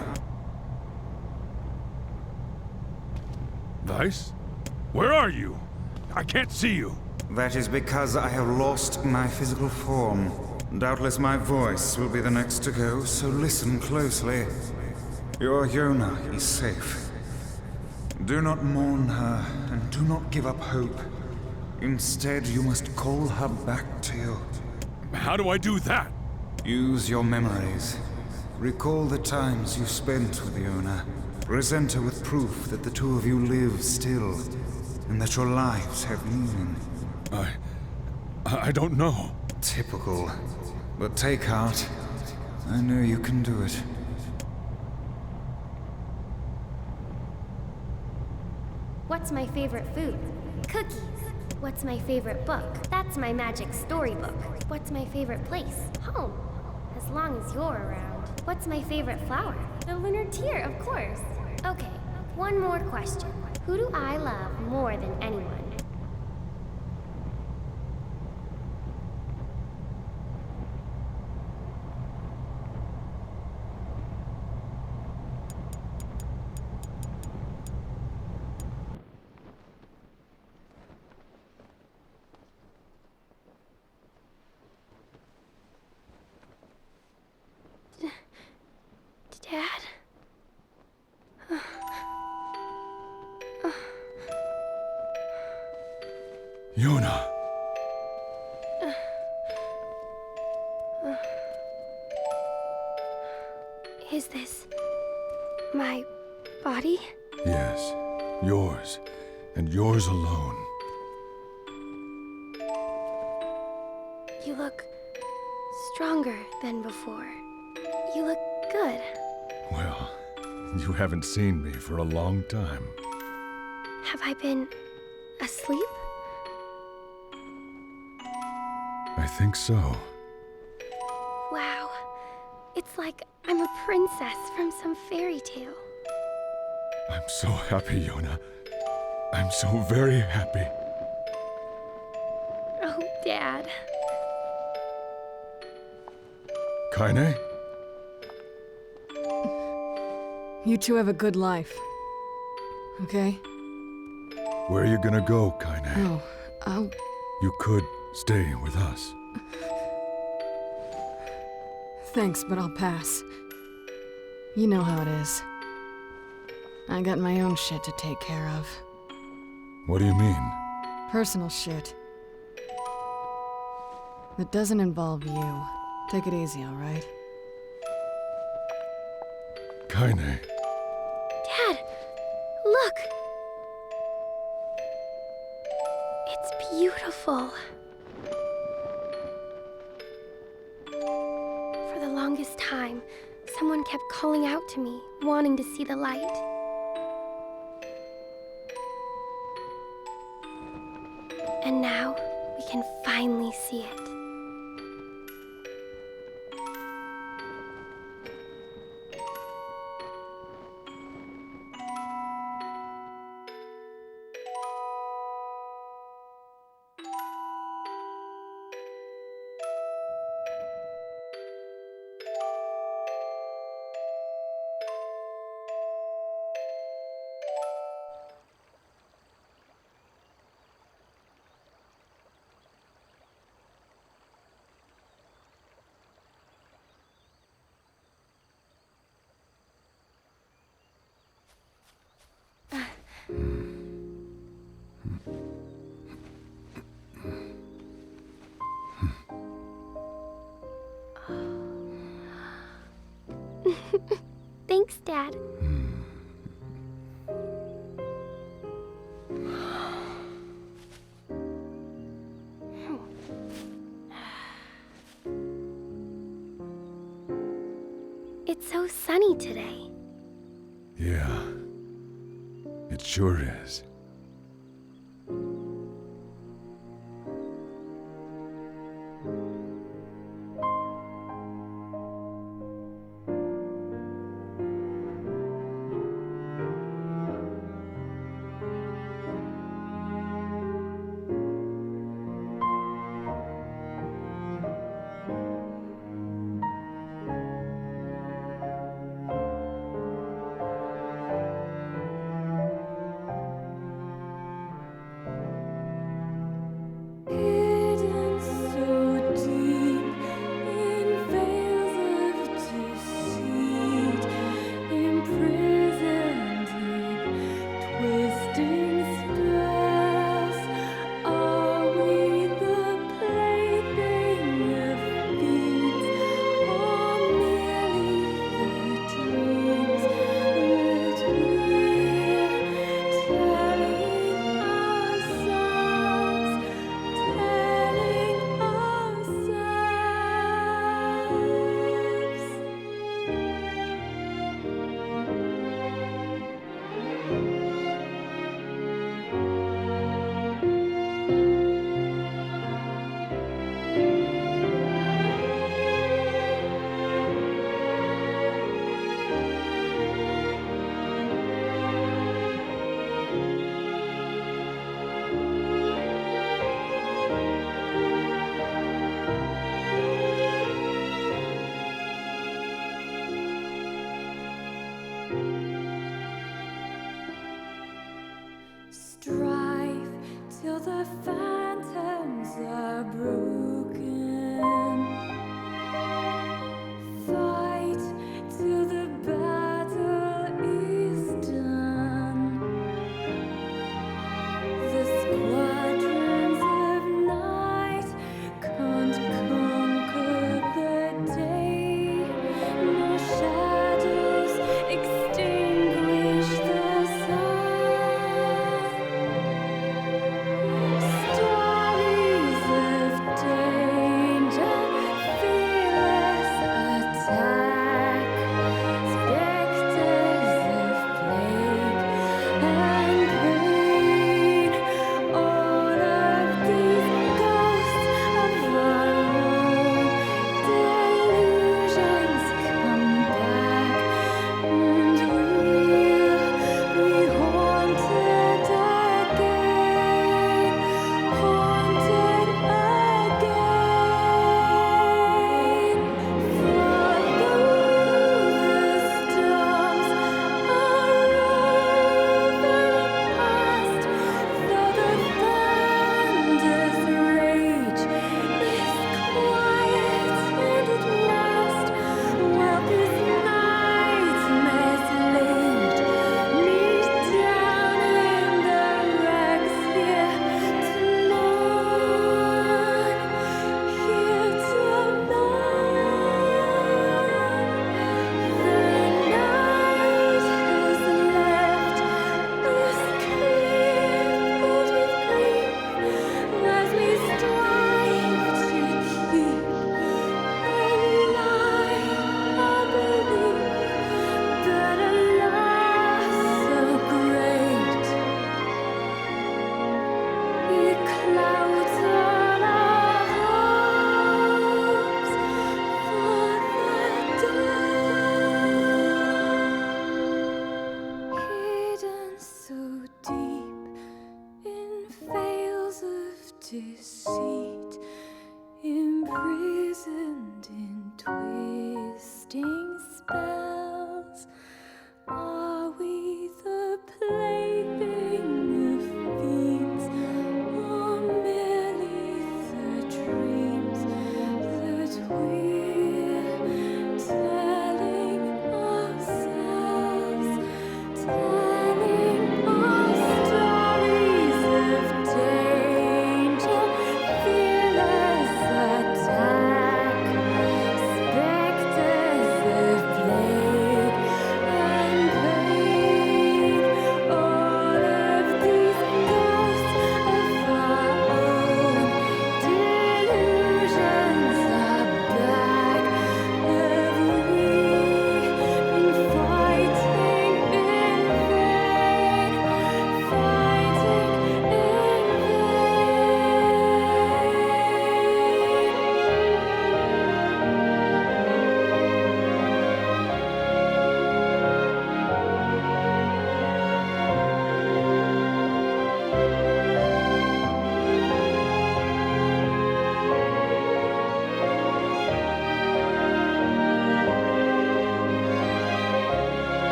Weiss? Where are you? I can't see you. That is because I have lost my physical form. Doubtless my voice will be the next to go, so listen closely. Your Yonah is safe. Do not mourn her, and do not give up hope. Instead, you must call her back to you. How do I do that? Use your memories. Recall the times you spent with Yonah. Present her with proof that the two of you live still, and that your lives have meaning. I don't know. Typical. But take heart. I know you can do it. What's my favorite food? Cookies. What's my favorite book? That's my magic storybook. What's my favorite place? Home. As long as you're around. What's my favorite flower? The lunar tear, of course. Okay, one more question. Who do I love more than anyone? Dad? Yonah! Is this my body? Yes, yours, and yours alone. You look stronger than before. You look good. Well, you haven't seen me for a long time. Have I been asleep? I think so. Wow. It's like I'm a princess from some fairy tale. I'm so happy, Yonah. I'm so very happy. Oh, Dad. Kaine? You two have a good life. Okay? Where are you gonna go, Kaine? No, I'll... You could stay with us. Thanks, but I'll pass. You know how it is. I got my own shit to take care of. What do you mean? Personal shit. That doesn't involve you. Take it easy, alright? Kaine. Dad, look! It's beautiful. For the longest time, someone kept calling out to me, wanting to see the light. And now, we can finally see it. Thanks, Dad. It's so sunny today. Yeah. It sure is.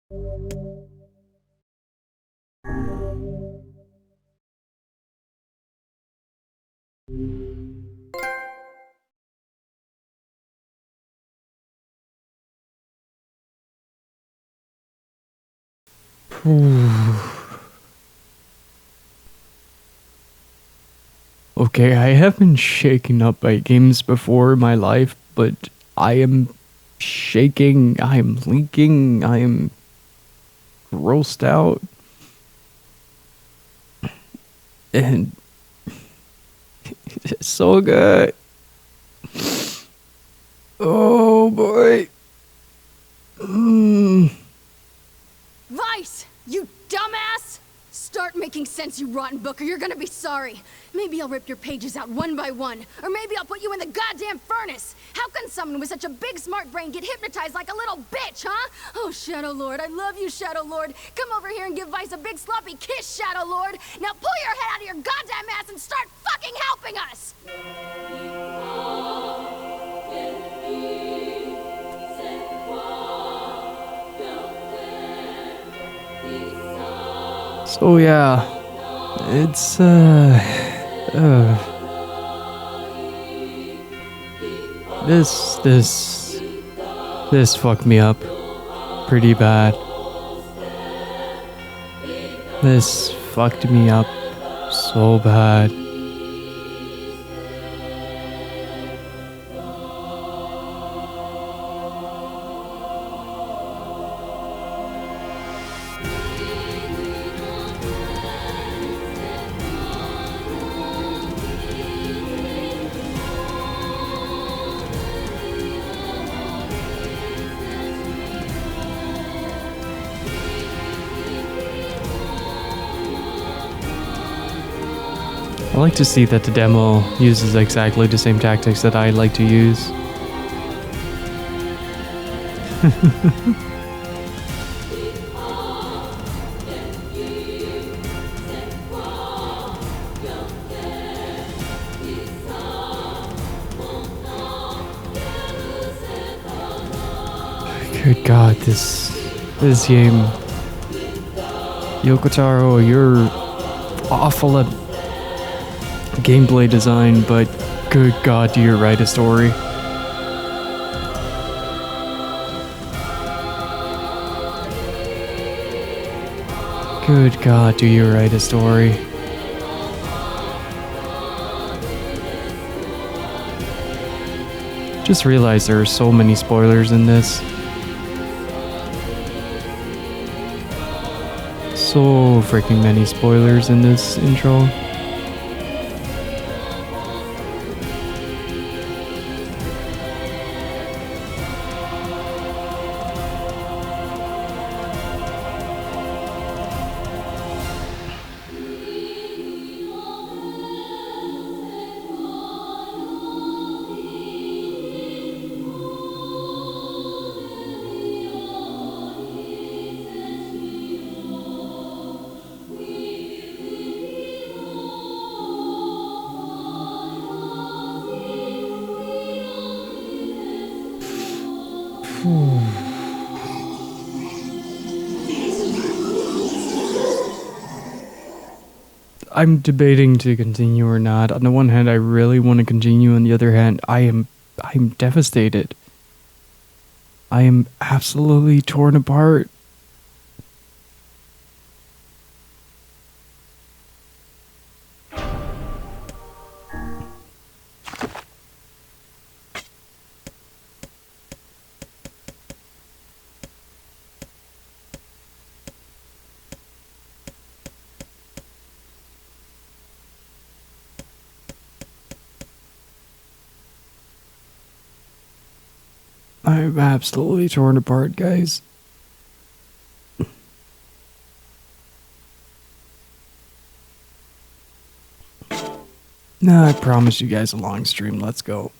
Okay, I have been shaken up by games before in my life, but I am shaking, I am leaking, I am grossed out. And it's so good. Oh boy. Vice! You dumbass! Start making sense, you rotten book, or you're gonna be sorry. Maybe I'll rip your pages out one by one, or maybe I'll put you in the goddamn furnace. How can someone with such a big smart brain get hypnotized like a little bitch, huh? Oh, Shadow Lord, I love you, Shadow Lord. Come over here and give Vice a big sloppy kiss, Shadow Lord. Now pull your head out of your goddamn ass and start fucking helping us! So yeah, it's this fucked me up pretty bad. This fucked me up so bad. I like to see that the demo uses exactly the same tactics that I like to use. Good God, this game. Yokotaro, you're awful at gameplay design, but good God, do you write a story? Good God, do you write a story? Just realized there are so many spoilers in this. So freaking many spoilers in this intro. I'm debating to continue or not. On the one hand, I really want to continue. On the other hand, I'm devastated. I am absolutely torn apart. I'm absolutely torn apart, guys. Nah, I promised you guys a long stream. Let's go.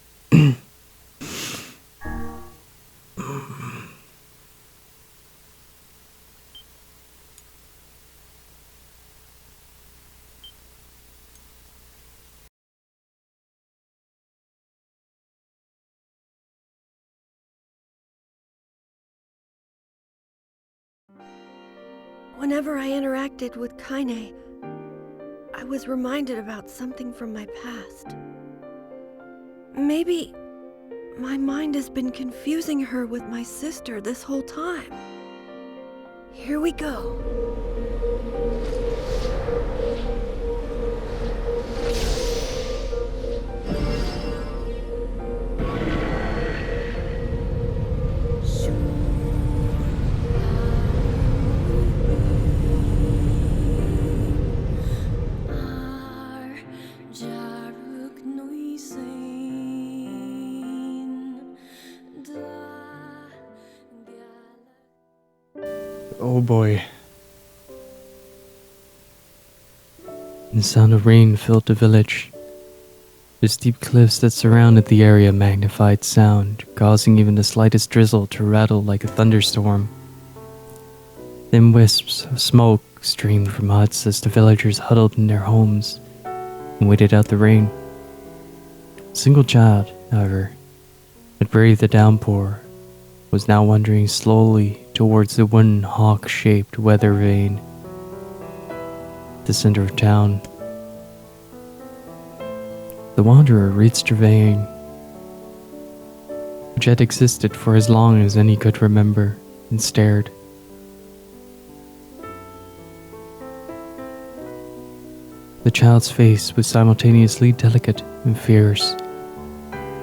Whenever I interacted with Kaine, I was reminded about something from my past. Maybe my mind has been confusing her with my sister this whole time. Here we go. Oh boy. The sound of rain filled the village. The steep cliffs that surrounded the area magnified sound, causing even the slightest drizzle to rattle like a thunderstorm. Thin wisps of smoke streamed from huts as the villagers huddled in their homes and waited out the rain. A single child, however, that braved the downpour, was now wandering slowly towards the wooden hawk-shaped weather vane at the center of town. The wanderer reached the vane, which had existed for as long as any could remember, and stared. The child's face was simultaneously delicate and fierce,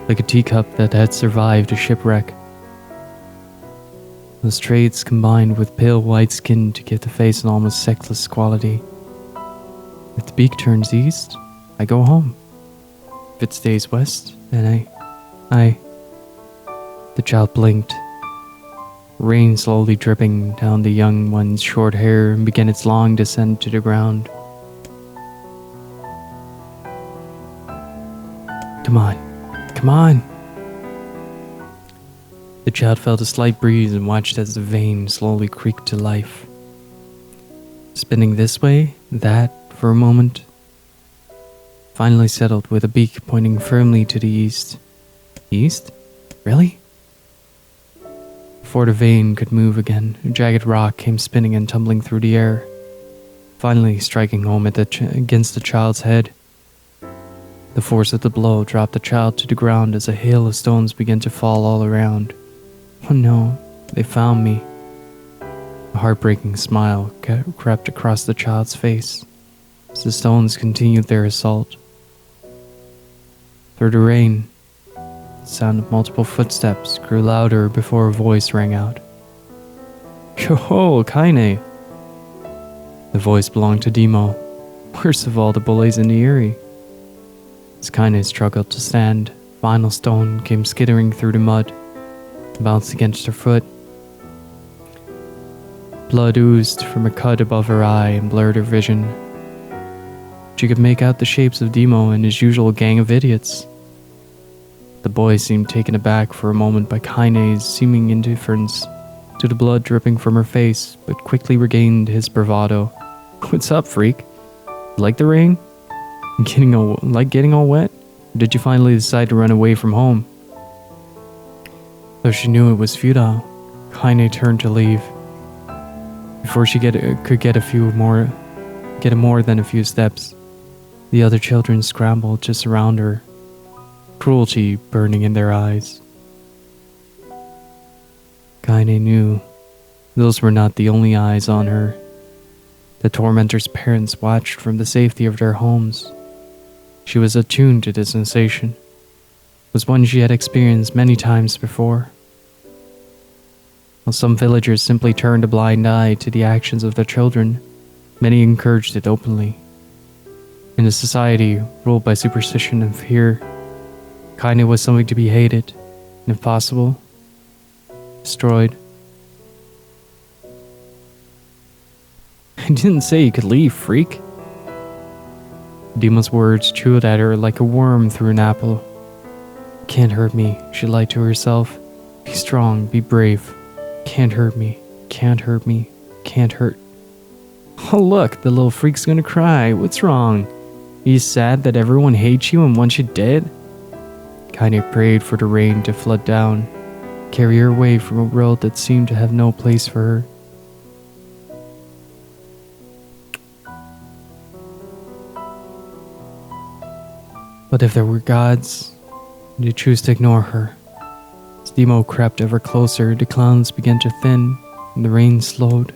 like a teacup that had survived a shipwreck. Those traits combined with pale white skin to give the face an almost sexless quality. If the beak turns east, I go home. If it stays west, then I... The child blinked. Rain slowly dripping down the young one's short hair and began its long descent to the ground. Come on, come on! The child felt a slight breeze and watched as the vane slowly creaked to life. Spinning this way, that, for a moment, finally settled with a beak pointing firmly to the east. East? Really? Before the vane could move again, a jagged rock came spinning and tumbling through the air, finally striking home against the child's head. The force of the blow dropped the child to the ground as a hail of stones began to fall all around. Oh no, they found me. A heartbreaking smile crept across the child's face as the stones continued their assault. Through the rain, the sound of multiple footsteps grew louder before a voice rang out. Yo-ho, Kaine! The voice belonged to Demo, worst of all the bullies in Nier. As Kaine struggled to stand, a final stone came skittering through the mud, bounced against her foot. Blood oozed from a cut above her eye and blurred her vision. She could make out the shapes of Demo and his usual gang of idiots. The boy seemed taken aback for a moment by Kaine's seeming indifference to the blood dripping from her face, but quickly regained his bravado. What's up, freak? You like the rain? Getting all wet? Or did you finally decide to run away from home? Though she knew it was futile, Kaine turned to leave. Before she could get more than a few steps, the other children scrambled to surround her, cruelty burning in their eyes. Kaine knew those were not the only eyes on her. The tormentor's parents watched from the safety of their homes. She was attuned to the sensation. It was one she had experienced many times before. While some villagers simply turned a blind eye to the actions of their children, many encouraged it openly. In a society ruled by superstition and fear, Kaine was something to be hated, and if possible, destroyed. I didn't say you could leave, freak. Demo's words chewed at her like a worm through an apple. Can't hurt me, she lied to herself. Be strong, be brave. Can't hurt me, can't hurt me, can't hurt. Oh look, the little freak's gonna cry. What's wrong? Are you sad that everyone hates you and wants you dead? Kaine prayed for the rain to flood down, carry her away from a world that seemed to have no place for her. But if there were gods, they choose to ignore her. As Demo crept ever closer, the clouds began to thin, and the rain slowed.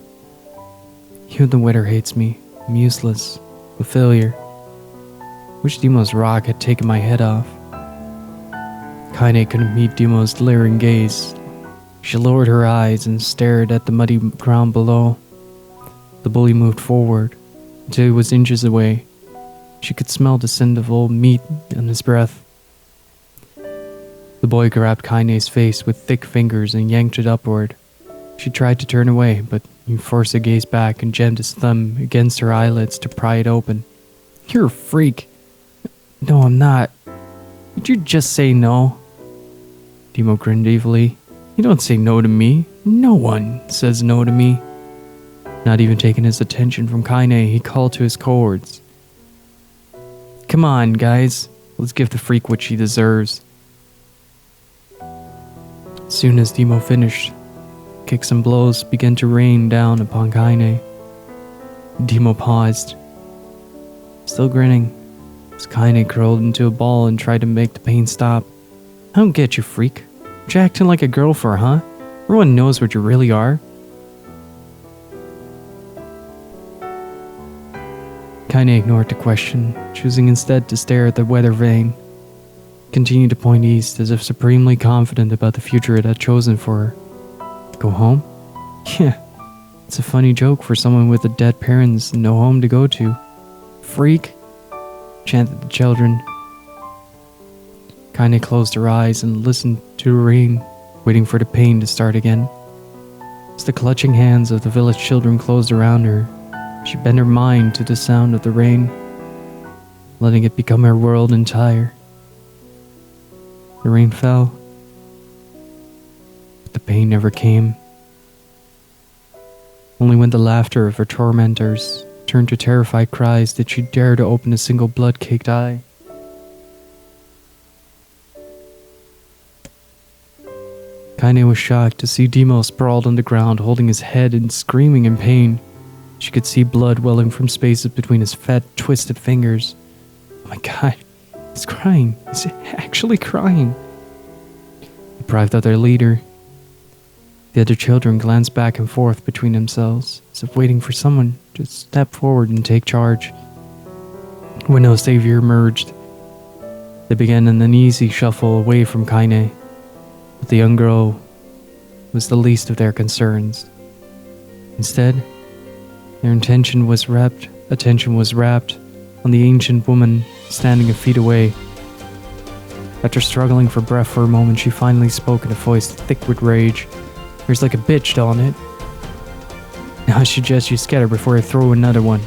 Even the weather hates me. I'm useless, a failure. Wish Demo's rock had taken my head off. Kaine couldn't meet Demo's leering gaze. She lowered her eyes and stared at the muddy ground below. The bully moved forward until he was inches away. She could smell the scent of old meat on his breath. The boy grabbed Kaine's face with thick fingers and yanked it upward. She tried to turn away, but he forced her gaze back and jammed his thumb against her eyelids to pry it open. You're a freak. No, I'm not. Did you just say no? Demo grinned evilly. You don't say no to me. No one says no to me. Not even taking his attention from Kaine, he called to his cohorts. Come on, guys. Let's give the freak what she deserves. As soon as Demo finished, kicks and blows began to rain down upon Kaine. Demo paused, still grinning, as Kaine curled into a ball and tried to make the pain stop. I don't get you, freak. What you acting like a girl for, huh? Everyone knows what you really are. Kaine ignored the question, choosing instead to stare at the weather vane. Continued to point east as if supremely confident about the future it had chosen for her. Go home? Yeah, it's a funny joke for someone with a dead parents and no home to go to. Freak, chanted the children. Kaine closed her eyes and listened to the rain, waiting for the pain to start again. As the clutching hands of the village children closed around her, she bent her mind to the sound of the rain, letting it become her world entire. The rain fell, but the pain never came. Only when the laughter of her tormentors turned to terrified cries did she dare to open a single blood-caked eye. Kaine was shocked to see Demo sprawled on the ground, holding his head and screaming in pain. She could see blood welling from spaces between his fat, twisted fingers. Oh my god, he's crying. He's actually crying. Deprived of their leader, the other children glanced back and forth between themselves, as if waiting for someone to step forward and take charge. When no savior emerged, they began an uneasy shuffle away from Kaine, but the young girl was the least of their concerns. Instead, their attention was wrapped on the ancient woman standing a feet away. After struggling for breath for a moment, she finally spoke in a voice thick with rage. There's like a bitch, don't it? Now I suggest you scatter before I throw another one.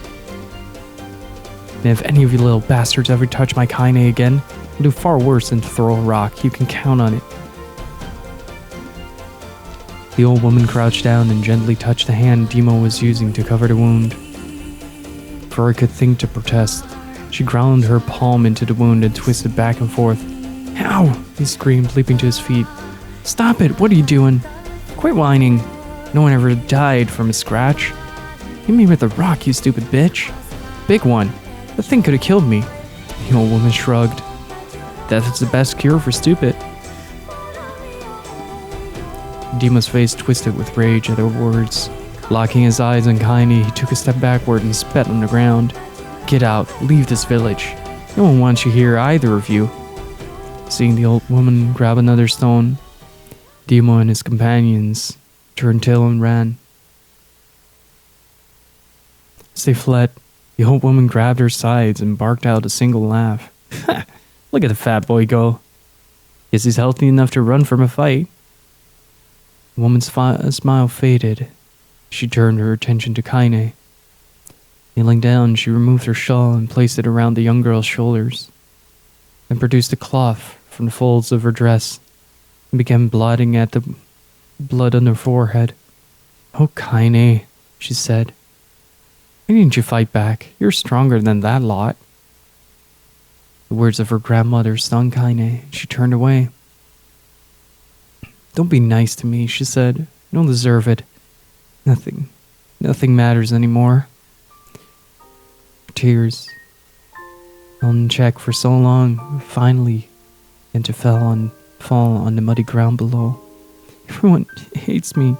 And if any of you little bastards ever touch my Kaine again, I'll do far worse than to throw a rock. You can count on it. The old woman crouched down and gently touched the hand Demo was using to cover the wound. Before I could think to protest, she ground her palm into the wound and twisted back and forth. Ow! He screamed, leaping to his feet. Stop it! What are you doing? Quit whining. No one ever died from a scratch. Hit me with a rock, you stupid bitch. Big one. The thing could have killed me. The old woman shrugged. Death is the best cure for stupid. Demo's face twisted with rage at her words. Locking his eyes on Kaine, he took a step backward and spat on the ground. Get out. Leave this village. No one wants you here, either of you. Seeing the old woman grab another stone, Demo and his companions turned tail and ran. As they fled, the old woman grabbed her sides and barked out a single laugh. Look at the fat boy go. Guess he's healthy enough to run from a fight. The woman's smile faded. She turned her attention to Kaine. Kneeling down, she removed her shawl and placed it around the young girl's shoulders, then produced a cloth from the folds of her dress and began blotting at the blood on her forehead. Oh, Kaine, she said. Why didn't you fight back? You're stronger than that lot. The words of her grandmother stung Kaine. She turned away. Don't be nice to me, she said. You don't deserve it. Nothing matters anymore. Her tears held in check for so long, finally, and to fall on the muddy ground below. Everyone hates me.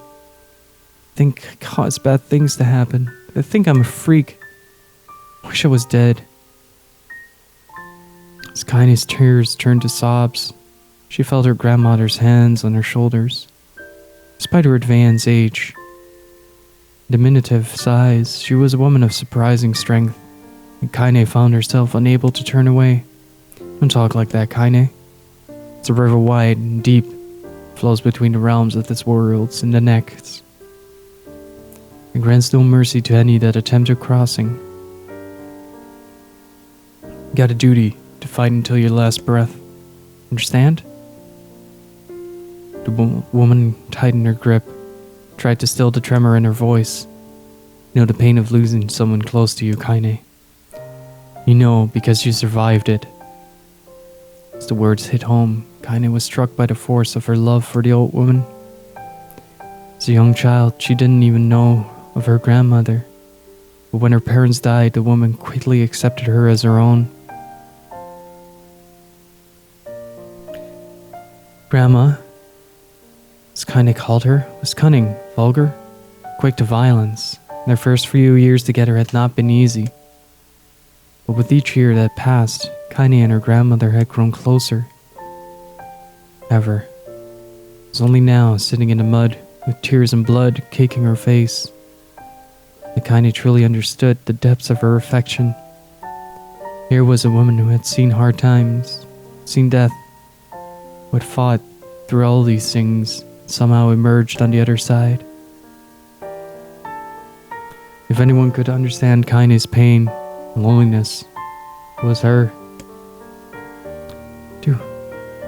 Think I cause bad things to happen. They think I'm a freak. Wish I was dead. As Kaine's tears turned to sobs, she felt her grandmother's hands on her shoulders. Despite her advanced age, diminutive size, she was a woman of surprising strength, and Kaine found herself unable to turn away. Don't talk like that, Kaine. It's a river wide and deep, flows between the realms of this world and the next. It grants no mercy to any that attempt a crossing. You got a duty to fight until your last breath. Understand? The woman tightened her grip, tried to still the tremor in her voice. You know the pain of losing someone close to you, Kaine. You know because you survived it. As the words hit home, Kaine was struck by the force of her love for the old woman. As a young child, she didn't even know of her grandmother. But when her parents died, the woman quickly accepted her as her own. Grandma, as Kaine called her, was cunning, vulgar, quick to violence. Their first few years together had not been easy. But with each year that passed, Kaine and her grandmother had grown closer. However, it was only now, sitting in the mud, with tears and blood caking her face, that Kaine truly understood the depths of her affection. Here was a woman who had seen hard times, seen death, who had fought through all these things, somehow emerged on the other side. If anyone could understand Kaine's pain and loneliness, it was her.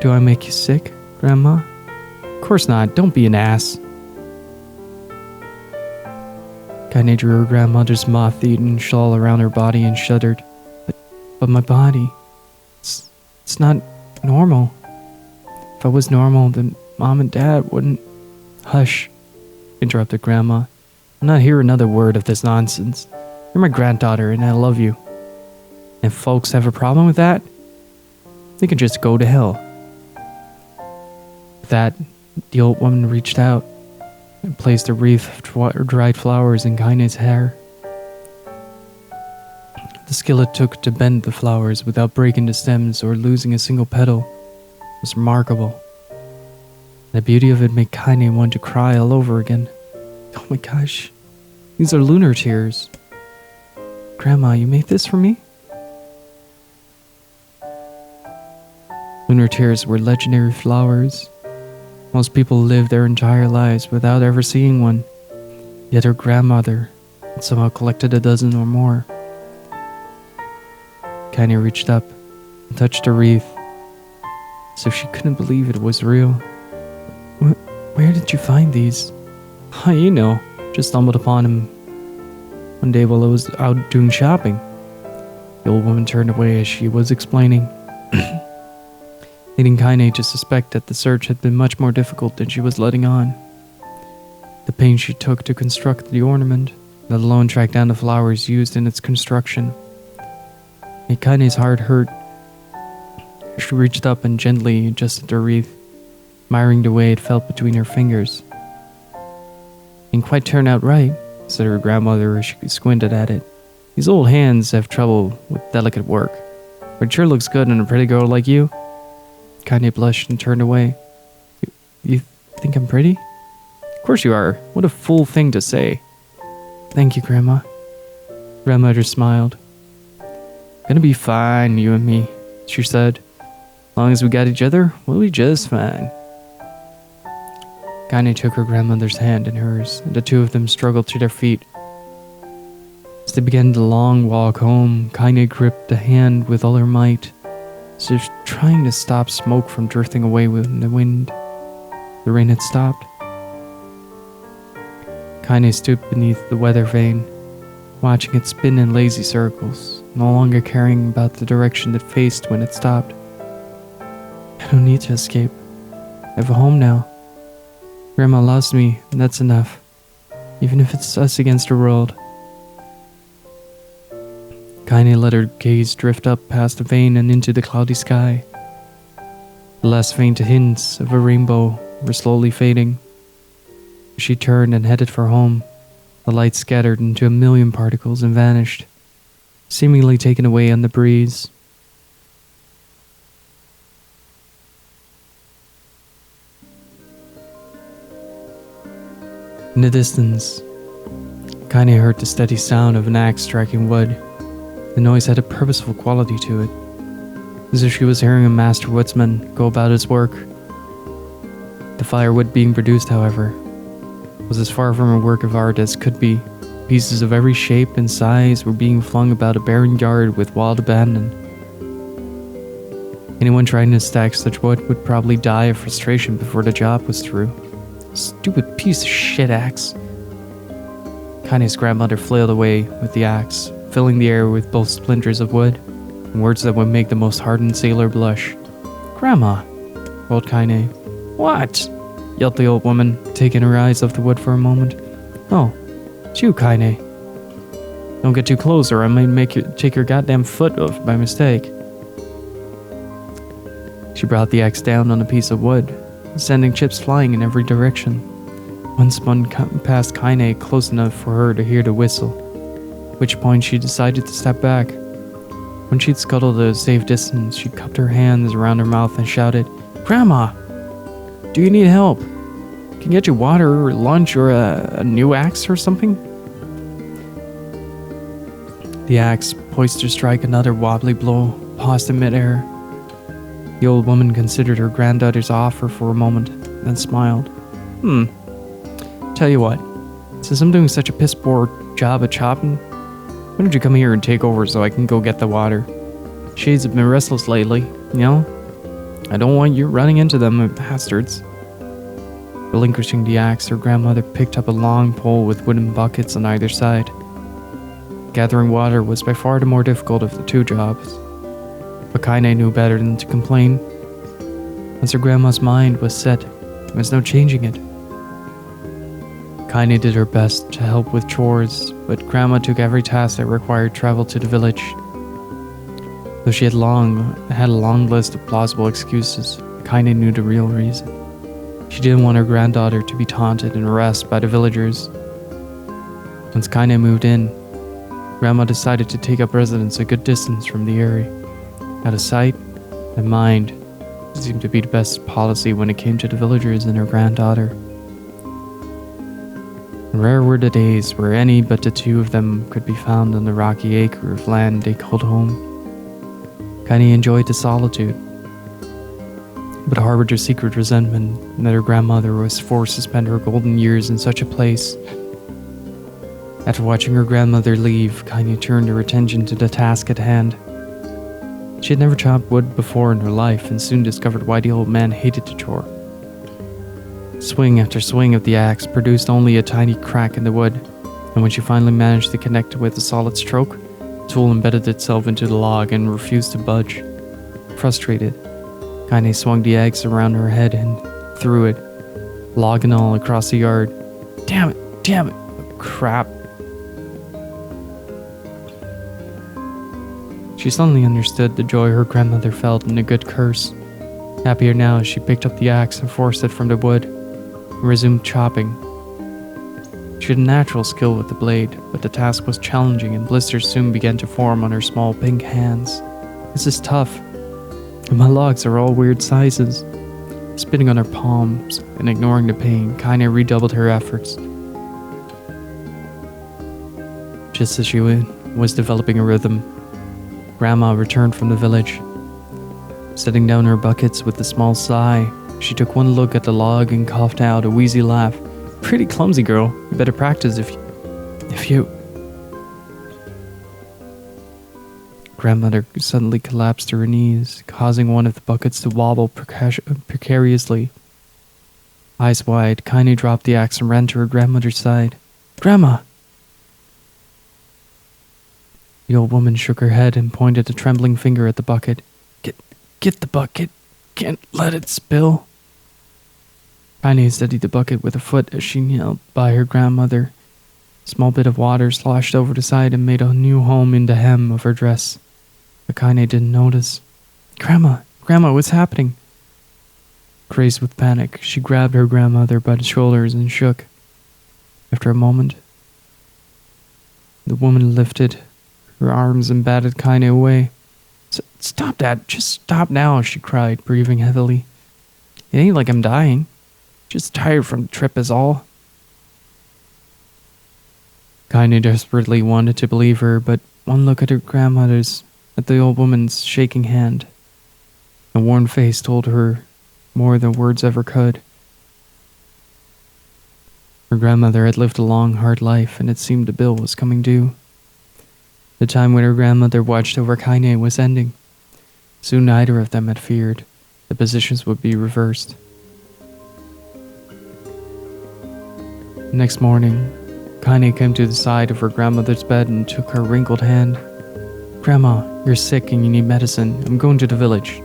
Do I make you sick, Grandma? Of course not, don't be an ass. Kaine drew her grandmother's moth-eaten shawl around her body and shuddered. But my body, it's not normal. If I was normal, then Mom and Dad wouldn't... Hush, interrupted Grandma. I'll not hear another word of this nonsense. You're my granddaughter and I love you. If folks have a problem with that, they can just go to hell. With that, the old woman reached out and placed a wreath of dried flowers in Kaine's hair. The skill it took to bend the flowers without breaking the stems or losing a single petal was remarkable. The beauty of it made Kaine want to cry all over again. Oh my gosh, these are lunar tears. Grandma, you made this for me? Lunar tears were legendary flowers. Most people live their entire lives without ever seeing one. Yet her grandmother had somehow collected a dozen or more. Kaine reached up and touched the wreath, as if she couldn't believe it was real. Where did you find these? Oh, you know, just stumbled upon them one day while I was out doing shopping. The old woman turned away as she was explaining, leading Kaine to suspect that the search had been much more difficult than she was letting on. The pains she took to construct the ornament, let alone track down the flowers used in its construction, made Kaine's heart hurt. She reached up and gently adjusted the wreath, admiring the way it felt between her fingers. Didn't quite turn out right, said her grandmother as she squinted at it. These old hands have trouble with delicate work, but it sure looks good on a pretty girl like you. Kaine blushed and turned away. You think I'm pretty? Of course you are. What a fool thing to say. Thank you, Grandma. Grandmother smiled. Gonna be fine, you and me, she said. As long as we got each other, we'll be just fine. Kaine took her grandmother's hand in hers, and the two of them struggled to their feet. As they began the long walk home, Kaine gripped the hand with all her might, as if trying to stop smoke from drifting away with the wind. The rain had stopped. Kaine stood beneath the weather vane, watching it spin in lazy circles, no longer caring about the direction it faced when it stopped. I don't need to escape. I have a home now. Grandma loves me, and that's enough, even if it's us against the world. Kaine let her gaze drift up past the vein and into the cloudy sky. The last faint hints of a rainbow were slowly fading. She turned and headed for home. The light scattered into a million particles and vanished, seemingly taken away on the breeze. In the distance, Kaine heard the steady sound of an axe striking wood. The noise had a purposeful quality to it, as if she was hearing a master woodsman go about his work. The firewood being produced, however, was as far from a work of art as could be. Pieces of every shape and size were being flung about a barren yard with wild abandon. Anyone trying to stack such wood would probably die of frustration before the job was through. Stupid piece of shit axe. Kaine's grandmother flailed away with the axe, filling the air with both splinters of wood and words that would make the most hardened sailor blush. "Grandma," called Kaine. "What?" yelled the old woman, taking her eyes off the wood for a moment. "Oh, it's you, Kaine. Don't get too close or I might make you take your goddamn foot off by mistake." She brought the axe down on a piece of wood, sending chips flying in every direction. One spun past Kaine close enough for her to hear the whistle, at which point she decided to step back. When she'd scuttled a safe distance, she cupped her hands around her mouth and shouted, "Grandma, do you need help? Can I get you water or lunch or a new axe or something?" The axe, poised to strike another wobbly blow, paused in midair. The old woman considered her granddaughter's offer for a moment, then smiled. Tell you what, since I'm doing such a piss-poor job at chopping, why don't you come here and take over so I can go get the water? Shades have been restless lately, you know? I don't want you running into them, bastards." Relinquishing the axe, her grandmother picked up a long pole with wooden buckets on either side. Gathering water was by far the more difficult of the two jobs, but Kaine knew better than to complain. Once her grandma's mind was set, there was no changing it. Kaine did her best to help with chores, but Grandma took every task that required travel to the village. Though she had a long list of plausible excuses, Kaine knew the real reason. She didn't want her granddaughter to be taunted and harassed by the villagers. Once Kaine moved in, Grandma decided to take up residence a good distance from the area. Out of sight and mind seemed to be the best policy when it came to the villagers and her granddaughter. Rare were the days where any but the two of them could be found on the rocky acre of land they called home. Kaine enjoyed the solitude, but harbored a secret resentment that her grandmother was forced to spend her golden years in such a place. After watching her grandmother leave, Kaine turned her attention to the task at hand. She had never chopped wood before in her life and soon discovered why the old man hated the chore. Swing after swing of the axe produced only a tiny crack in the wood, and when she finally managed to connect it with a solid stroke, the tool embedded itself into the log and refused to budge. Frustrated, Kaine swung the axe around her head and threw it, log and all, across the yard. Damn it, crap. She suddenly understood the joy her grandmother felt in a good curse. Happier now, she picked up the axe and forced it from the wood, and resumed chopping. She had a natural skill with the blade, but the task was challenging and blisters soon began to form on her small pink hands. "This is tough, and my logs are all weird sizes." Spitting on her palms and ignoring the pain, Kaine redoubled her efforts. Just as she was developing a rhythm, Grandma returned from the village. Setting down her buckets with a small sigh, she took one look at the log and coughed out a wheezy laugh. "Pretty clumsy, girl. You better practice if you... Grandmother suddenly collapsed to her knees, causing one of the buckets to wobble precariously. Eyes wide, Kaine dropped the axe and ran to her grandmother's side. "Grandma!" The old woman shook her head and pointed a trembling finger at the bucket. Get the bucket. Can't let it spill." Kaine steadied the bucket with a foot as she knelt by her grandmother. A small bit of water sloshed over the side and made a new home in the hem of her dress. But Kaine didn't notice. Grandma, what's happening? Crazed with panic, she grabbed her grandmother by the shoulders and shook. After a moment, the woman lifted her arms and batted Kaine away. Stop that, just stop now, she cried, breathing heavily. It ain't like I'm dying. Just tired from the trip is all. Kaine desperately wanted to believe her, but one look at the old woman's shaking hand, a worn face told her more than words ever could. Her grandmother had lived a long, hard life, and it seemed the bill was coming due. The time when her grandmother watched over Kaine was ending. Soon neither of them had feared the positions would be reversed. The next morning, Kaine came to the side of her grandmother's bed and took her wrinkled hand. Grandma, you're sick and you need medicine. I'm going to the village.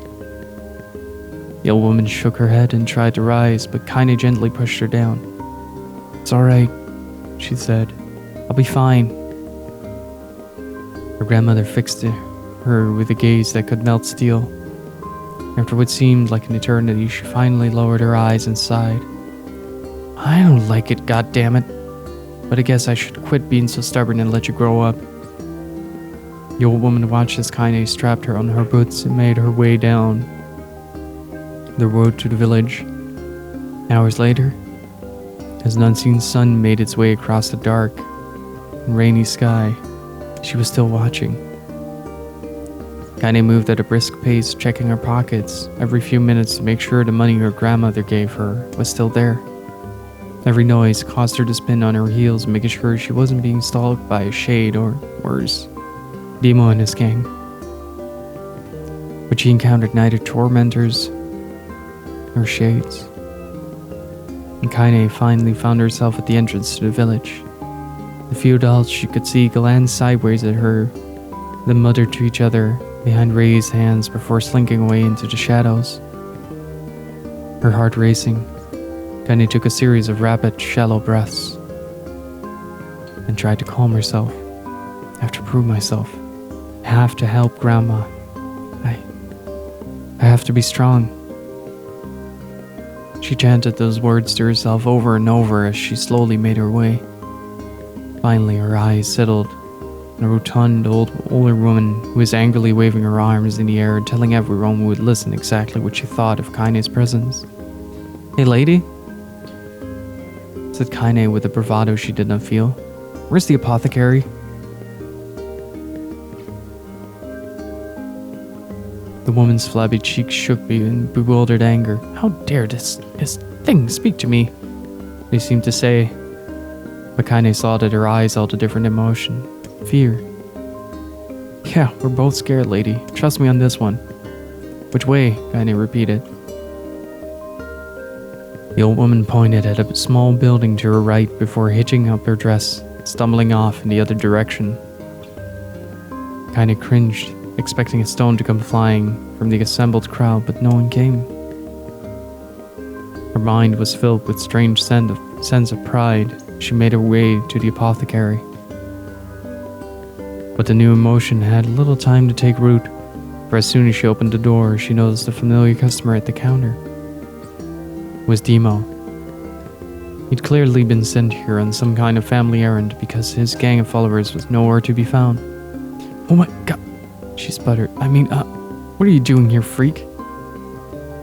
The old woman shook her head and tried to rise, but Kaine gently pushed her down. It's alright, she said. I'll be fine. Her grandmother fixed her with a gaze that could melt steel. After what seemed like an eternity, she finally lowered her eyes and sighed. I don't like it, goddammit. But I guess I should quit being so stubborn and let you grow up. The old woman watched as Kaine strapped her on her boots and made her way down the road to the village. Hours later, as an unseen sun made its way across the dark and rainy sky, she was still watching. Kaine moved at a brisk pace, checking her pockets every few minutes to make sure the money her grandmother gave her was still there. Every noise caused her to spin on her heels, making sure she wasn't being stalked by a shade or, worse, Demo and his gang. But she encountered neither tormentors nor shades. And Kaine finally found herself at the entrance to the village. The few adults she could see glanced sideways at her, then muttered to each other behind raised hands before slinking away into the shadows. Her heart racing, Kaine took a series of rapid, shallow breaths and tried to calm herself. I have to prove myself. I have to help Grandma. I have to be strong. She chanted those words to herself over and over as she slowly made her way. Finally, her eyes settled on a rotund, older woman who was angrily waving her arms in the air and telling everyone who would listen exactly what she thought of Kaine's presence. Hey, lady, said Kaine with a bravado she did not feel. Where's the apothecary? The woman's flabby cheeks shook in bewildered anger. How dare this thing speak to me? They seemed to say. But Kaine saw that her eyes held a different emotion. Fear. Yeah, we're both scared, lady. Trust me on this one. Which way? Kaine repeated. The old woman pointed at a small building to her right before hitching up her dress, stumbling off in the other direction. Kaine cringed, expecting a stone to come flying from the assembled crowd, but no one came. Her mind was filled with strange sense of pride. She made her way to the apothecary. But the new emotion had little time to take root, for as soon as she opened the door, she noticed a familiar customer at the counter. It was Demo. He'd clearly been sent here on some kind of family errand because his gang of followers was nowhere to be found. Oh my god, she sputtered. What are you doing here, freak?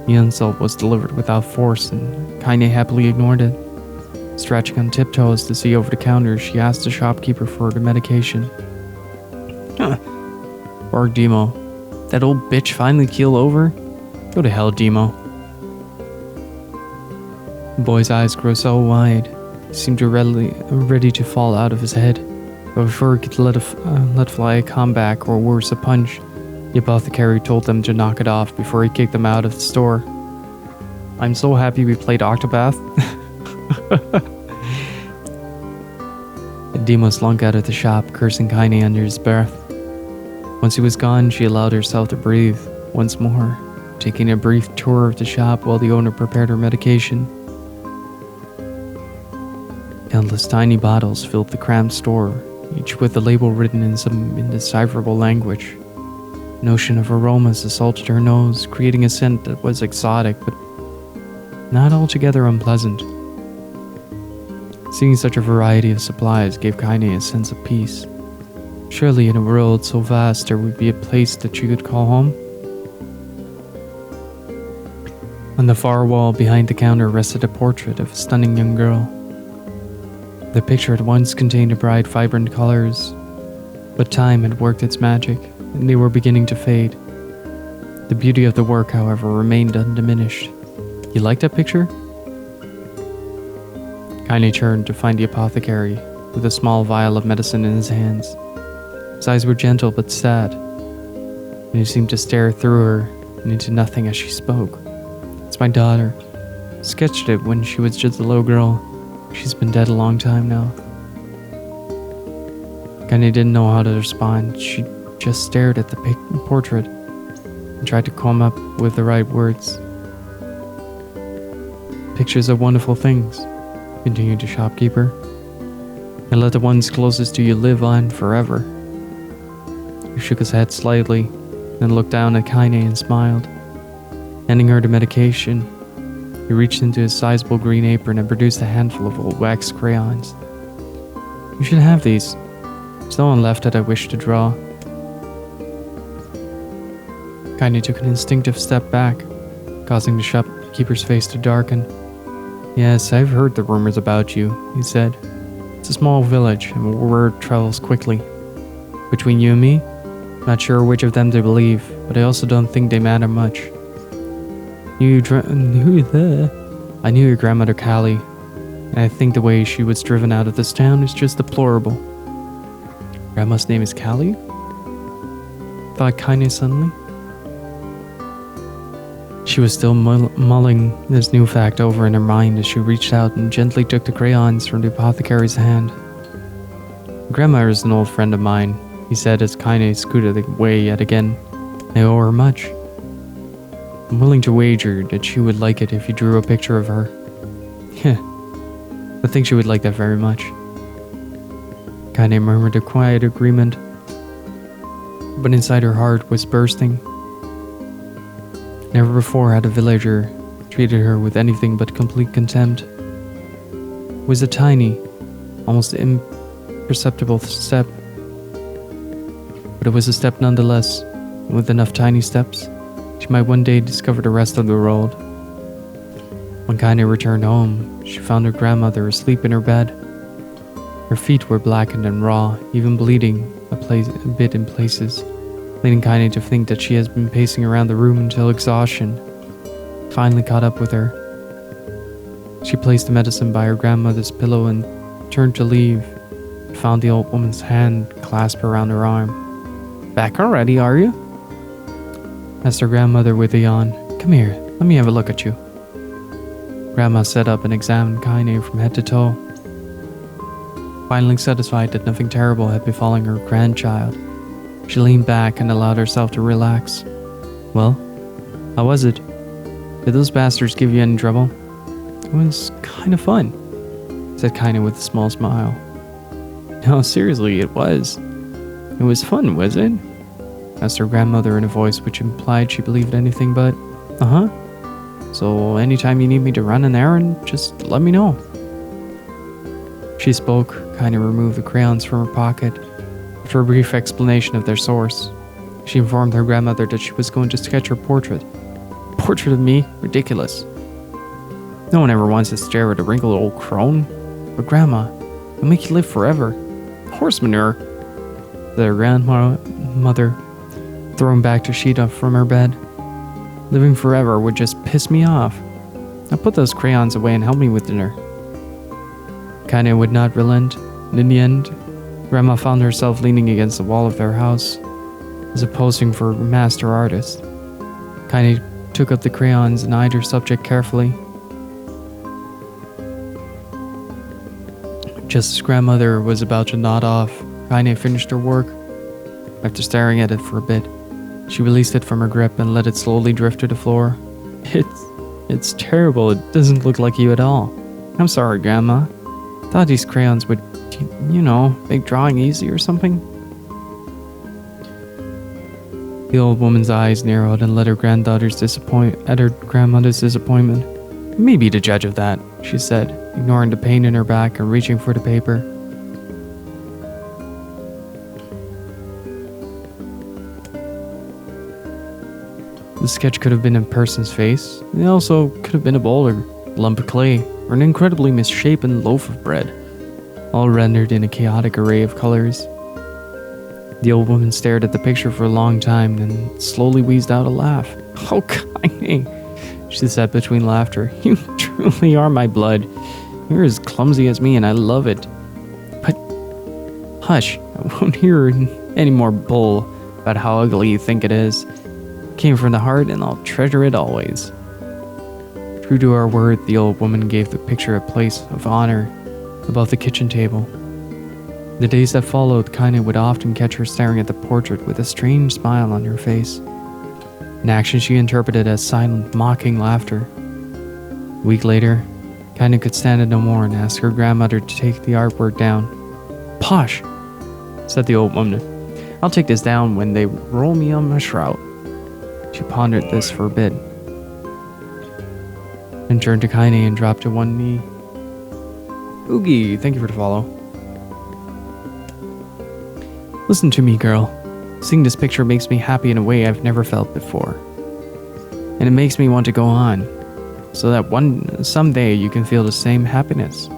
The insult was delivered without force, and Kaine happily ignored it. Stretching on tiptoes to see over the counter, she asked the shopkeeper for the medication. Barked Demo. That old bitch finally keeled over? Go to hell, Demo. The boy's eyes grew so wide, he seemed ready to fall out of his head. But before he could let fly a comeback or worse, a punch, the apothecary told them to knock it off before he kicked them out of the store. I'm so happy we played Octopath. Demo slunk out of the shop, cursing Kaine under his breath. Once he was gone, she allowed herself to breathe once more, taking a brief tour of the shop while the owner prepared her medication. Countless tiny bottles filled the cramped store, each with a label written in some indecipherable language. An ocean of aromas assaulted her nose, creating a scent that was exotic, but not altogether unpleasant. Seeing such a variety of supplies gave Kaine a sense of peace. Surely in a world so vast there would be a place that she could call home. On the far wall behind the counter rested a portrait of a stunning young girl. The picture at once contained a bright, vibrant colors, but time had worked its magic, and they were beginning to fade. The beauty of the work, however, remained undiminished. You like that picture? Kaine turned to find the apothecary, with a small vial of medicine in his hands. His eyes were gentle but sad, and he seemed to stare through her and into nothing as she spoke. It's my daughter. Sketched it when she was just a little girl. She's been dead a long time now. Kaine didn't know how to respond. She just stared at the portrait and tried to come up with the right words. Pictures are wonderful things, continued the shopkeeper, and let the ones closest to you live on forever. He shook his head slightly, then looked down at Kaine and smiled. Handing her the medication, he reached into his sizable green apron and produced a handful of old wax crayons. You should have these. There's no one left that I wish to draw. Kaine took an instinctive step back, causing the shopkeeper's face to darken. Yes, I've heard the rumors about you, he said. It's a small village, and word travels quickly. Between you and me, not sure which of them to believe, but I also don't think they matter much. I knew your grandmother Callie, and I think the way she was driven out of this town is just deplorable. Grandma's name is Callie? Thought Kaine suddenly. She was still mulling this new fact over in her mind as she reached out and gently took the crayons from the apothecary's hand. Grandma is an old friend of mine, he said as Kaine scooted away yet again. I owe her much. I'm willing to wager that she would like it if you drew a picture of her. I think she would like that very much. Kaine murmured a quiet agreement, but inside her heart was bursting. Never before had a villager treated her with anything but complete contempt. It was a tiny, almost imperceptible step, but it was a step nonetheless, and with enough tiny steps, she might one day discover the rest of the world. When Kaine returned home, she found her grandmother asleep in her bed. Her feet were blackened and raw, even bleeding a bit in places, leading Kaine to think that she has been pacing around the room until exhaustion finally caught up with her. She placed the medicine by her grandmother's pillow and turned to leave, but found the old woman's hand clasped around her arm. Back already, are you? Asked her grandmother with a yawn. Come here, let me have a look at you. Grandma sat up and examined Kaine from head to toe. Finally satisfied that nothing terrible had befallen her grandchild, she leaned back and allowed herself to relax. Well, how was it? Did those bastards give you any trouble? It was kind of fun, said Kaine with a small smile. No, seriously, it was. It was fun, was it? Asked her grandmother in a voice which implied she believed anything but, uh-huh. So anytime you need me to run an errand, just let me know. She spoke, Kaine removed the crayons from her pocket. After a brief explanation of their source, she informed her grandmother that she was going to sketch her portrait. Portrait of me? Ridiculous. No one ever wants to stare at a wrinkled old crone. But Grandma, it'll make you live forever. Horse manure, said her grandmother, throwing back the sheet up from her bed. Living forever would just piss me off. Now put those crayons away and help me with dinner. Kaine would not relent, and in the end, Grandma found herself leaning against the wall of their house, as a posing for a master artist. Kaine took up the crayons and eyed her subject carefully. Just as Grandmother was about to nod off, Kaine finished her work. After staring at it for a bit, she released it from her grip and let it slowly drift to the floor. It's terrible. It doesn't look like you at all. I'm sorry, Grandma. Thought these crayons would, you know, make drawing easy or something. The old woman's eyes narrowed and let her grandmother's disappointment. Me be the judge of that, she said, ignoring the pain in her back and reaching for the paper. The sketch could have been a person's face. It also could have been a boulder, a lump of clay, or an incredibly misshapen loaf of bread, all rendered in a chaotic array of colors. The old woman stared at the picture for a long time, then slowly wheezed out a laugh. "Oh, Kaine," she said between laughter. "You truly are my blood. You're as clumsy as me, and I love it. But hush, I won't hear any more bull about how ugly you think it is. It came from the heart, and I'll treasure it always." True to her word, the old woman gave the picture a place of honor above the kitchen table. The days that followed, Kaine would often catch her staring at the portrait with a strange smile on her face, an action she interpreted as silent, mocking laughter. A week later, Kaine could stand it no more and asked her grandmother to take the artwork down. "Posh," said the old woman. "I'll take this down when they roll me on my shroud." She pondered this for a bit, then turned to Kaine and dropped to one knee. "Oogie, thank you for the follow. Listen to me, girl. Seeing this picture makes me happy in a way I've never felt before. And it makes me want to go on, so that someday you can feel the same happiness."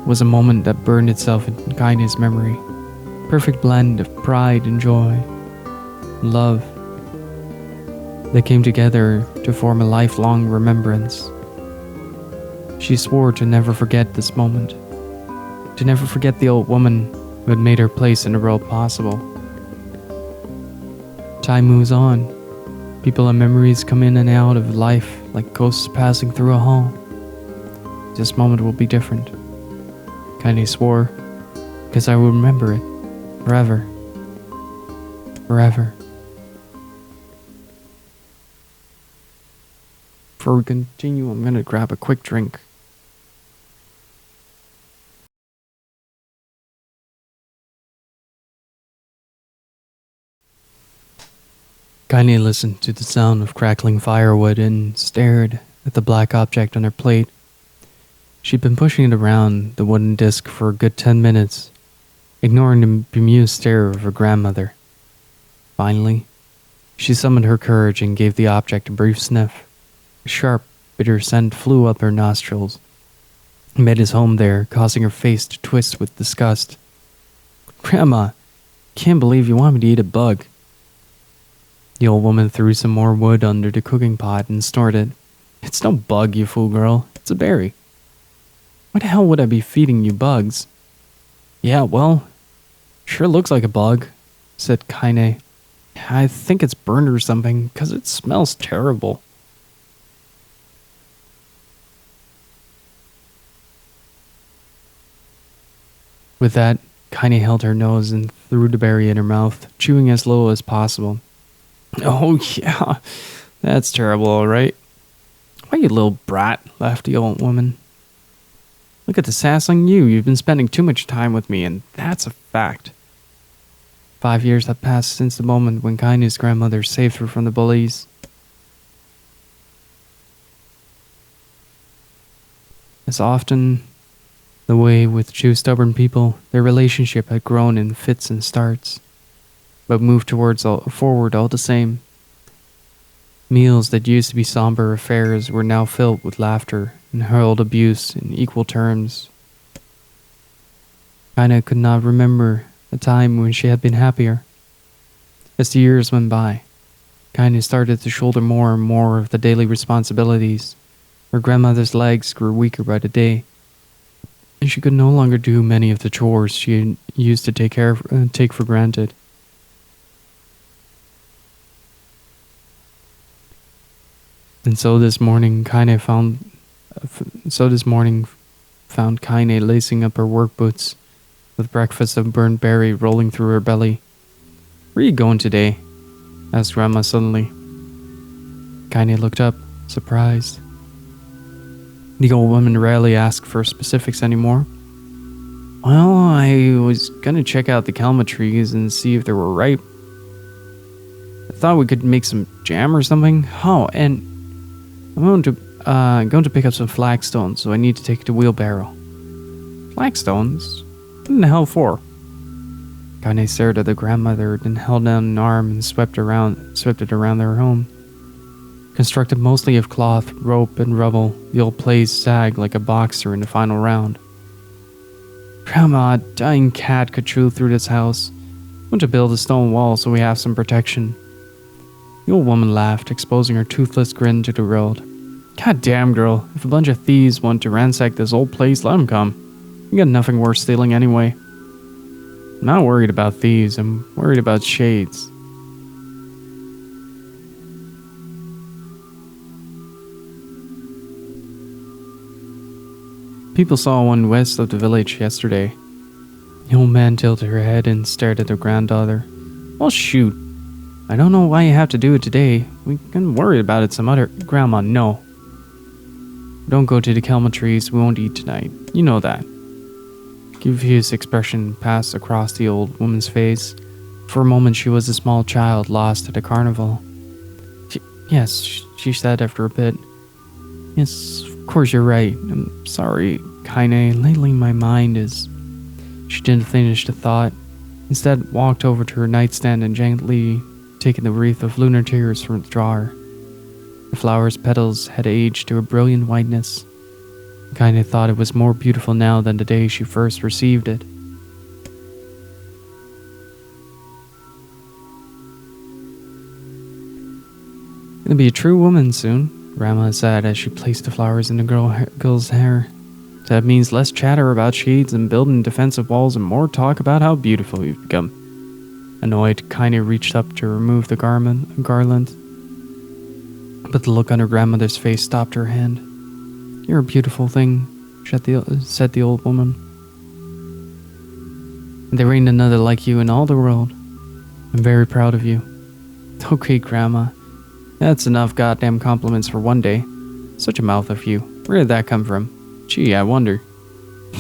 It was a moment that burned itself in Kaine's memory. Perfect blend of pride and joy, and love. They came together to form a lifelong remembrance. She swore to never forget this moment, to never forget the old woman who had made her place in the world possible. Time moves on. People and memories come in and out of life like ghosts passing through a hall. This moment will be different. Kaine swore, because I will remember it forever. Forever. Before we continue, I'm gonna grab a quick drink. Kaine listened to the sound of crackling firewood and stared at the black object on her plate. She'd been pushing it around the wooden disc for a good 10 minutes, ignoring the bemused stare of her grandmother. Finally, she summoned her courage and gave the object a brief sniff. A sharp, bitter scent flew up her nostrils and made its home there, causing her face to twist with disgust. "Grandma, can't believe you want me to eat a bug." The old woman threw some more wood under the cooking pot and snorted. "It's no bug, you fool girl. It's a berry." "Why the hell would I be feeding you bugs?" "Yeah, well, sure looks like a bug," said Kaine. "I think it's burned or something, 'cause it smells terrible." With that, Kaine held her nose and threw the berry in her mouth, chewing as low as possible. "Oh yeah, that's terrible, alright." "Why, you little brat," laughed the old woman. "Look at the sass on you. You've been spending too much time with me, and that's a fact." 5 years had passed since the moment when Kaine's grandmother saved her from the bullies. As often the way with two stubborn people, their relationship had grown in fits and starts, but moved forward all the same. Meals that used to be somber affairs were now filled with laughter and hurled abuse in equal terms. Kaine could not remember a time when she had been happier. As the years went by, Kaine started to shoulder more and more of the daily responsibilities. Her grandmother's legs grew weaker by the day, and she could no longer do many of the chores she used to take for granted. And so this morning found Kaine lacing up her work boots, with breakfast of burnt berry rolling through her belly. "Where are you going today?" asked Grandma suddenly. Kaine looked up, surprised. The old woman rarely asked for specifics anymore. Well, I was gonna check out the calma trees and see if they were ripe. I thought we could make some jam or something. Oh, and I'm going to pick up some flagstones, so I need to take it to wheelbarrow. Flagstones? What in the hell for? Kaine stared at the grandmother, then held down an arm and swept it around their home. Constructed mostly of cloth, rope, and rubble, the old place sagged like a boxer in the final round. Grandma, a dying cat could chew through this house. Want to build a stone wall so we have some protection. The old woman laughed, exposing her toothless grin to the world. God damn, girl, if a bunch of thieves want to ransack this old place, let them come. We got nothing worth stealing anyway. I'm not worried about thieves, I'm worried about shades. People saw one west of the village yesterday. The old man tilted her head and stared at their granddaughter. Well, shoot. I don't know why you have to do it today. We can worry about it some other... Grandma, no. Don't go to the calma trees. We won't eat tonight. You know that. Confused expression passed across the old woman's face. For a moment, she was a small child lost at a carnival. Yes, she said after a bit. Yes, of course you're right. I'm sorry, Kaine. Lately my mind is... She didn't finish the thought. Instead, walked over to her nightstand and gently taken the wreath of lunar tears from the drawer. The flower's petals had aged to a brilliant whiteness. Kaine thought it was more beautiful now than the day she first received it. Gonna be a true woman soon, Rama said as she placed the flowers in the girl's hair. That means less chatter about shades and building defensive walls and more talk about how beautiful you've become. Annoyed, Kaine reached up to remove the garland, but the look on her grandmother's face stopped her hand. You're a beautiful thing, said the old woman. There ain't another like you in all the world. I'm very proud of you. Okay, Grandma. That's enough goddamn compliments for one day. Such a mouth of you. Where did that come from? Gee, I wonder.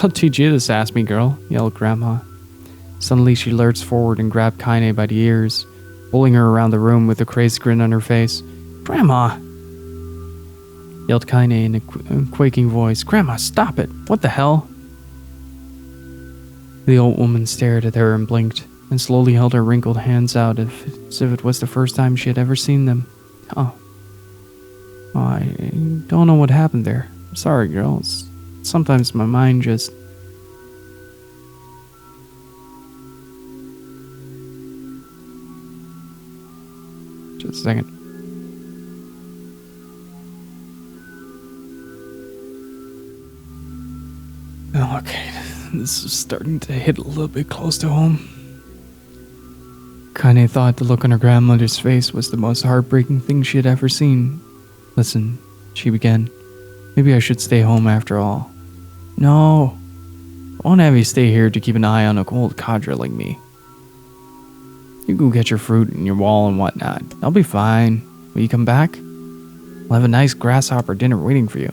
I'll teach you to sass me, girl, yelled Grandma. Suddenly she lurched forward and grabbed Kaine by the ears, pulling her around the room with a crazed grin on her face. Grandma! Yelled Kaine in a quaking voice. Grandma, stop it! What the hell? The old woman stared at her and blinked, and slowly held her wrinkled hands out as if it was the first time she had ever seen them. Oh, I don't know what happened there. I'm sorry, girls. Sometimes my mind just... Just a second. Okay, this is starting to hit a little bit close to home. Kaine thought the look on her grandmother's face was the most heartbreaking thing she had ever seen. Listen, she began. Maybe I should stay home after all. No, I won't have you stay here to keep an eye on a cold cadre like me. You go get your fruit and your wall and whatnot. I'll be fine. Will you come back? We'll have a nice grasshopper dinner waiting for you.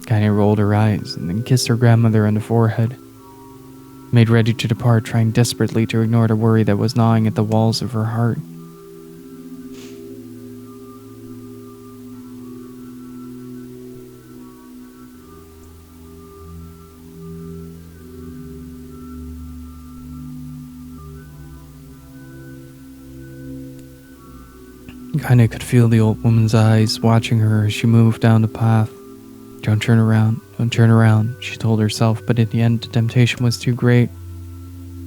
Kaine rolled her eyes and then kissed her grandmother on the forehead. Made ready to depart, trying desperately to ignore the worry that was gnawing at the walls of her heart. Kaine could feel the old woman's eyes watching her as she moved down the path. Don't turn around, she told herself, but in the end the temptation was too great.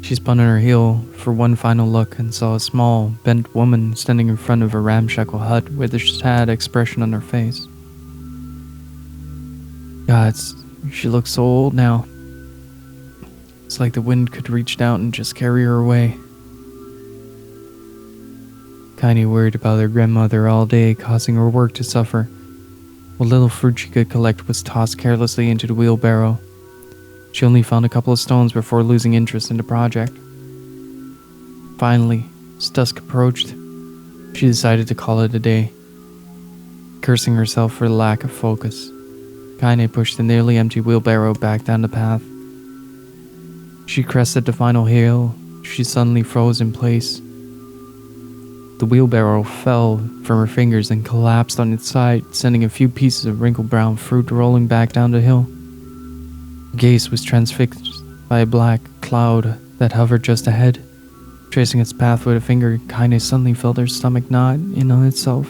She spun on her heel for one final look and saw a small, bent woman standing in front of a ramshackle hut with a sad expression on her face. God, she looks so old now. It's like the wind could reach down and just carry her away. Kaine worried about her grandmother all day, causing her work to suffer. What little fruit she could collect was tossed carelessly into the wheelbarrow. She only found a couple of stones before losing interest in the project. Finally, as dusk approached, she decided to call it a day. Cursing herself for the lack of focus, Kaine pushed the nearly empty wheelbarrow back down the path. She crested the final hill. She suddenly froze in place. The wheelbarrow fell from her fingers and collapsed on its side, sending a few pieces of wrinkled brown fruit rolling back down the hill. Her gaze was transfixed by a black cloud that hovered just ahead. Tracing its path with a finger, Kaine suddenly felt her stomach knot in on itself.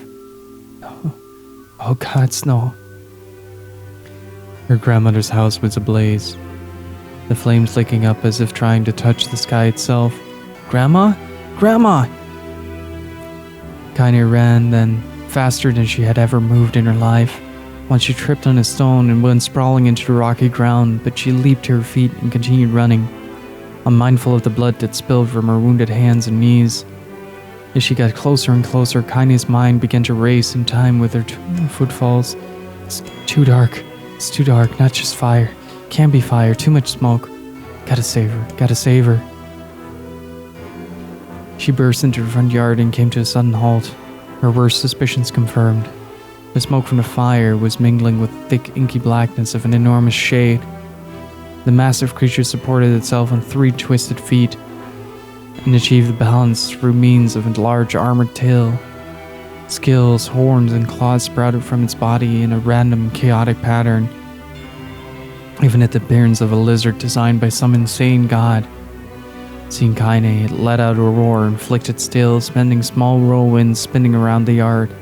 Oh gods, no. Her grandmother's house was ablaze, the flames licking up as if trying to touch the sky itself. Grandma? Grandma! Kaine ran then, faster than she had ever moved in her life. Once she tripped on a stone and went sprawling into the rocky ground, but she leaped to her feet and continued running, unmindful of the blood that spilled from her wounded hands and knees. As she got closer and closer, Kaine's mind began to race in time with her footfalls. It's too dark. It's too dark. Not just fire. Can't be fire. Too much smoke. Gotta save her. Gotta save her. She burst into the front yard and came to a sudden halt, her worst suspicions confirmed. The smoke from the fire was mingling with the thick, inky blackness of an enormous shade. The massive creature supported itself on 3 twisted feet and achieved balance through means of a large armored tail. Scales, horns, and claws sprouted from its body in a random, chaotic pattern, even at the appearance of a lizard designed by some insane god. Seeing Kaine, it let out a roar and flicked its tail, sending small whirlwinds spinning around the yard.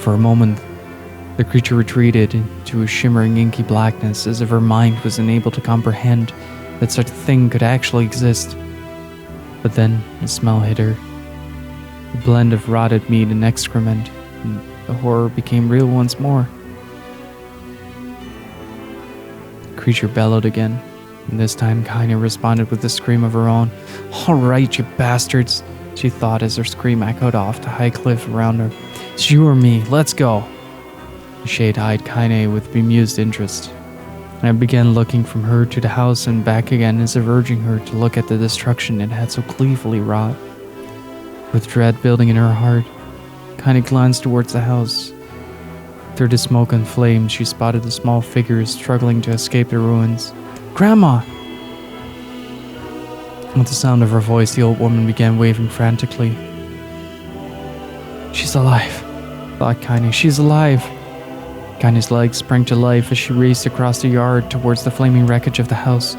For a moment, the creature retreated into a shimmering inky blackness, as if her mind was unable to comprehend that such a thing could actually exist. But then a smell hit her, a blend of rotted meat and excrement, and the horror became real once more. The creature bellowed again, and this time Kaine responded with a scream of her own. "All right, you bastards," she thought as her scream echoed off the high cliff around her. "It's you or me, let's go." The shade eyed Kaine with bemused interest, and I began looking from her to the house and back again, as if urging her to look at the destruction it had so gleefully wrought. With dread building in her heart, Kaine glanced towards the house. Through the smoke and flames, she spotted the small figures struggling to escape the ruins. "Grandma!" With the sound of her voice, the old woman began waving frantically. "She's alive," thought Kaine. "She's alive." Kaine's legs sprang to life as she raced across the yard towards the flaming wreckage of the house.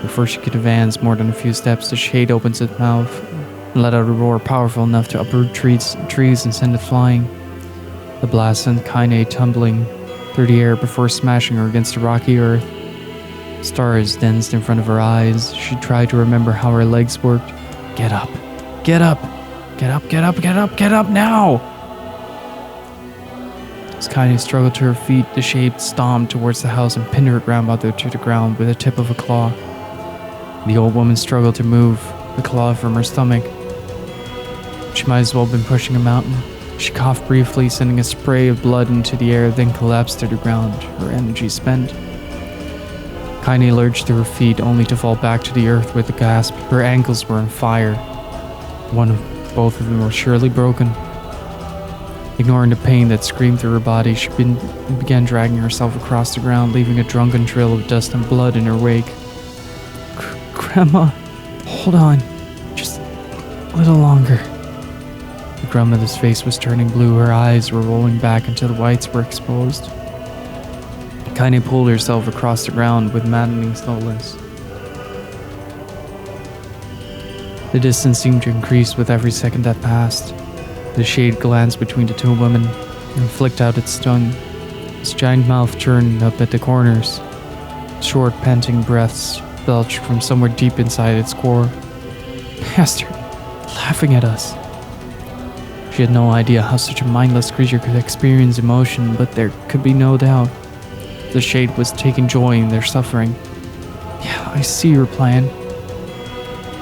Before she could advance more than a few steps, the shade opens its mouth and let out a roar powerful enough to uproot trees and send it flying. The blast sent Kaine tumbling through the air before smashing her against the rocky earth. Stars danced in front of her eyes. She tried to remember how her legs worked. Get up! Get up! Get up! Get up! Get up! Get up now! As Kaine struggled to her feet, the shade stomped towards the house and pinned her grandmother to the ground with the tip of a claw. The old woman struggled to move the claw from her stomach. She might as well have been pushing a mountain. She coughed briefly, sending a spray of blood into the air, then collapsed to the ground, her energy spent. Kaine lurched to her feet, only to fall back to the earth with a gasp. Her ankles were on fire. Both of them were surely broken. Ignoring the pain that screamed through her body, she began dragging herself across the ground, leaving a drunken trail of dust and blood in her wake. "Grandma, hold on. Just a little longer." The grandmother's face was turning blue. Her eyes were rolling back until the whites were exposed. Kaine pulled herself across the ground with maddening slowness. The distance seemed to increase with every second that passed. The shade glanced between the two women and flicked out its tongue. Its giant mouth turned up at the corners. Short, panting breaths belched from somewhere deep inside its core. Bastard, laughing at us. She had no idea how such a mindless creature could experience emotion, but there could be no doubt. The shade was taking joy in their suffering. "Yeah, I see your plan."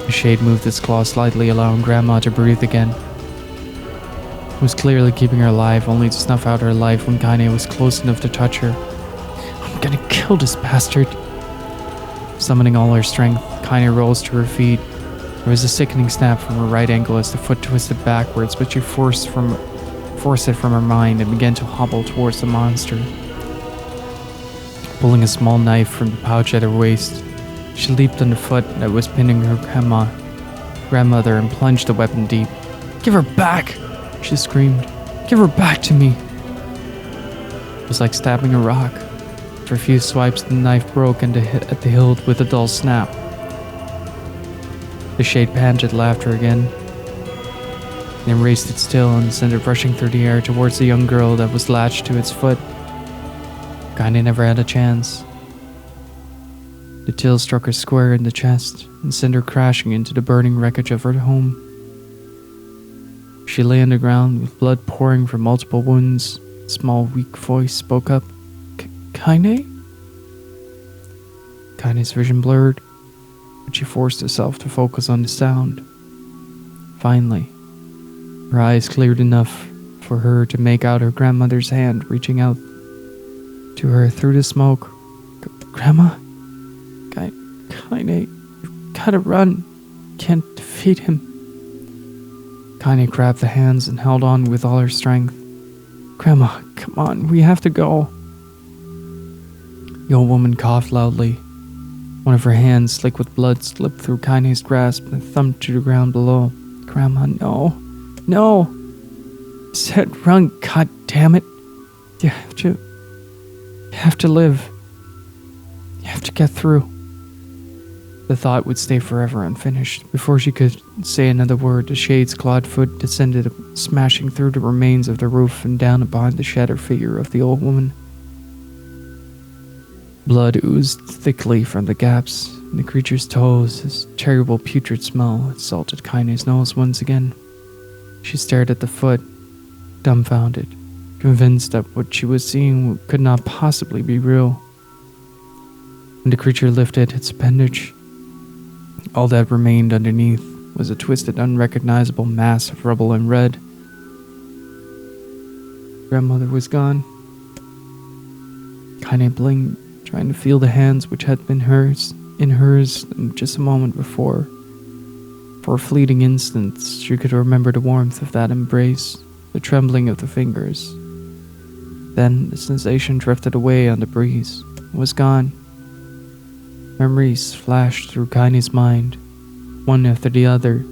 The shade moved its claw slightly, allowing Grandma to breathe again. It was clearly keeping her alive, only to snuff out her life when Kaine was close enough to touch her. "I'm gonna kill this bastard." Summoning all her strength, Kaine rose to her feet. There was a sickening snap from her right ankle as the foot twisted backwards, but she forced it from her mind and began to hobble towards the monster. Pulling a small knife from the pouch at her waist, she leaped on the foot that was pinning her grandmother and plunged the weapon deep. "Give her back!" she screamed. "Give her back to me!" It was like stabbing a rock. After a few swipes, the knife broke at the hilt with a dull snap. The shade panted laughter again, then raised its tail and sent it rushing through the air towards the young girl that was latched to its foot. Kaine never had a chance. The tail struck her square in the chest and sent her crashing into the burning wreckage of her home. She lay on the ground with blood pouring from multiple wounds. A small, weak voice spoke up. "Kaine?" Kaine's vision blurred, but she forced herself to focus on the sound. Finally, her eyes cleared enough for her to make out her grandmother's hand reaching out to her through the smoke. "Grandma? Kaine, you've gotta run. Can't defeat him." Kaine grabbed the hands and held on with all her strength. "Grandma, come on, we have to go." The old woman coughed loudly. One of her hands, slick with blood, slipped through Kaine's grasp and thumped to the ground below. "Grandma, no. No! I said run, god damn it. You have to live. You have to get through." The thought would stay forever unfinished. Before she could say another word, the shade's clawed foot descended, smashing through the remains of the roof and down upon the shattered figure of the old woman. Blood oozed thickly from the gaps in the creature's toes. This terrible putrid smell assaulted Kaine's nose once again. She stared at the foot, dumbfounded, convinced that what she was seeing could not possibly be real. When the creature lifted its appendage, all that remained underneath was a twisted, unrecognizable mass of rubble and red. Grandmother was gone. Kaine blinked, trying to feel the hands which had been in hers just a moment before. For a fleeting instant, she could remember the warmth of that embrace, the trembling of the fingers. Then the sensation drifted away on the breeze and was gone. Memories flashed through Kaine's mind, one after the other,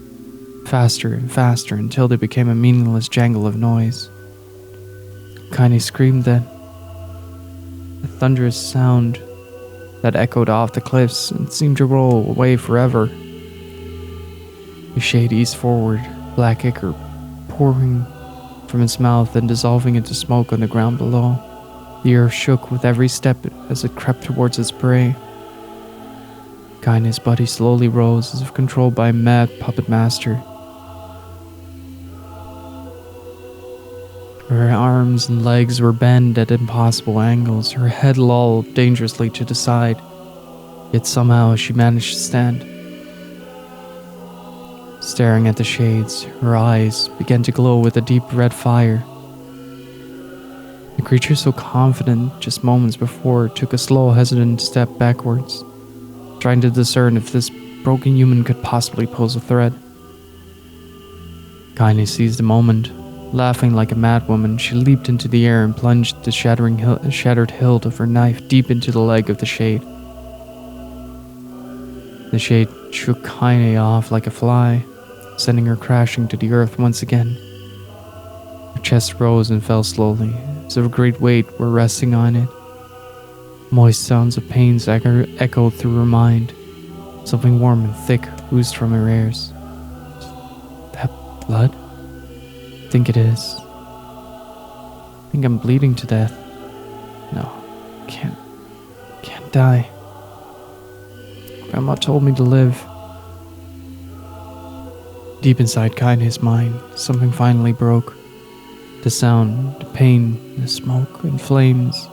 faster and faster until they became a meaningless jangle of noise. Kaine screamed then, a thunderous sound that echoed off the cliffs and seemed to roll away forever. The shade eased forward, black ichor pouring from its mouth and dissolving into smoke on the ground below. The earth shook with every step as it crept towards its prey. Kaine's body slowly rose as if controlled by a mad puppet master. Her arms and legs were bent at impossible angles, her head lolled dangerously to the side, yet somehow she managed to stand. Staring at the shades, her eyes began to glow with a deep red fire. The creature, so confident just moments before, took a slow, hesitant step backwards, trying to discern if this broken human could possibly pose a threat. Kaine seized the moment. Laughing like a madwoman, she leaped into the air and plunged the shattered hilt of her knife deep into the leg of the shade. The shade shook Kaine off like a fly, sending her crashing to the earth once again. Her chest rose and fell slowly, as if a great weight were resting on it. Moist sounds of pain echoed through her mind. Something warm and thick oozed from her ears. That blood? I think it is. I think I'm bleeding to death. No, can't die. Grandma told me to live. Deep inside Kaine's mind, something finally broke. The sound, the pain, the smoke and flames,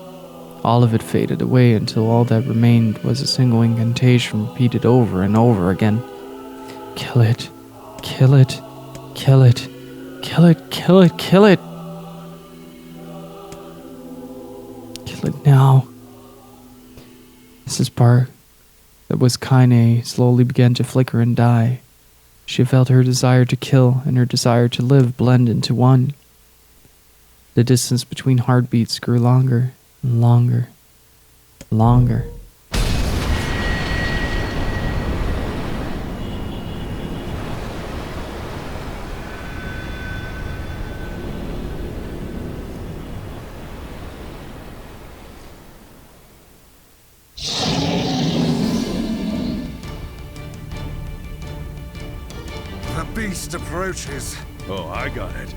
all of it faded away until all that remained was a single incantation repeated over and over again. Kill it, kill it, kill it. Kill it, kill it, kill it! Kill it now. This is part that was Kaine slowly began to flicker and die. She felt her desire to kill and her desire to live blend into one. The distance between heartbeats grew longer and longer. longer. The beast approaches. Oh, I got it.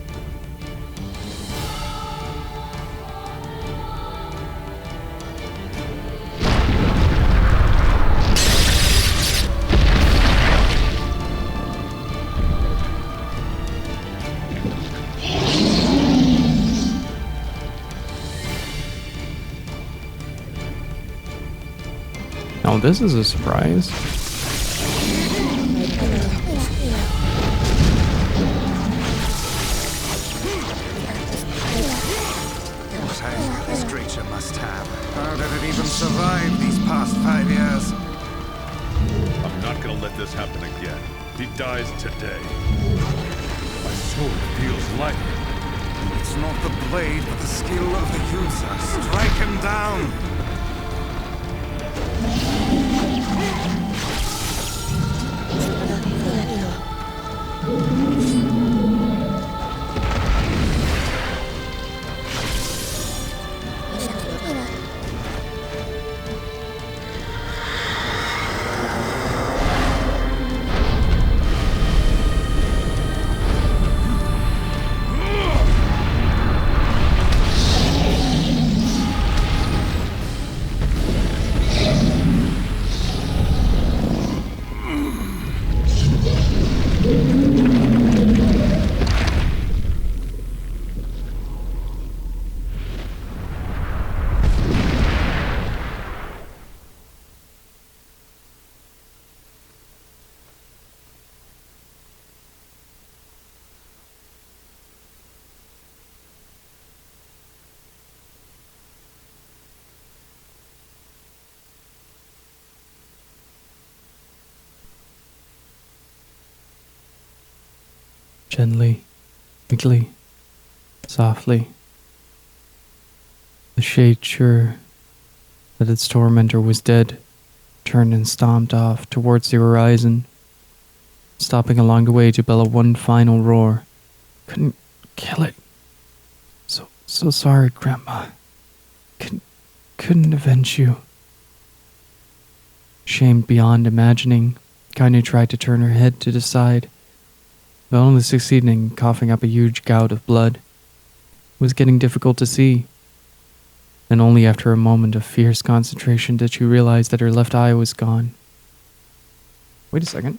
Oh, this is a surprise. What anger this creature must have. How did it even survive these past 5 years? I'm not gonna let this happen again. He dies today. My sword feels light. It's not the blade, but the skill of the user. Strike him down! Gently, quickly, softly. The shade, sure that its tormentor was dead, turned and stomped off towards the horizon, stopping along the way to bellow one final roar. Couldn't kill it. So sorry, Grandma. Couldn't avenge you. Shamed beyond imagining, Kaine tried to turn her head to the side, but only succeeding in coughing up a huge gout of blood. It was getting difficult to see, and only after a moment of fierce concentration did she realize that her left eye was gone. Wait a second.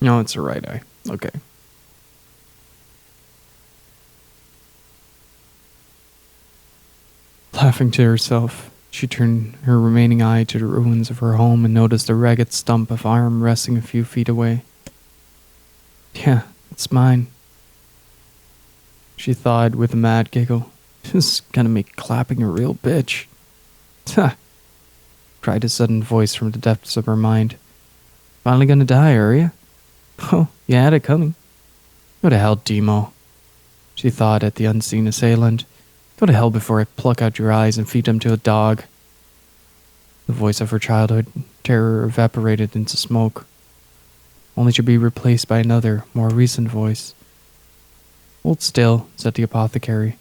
No, it's her right eye. Okay. Laughing to herself, she turned her remaining eye to the ruins of her home and noticed a ragged stump of arm resting a few feet away. Yeah, it's mine, she thought with a mad giggle. This is gonna make clapping a real bitch. Ha! Cried a sudden voice from the depths of her mind. Finally gonna die, are you? Oh, you had it coming. Go to hell, Demo, she thought at the unseen assailant. Go to hell before I pluck out your eyes and feed them to a dog. The voice of her childhood terror evaporated into smoke, only to be replaced by another, more recent voice. Hold still, said the apothecary,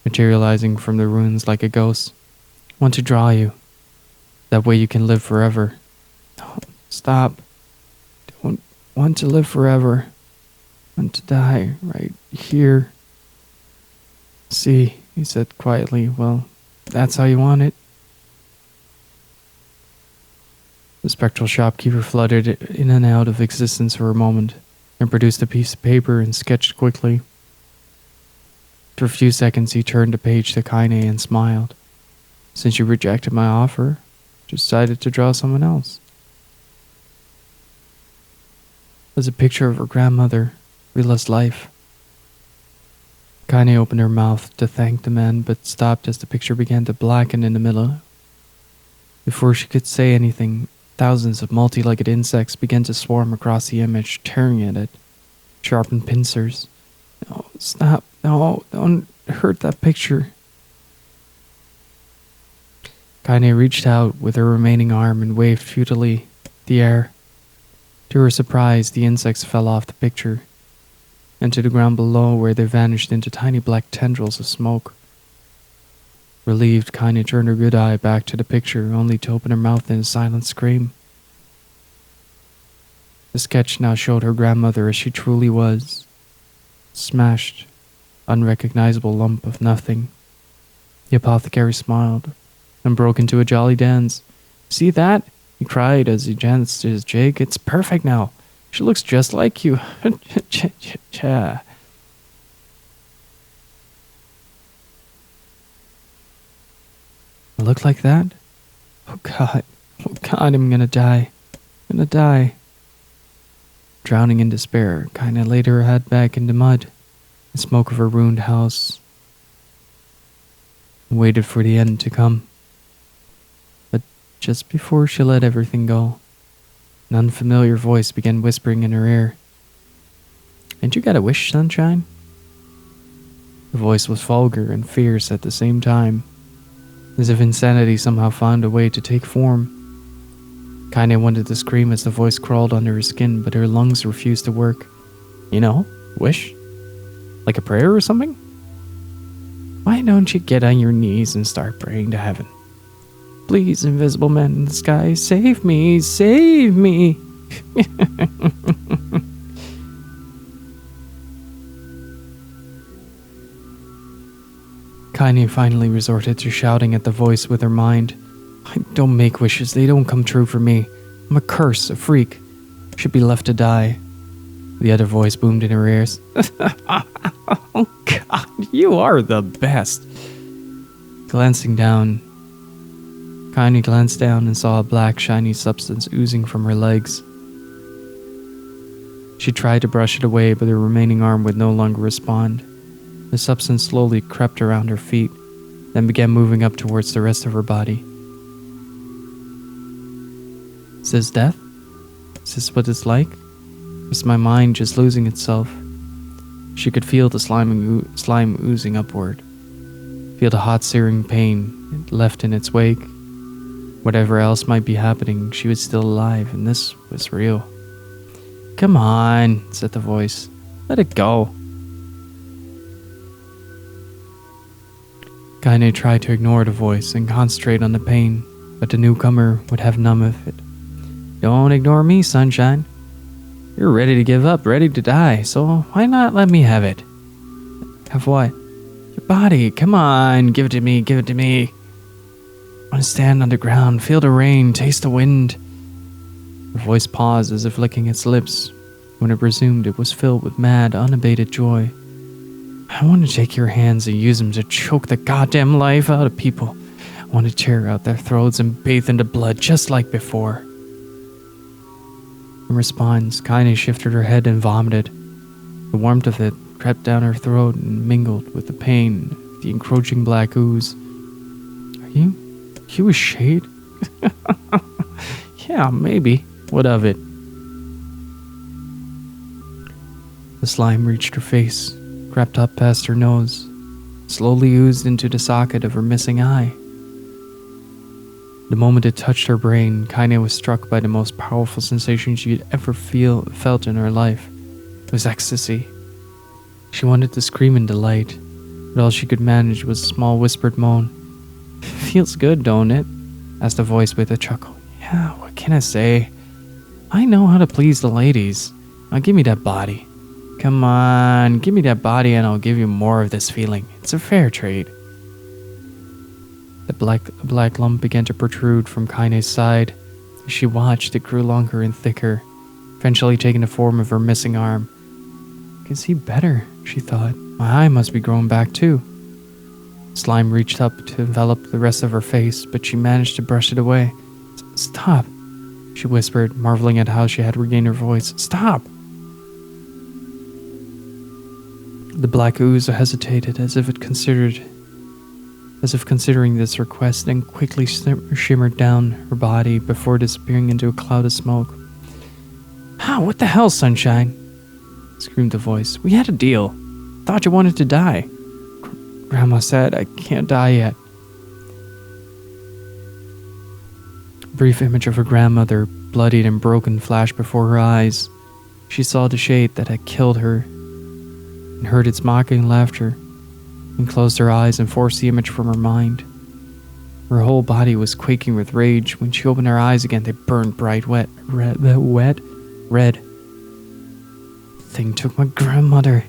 materializing from the ruins like a ghost. Want to draw you. That way you can live forever. Oh, stop. Don't want to live forever. Want to die right here. See, he said quietly. Well, that's how you want it. The spectral shopkeeper fluttered in and out of existence for a moment, and produced a piece of paper and sketched quickly. For a few seconds he turned the page to Kaine and smiled. Since you rejected my offer, decided to draw someone else. It was a picture of her grandmother, Rila's life. Kaine opened her mouth to thank the man, but stopped as the picture began to blacken in the middle. Before she could say anything, Thousands of multi-legged insects began to swarm across the image, tearing at it. Sharpened pincers. No, stop. No, don't hurt that picture. Kaine reached out with her remaining arm and waved futilely the air. To her surprise, the insects fell off the picture and to the ground below, where they vanished into tiny black tendrils of smoke. Relieved, Kaine turned her good eye back to the picture, only to open her mouth in a silent scream. The sketch now showed her grandmother as she truly was. Smashed, unrecognizable lump of nothing. The apothecary smiled and broke into a jolly dance. "See that?" he cried as he danced his jig. "It's perfect now. She looks just like you." Cha. I look like that? Oh God, I'm gonna die. I'm gonna die. Drowning in despair, Kaine laid her head back in the mud, the smoke of her ruined house, and waited for the end to come. But just before she let everything go, an unfamiliar voice began whispering in her ear. "Ain't you got a wish, sunshine?" The voice was vulgar and fierce at the same time, as if insanity somehow found a way to take form. Kaine wanted to scream as the voice crawled under her skin, but her lungs refused to work. "You know, wish? Like a prayer or something? Why don't you get on your knees and start praying to heaven? Please, invisible man in the sky, save me, save me!" Kaine finally resorted to shouting at the voice with her mind. "I don't make wishes, they don't come true for me. I'm a curse, a freak. Should be left to die." The other voice boomed in her ears. "Oh God, you are the best." Glancing down, Kaine glanced down and saw a black, shiny substance oozing from her legs. She tried to brush it away, but her remaining arm would no longer respond. The substance slowly crept around her feet, then began moving up towards the rest of her body. Is this death? Is this what it's like? Is my mind just losing itself? She could feel the slime oozing upward. Feel the hot searing pain it left in its wake. Whatever else might be happening, she was still alive, and this was real. "Come on," said the voice. "Let it go." Kaine tried to ignore the voice and concentrate on the pain, but the newcomer would have none of it. "Don't ignore me, sunshine. You're ready to give up, ready to die, so why not let me have it?" "Have what?" "Your body. Come on, give it to me, give it to me. I want to stand on the ground, feel the rain, taste the wind." The voice paused as if licking its lips. When it resumed, it was filled with mad, unabated joy. "I want to take your hands and use them to choke the goddamn life out of people. I want to tear out their throats and bathe in the blood just like before." In response, Kaine shifted her head and vomited. The warmth of it crept down her throat and mingled with the pain of the encroaching black ooze. Are you a shade?" "Yeah, maybe. What of it?" The slime reached her face, crept up past her nose, slowly oozed into the socket of her missing eye. The moment it touched her brain, Kaine was struck by the most powerful sensation she had ever felt in her life. It was ecstasy. She wanted to scream in delight, but all she could manage was a small whispered moan. "Feels good, don't it?" asked the voice with a chuckle. "Yeah, what can I say? I know how to please the ladies. Now give me that body. Come on, give me that body and I'll give you more of this feeling. It's a fair trade." The black lump began to protrude from Kaine's side. As she watched, it grew longer and thicker, eventually taking the form of her missing arm. "I can see better," she thought. "My eye must be growing back too." Slime reached up to envelop the rest of her face, but she managed to brush it away. "Stop," she whispered, marveling at how she had regained her voice. "Stop!" The black ooze hesitated as if it considered as if considering this request, then quickly shimmered down her body before disappearing into a cloud of smoke. "Ah, what the hell, Sunshine?" screamed the voice. "We had a deal. Thought you wanted to die." Grandma said, "I can't die yet." A brief image of her grandmother, bloodied and broken, flashed before her eyes. She saw the shade that had killed her and heard its mocking laughter, and closed her eyes and forced the image from her mind. Her whole body was quaking with rage. When she opened her eyes again, they burned bright red. The thing took my grandmother.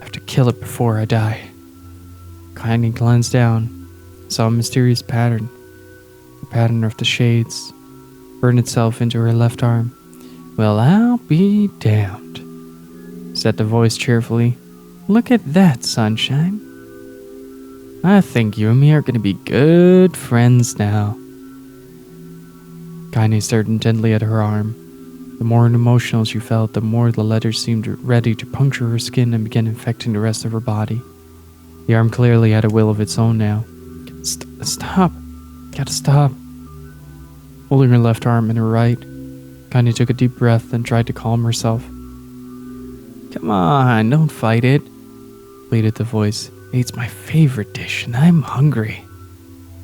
I have to kill it before I die. Kaine glanced down, saw a mysterious pattern. The pattern of the shades burned itself into her left arm. "Well, I'll be damned," said the voice cheerfully. "Look at that, Sunshine. I think you and me are going to be good friends now." Kaine stared intently at her arm. The more emotional she felt, the more the letters seemed ready to puncture her skin and begin infecting the rest of her body. The arm clearly had a will of its own now. Stop. Gotta stop. Holding her left arm in her right, Kaine took a deep breath and tried to calm herself. "Come on, don't fight it," pleaded the voice. "It's my favorite dish and I'm hungry.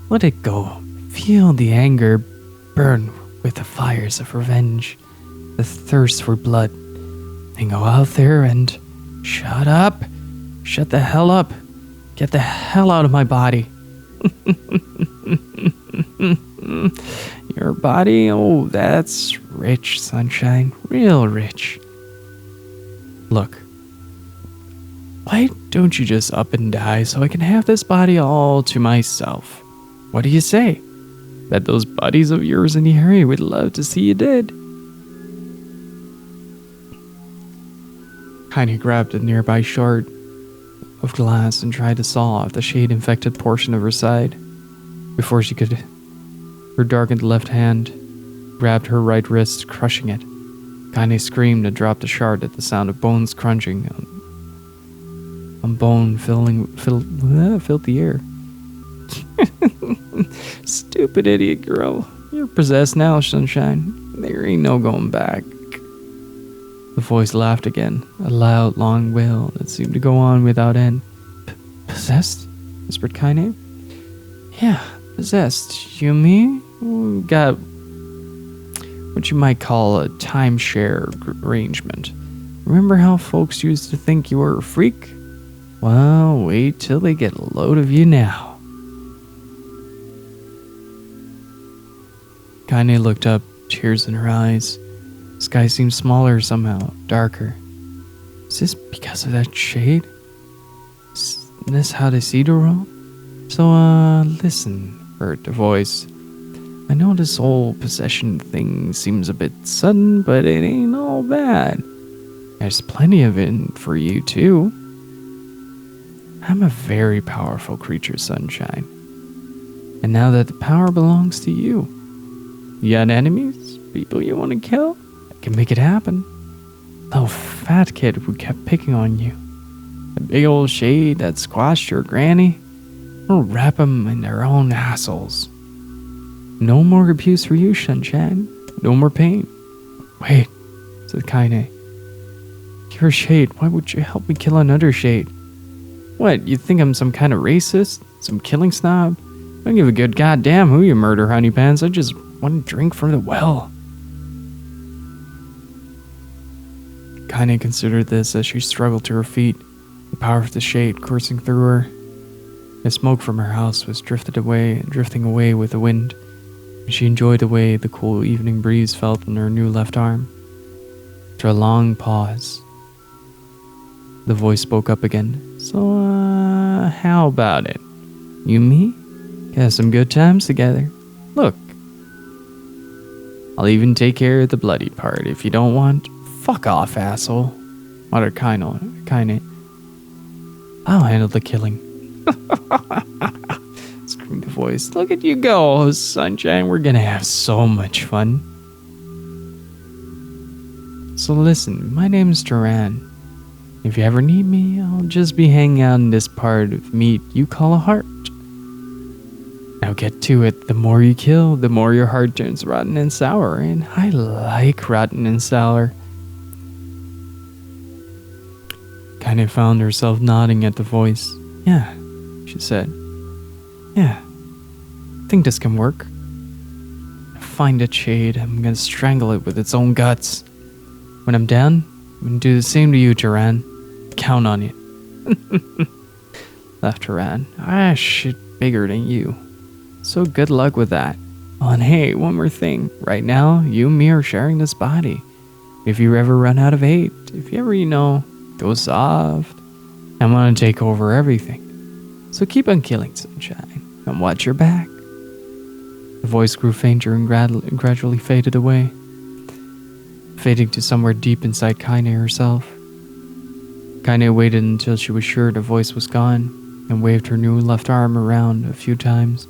Let it go. Feel the anger burn with the fires of revenge, the thirst for blood. And go out there and shut up. Shut the hell up. Get the hell out of my body." "Your body? Oh, that's rich, Sunshine. Real rich. Look, why don't you just up and die so I can have this body all to myself? What do you say? Bet those buddies of yours in the area would love to see you dead." Kaine grabbed a nearby shard of glass and tried to saw off the shade-infected portion of her side. Before she could, her darkened left hand grabbed her right wrist, crushing it. Kaine screamed and dropped the shard at the sound of bones crunching on bone, filled the air. "Stupid idiot girl. You're possessed now, Sunshine. There ain't no going back." The voice laughed again, a loud, long wail that seemed to go on without end. "Possessed?" whispered Kaine. "Yeah, possessed. You and me? We got what you might call a timeshare arrangement. Remember how folks used to think you were a freak? Well, wait till they get a load of you now." Kaine looked up, tears in her eyes. The sky seemed smaller somehow, darker. Is this because of that shade? Is this how they see the world? "So, listen," heard the voice. "I know this whole possession thing seems a bit sudden, but it ain't all bad. There's plenty of it for you, too. I'm a very powerful creature, Sunshine. And now that the power belongs to you, you got enemies? People you want to kill? I can make it happen. Little fat kid who kept picking on you. The big old shade that squashed your granny. I'll wrap them in their own assholes. No more abuse for you, Sunshine. No more pain." "Wait," said Kaine. "You're a shade. Why would you help me kill another shade? What, you think I'm some kind of racist? Some killing snob? I don't give a good goddamn who you murder, honeypants. I just want to drink from the well." Kaine considered this as she struggled to her feet, the power of the shade coursing through her. The smoke from her house was drifting away with the wind, and she enjoyed the way the cool evening breeze felt on her new left arm. After a long pause, the voice spoke up again. "So, how about it? You and me? Got some good times together. Look, I'll even take care of the bloody part if you don't want. Fuck off, asshole," muttered Kaine. "I'll handle the killing." Screamed the voice. "Look at you go, Sunshine. We're gonna have so much fun. So listen, my name's Duran. If you ever need me, I'll just be hanging out in this part of meat you call a heart. Now get to it. The more you kill, the more your heart turns rotten and sour. And I like rotten and sour. Kaine found herself nodding at the voice. Yeah, she said. Yeah, I think this can work. Find a shade. I'm gonna strangle it with its own guts. When I'm done, I'm gonna do the same to you, Turan. Count on it. Laughed Turan. Ah, shit bigger than you. So good luck with that. Oh, and hey, one more thing. Right now, you and me are sharing this body. If you ever run out of hate, if you ever, go soft, I'm gonna take over everything. So keep on killing, Sunshine, and watch your back. The voice grew fainter and gradually faded away, fading to somewhere deep inside Kaine herself. Kaine waited until she was sure the voice was gone and waved her new left arm around a few times.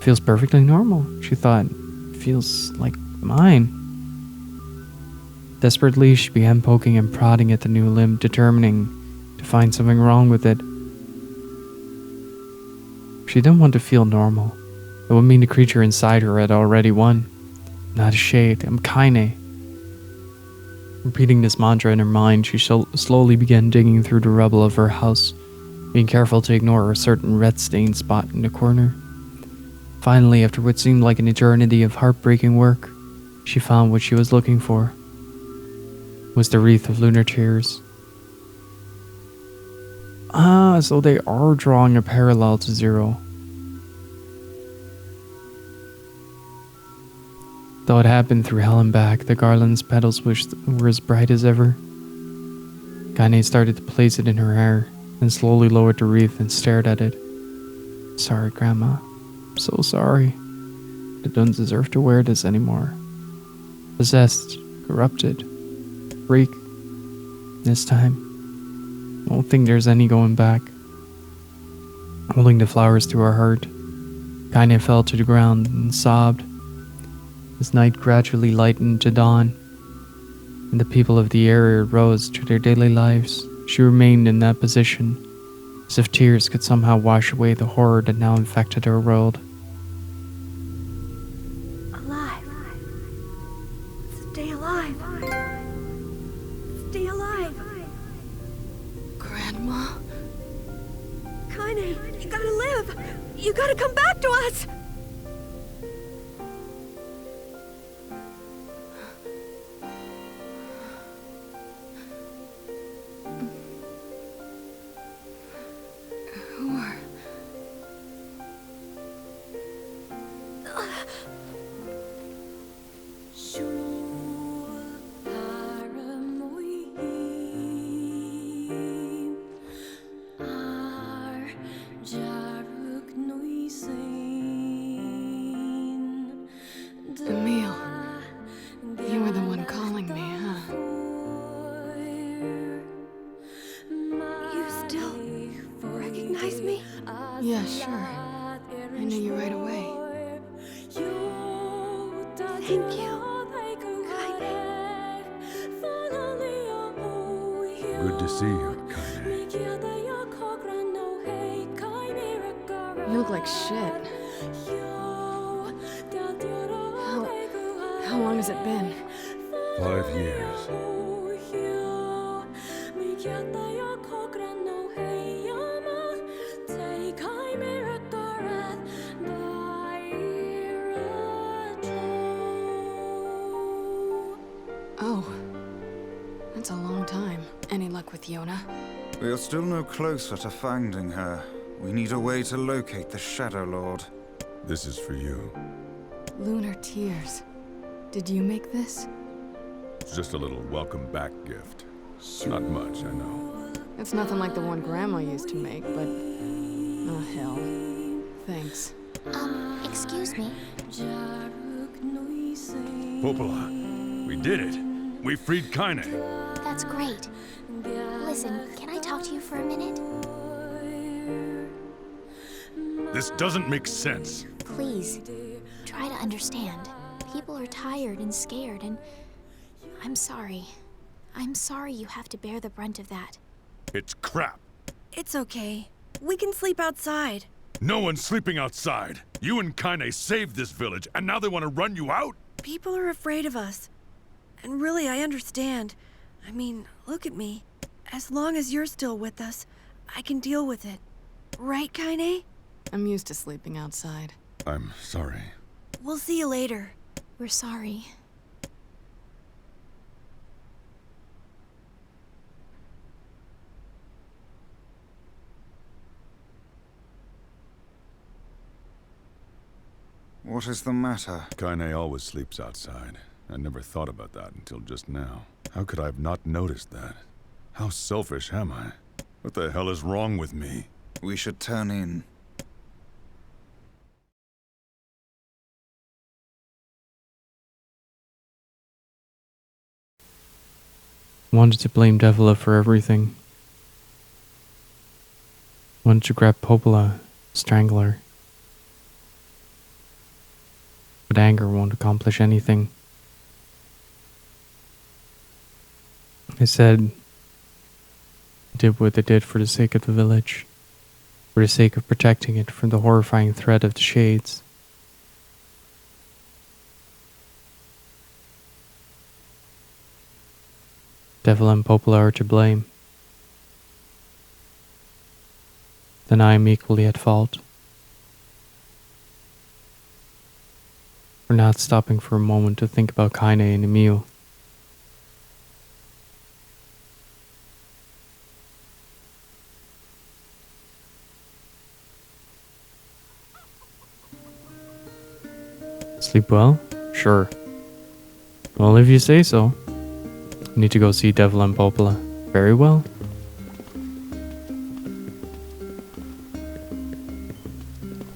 Feels perfectly normal, she thought. Feels like mine. Desperately, she began poking and prodding at the new limb, determining to find something wrong with it. She didn't want to feel normal. It would mean the creature inside her had already won. Not a shade, I'm Kaine. Repeating this mantra in her mind, she slowly began digging through the rubble of her house, being careful to ignore a certain red-stained spot in the corner. Finally, after what seemed like an eternity of heartbreaking work, she found what she was looking for. It was the wreath of lunar tears. Ah, so they are drawing a parallel to Zero. Though it happened through hell and back, the garland's petals were as bright as ever. Kaine started to place it in her hair, then slowly lowered the wreath and stared at it. Sorry, Grandma. I'm so sorry. I don't deserve to wear this anymore. Possessed, corrupted, freak. This time, I don't think there's any going back. Holding the flowers to her heart, Kaine fell to the ground and sobbed. As night gradually lightened to dawn, and the people of the area rose to their daily lives, she remained in that position, as if tears could somehow wash away the horror that now infected her world. Alive. Stay alive. Stay alive. Grandma? Kaine, you gotta live. You gotta come back to us. Emil, you were the one calling me, huh? You still recognize me? Yeah, sure. I knew you right away. Thank you, Kaine. Good to see you, Kaine. You look like shit. How long has it been? 5 years. Oh, that's a long time. Any luck with Yonah? We are still no closer to finding her. We need a way to locate the Shadow Lord. This is for you. Lunar tears. Did you make this? It's just a little welcome back gift. Not much, I know. It's nothing like the one Grandma used to make, but... oh, hell. Thanks. Excuse me. Popola, we did it. We freed Kaine. That's great. Listen, can I talk to you for a minute? This doesn't make sense. Please, try to understand. People are tired and scared, and I'm sorry. I'm sorry you have to bear the brunt of that. It's crap. It's okay. We can sleep outside. No one's sleeping outside. You and Kaine saved this village, and now they want to run you out? People are afraid of us. And really, I understand. I mean, look at me. As long as you're still with us, I can deal with it. Right, Kaine? I'm used to sleeping outside. I'm sorry. We'll see you later. We're sorry. What is the matter? Kaine always sleeps outside. I never thought about that until just now. How could I have not noticed that? How selfish am I? What the hell is wrong with me? We should turn in. Wanted to blame Devila for everything. Wanted to grab Popola, strangle her. But anger won't accomplish anything. I said, did what they did for the sake of the village, for the sake of protecting it from the horrifying threat of the Shades. Devil and Popola are to blame. Then I am equally at fault. For not stopping for a moment to think about Kaine and Emil. Sleep well? Sure. Well, if you say so. Need to go see Devil and Popola. Very well.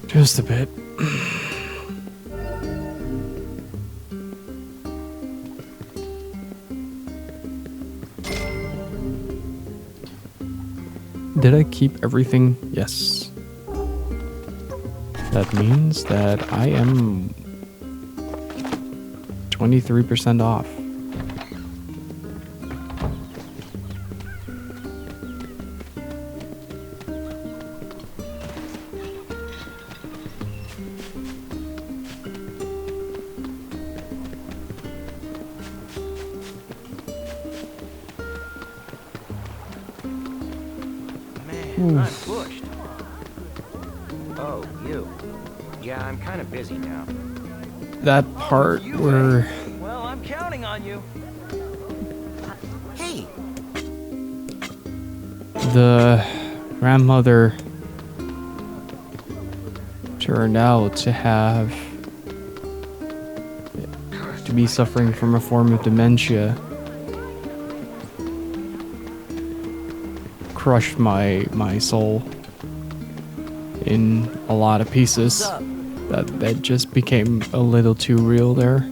Just a bit. Did I keep everything? Yes. That means that I am 23% off. I'm pushed. Oh, you. Yeah, I'm kind of busy now. That part where... Well, I'm counting on you. Hey! The grandmother turned out to be suffering from a form of dementia. Crushed my soul in a lot of pieces. That just became a little too real there.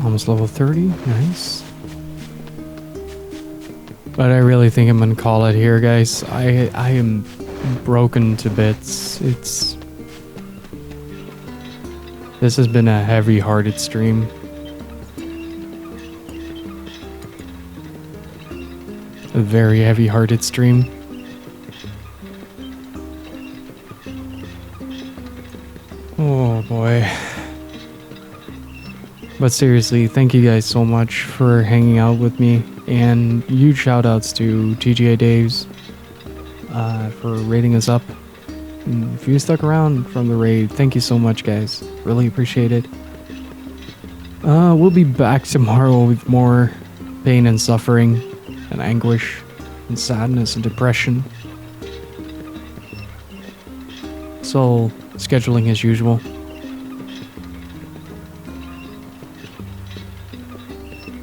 Almost level 30, nice. But I really think I'm gonna call it here, guys. I am broken to bits. This has been a heavy-hearted stream. A very heavy-hearted stream. Oh boy. But seriously, thank you guys so much for hanging out with me, and huge shout outs to TGA Daves for raiding us up. And if you stuck around from the raid, thank you so much, guys. Really appreciate it. We'll be back tomorrow with more pain and suffering and anguish and sadness and depression. So, scheduling as usual.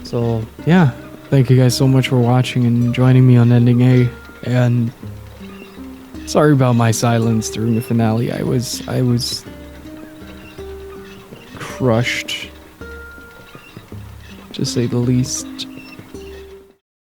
So, yeah, thank you guys so much for watching and joining me on Ending A, and sorry about my silence during the finale. I was crushed to say the least.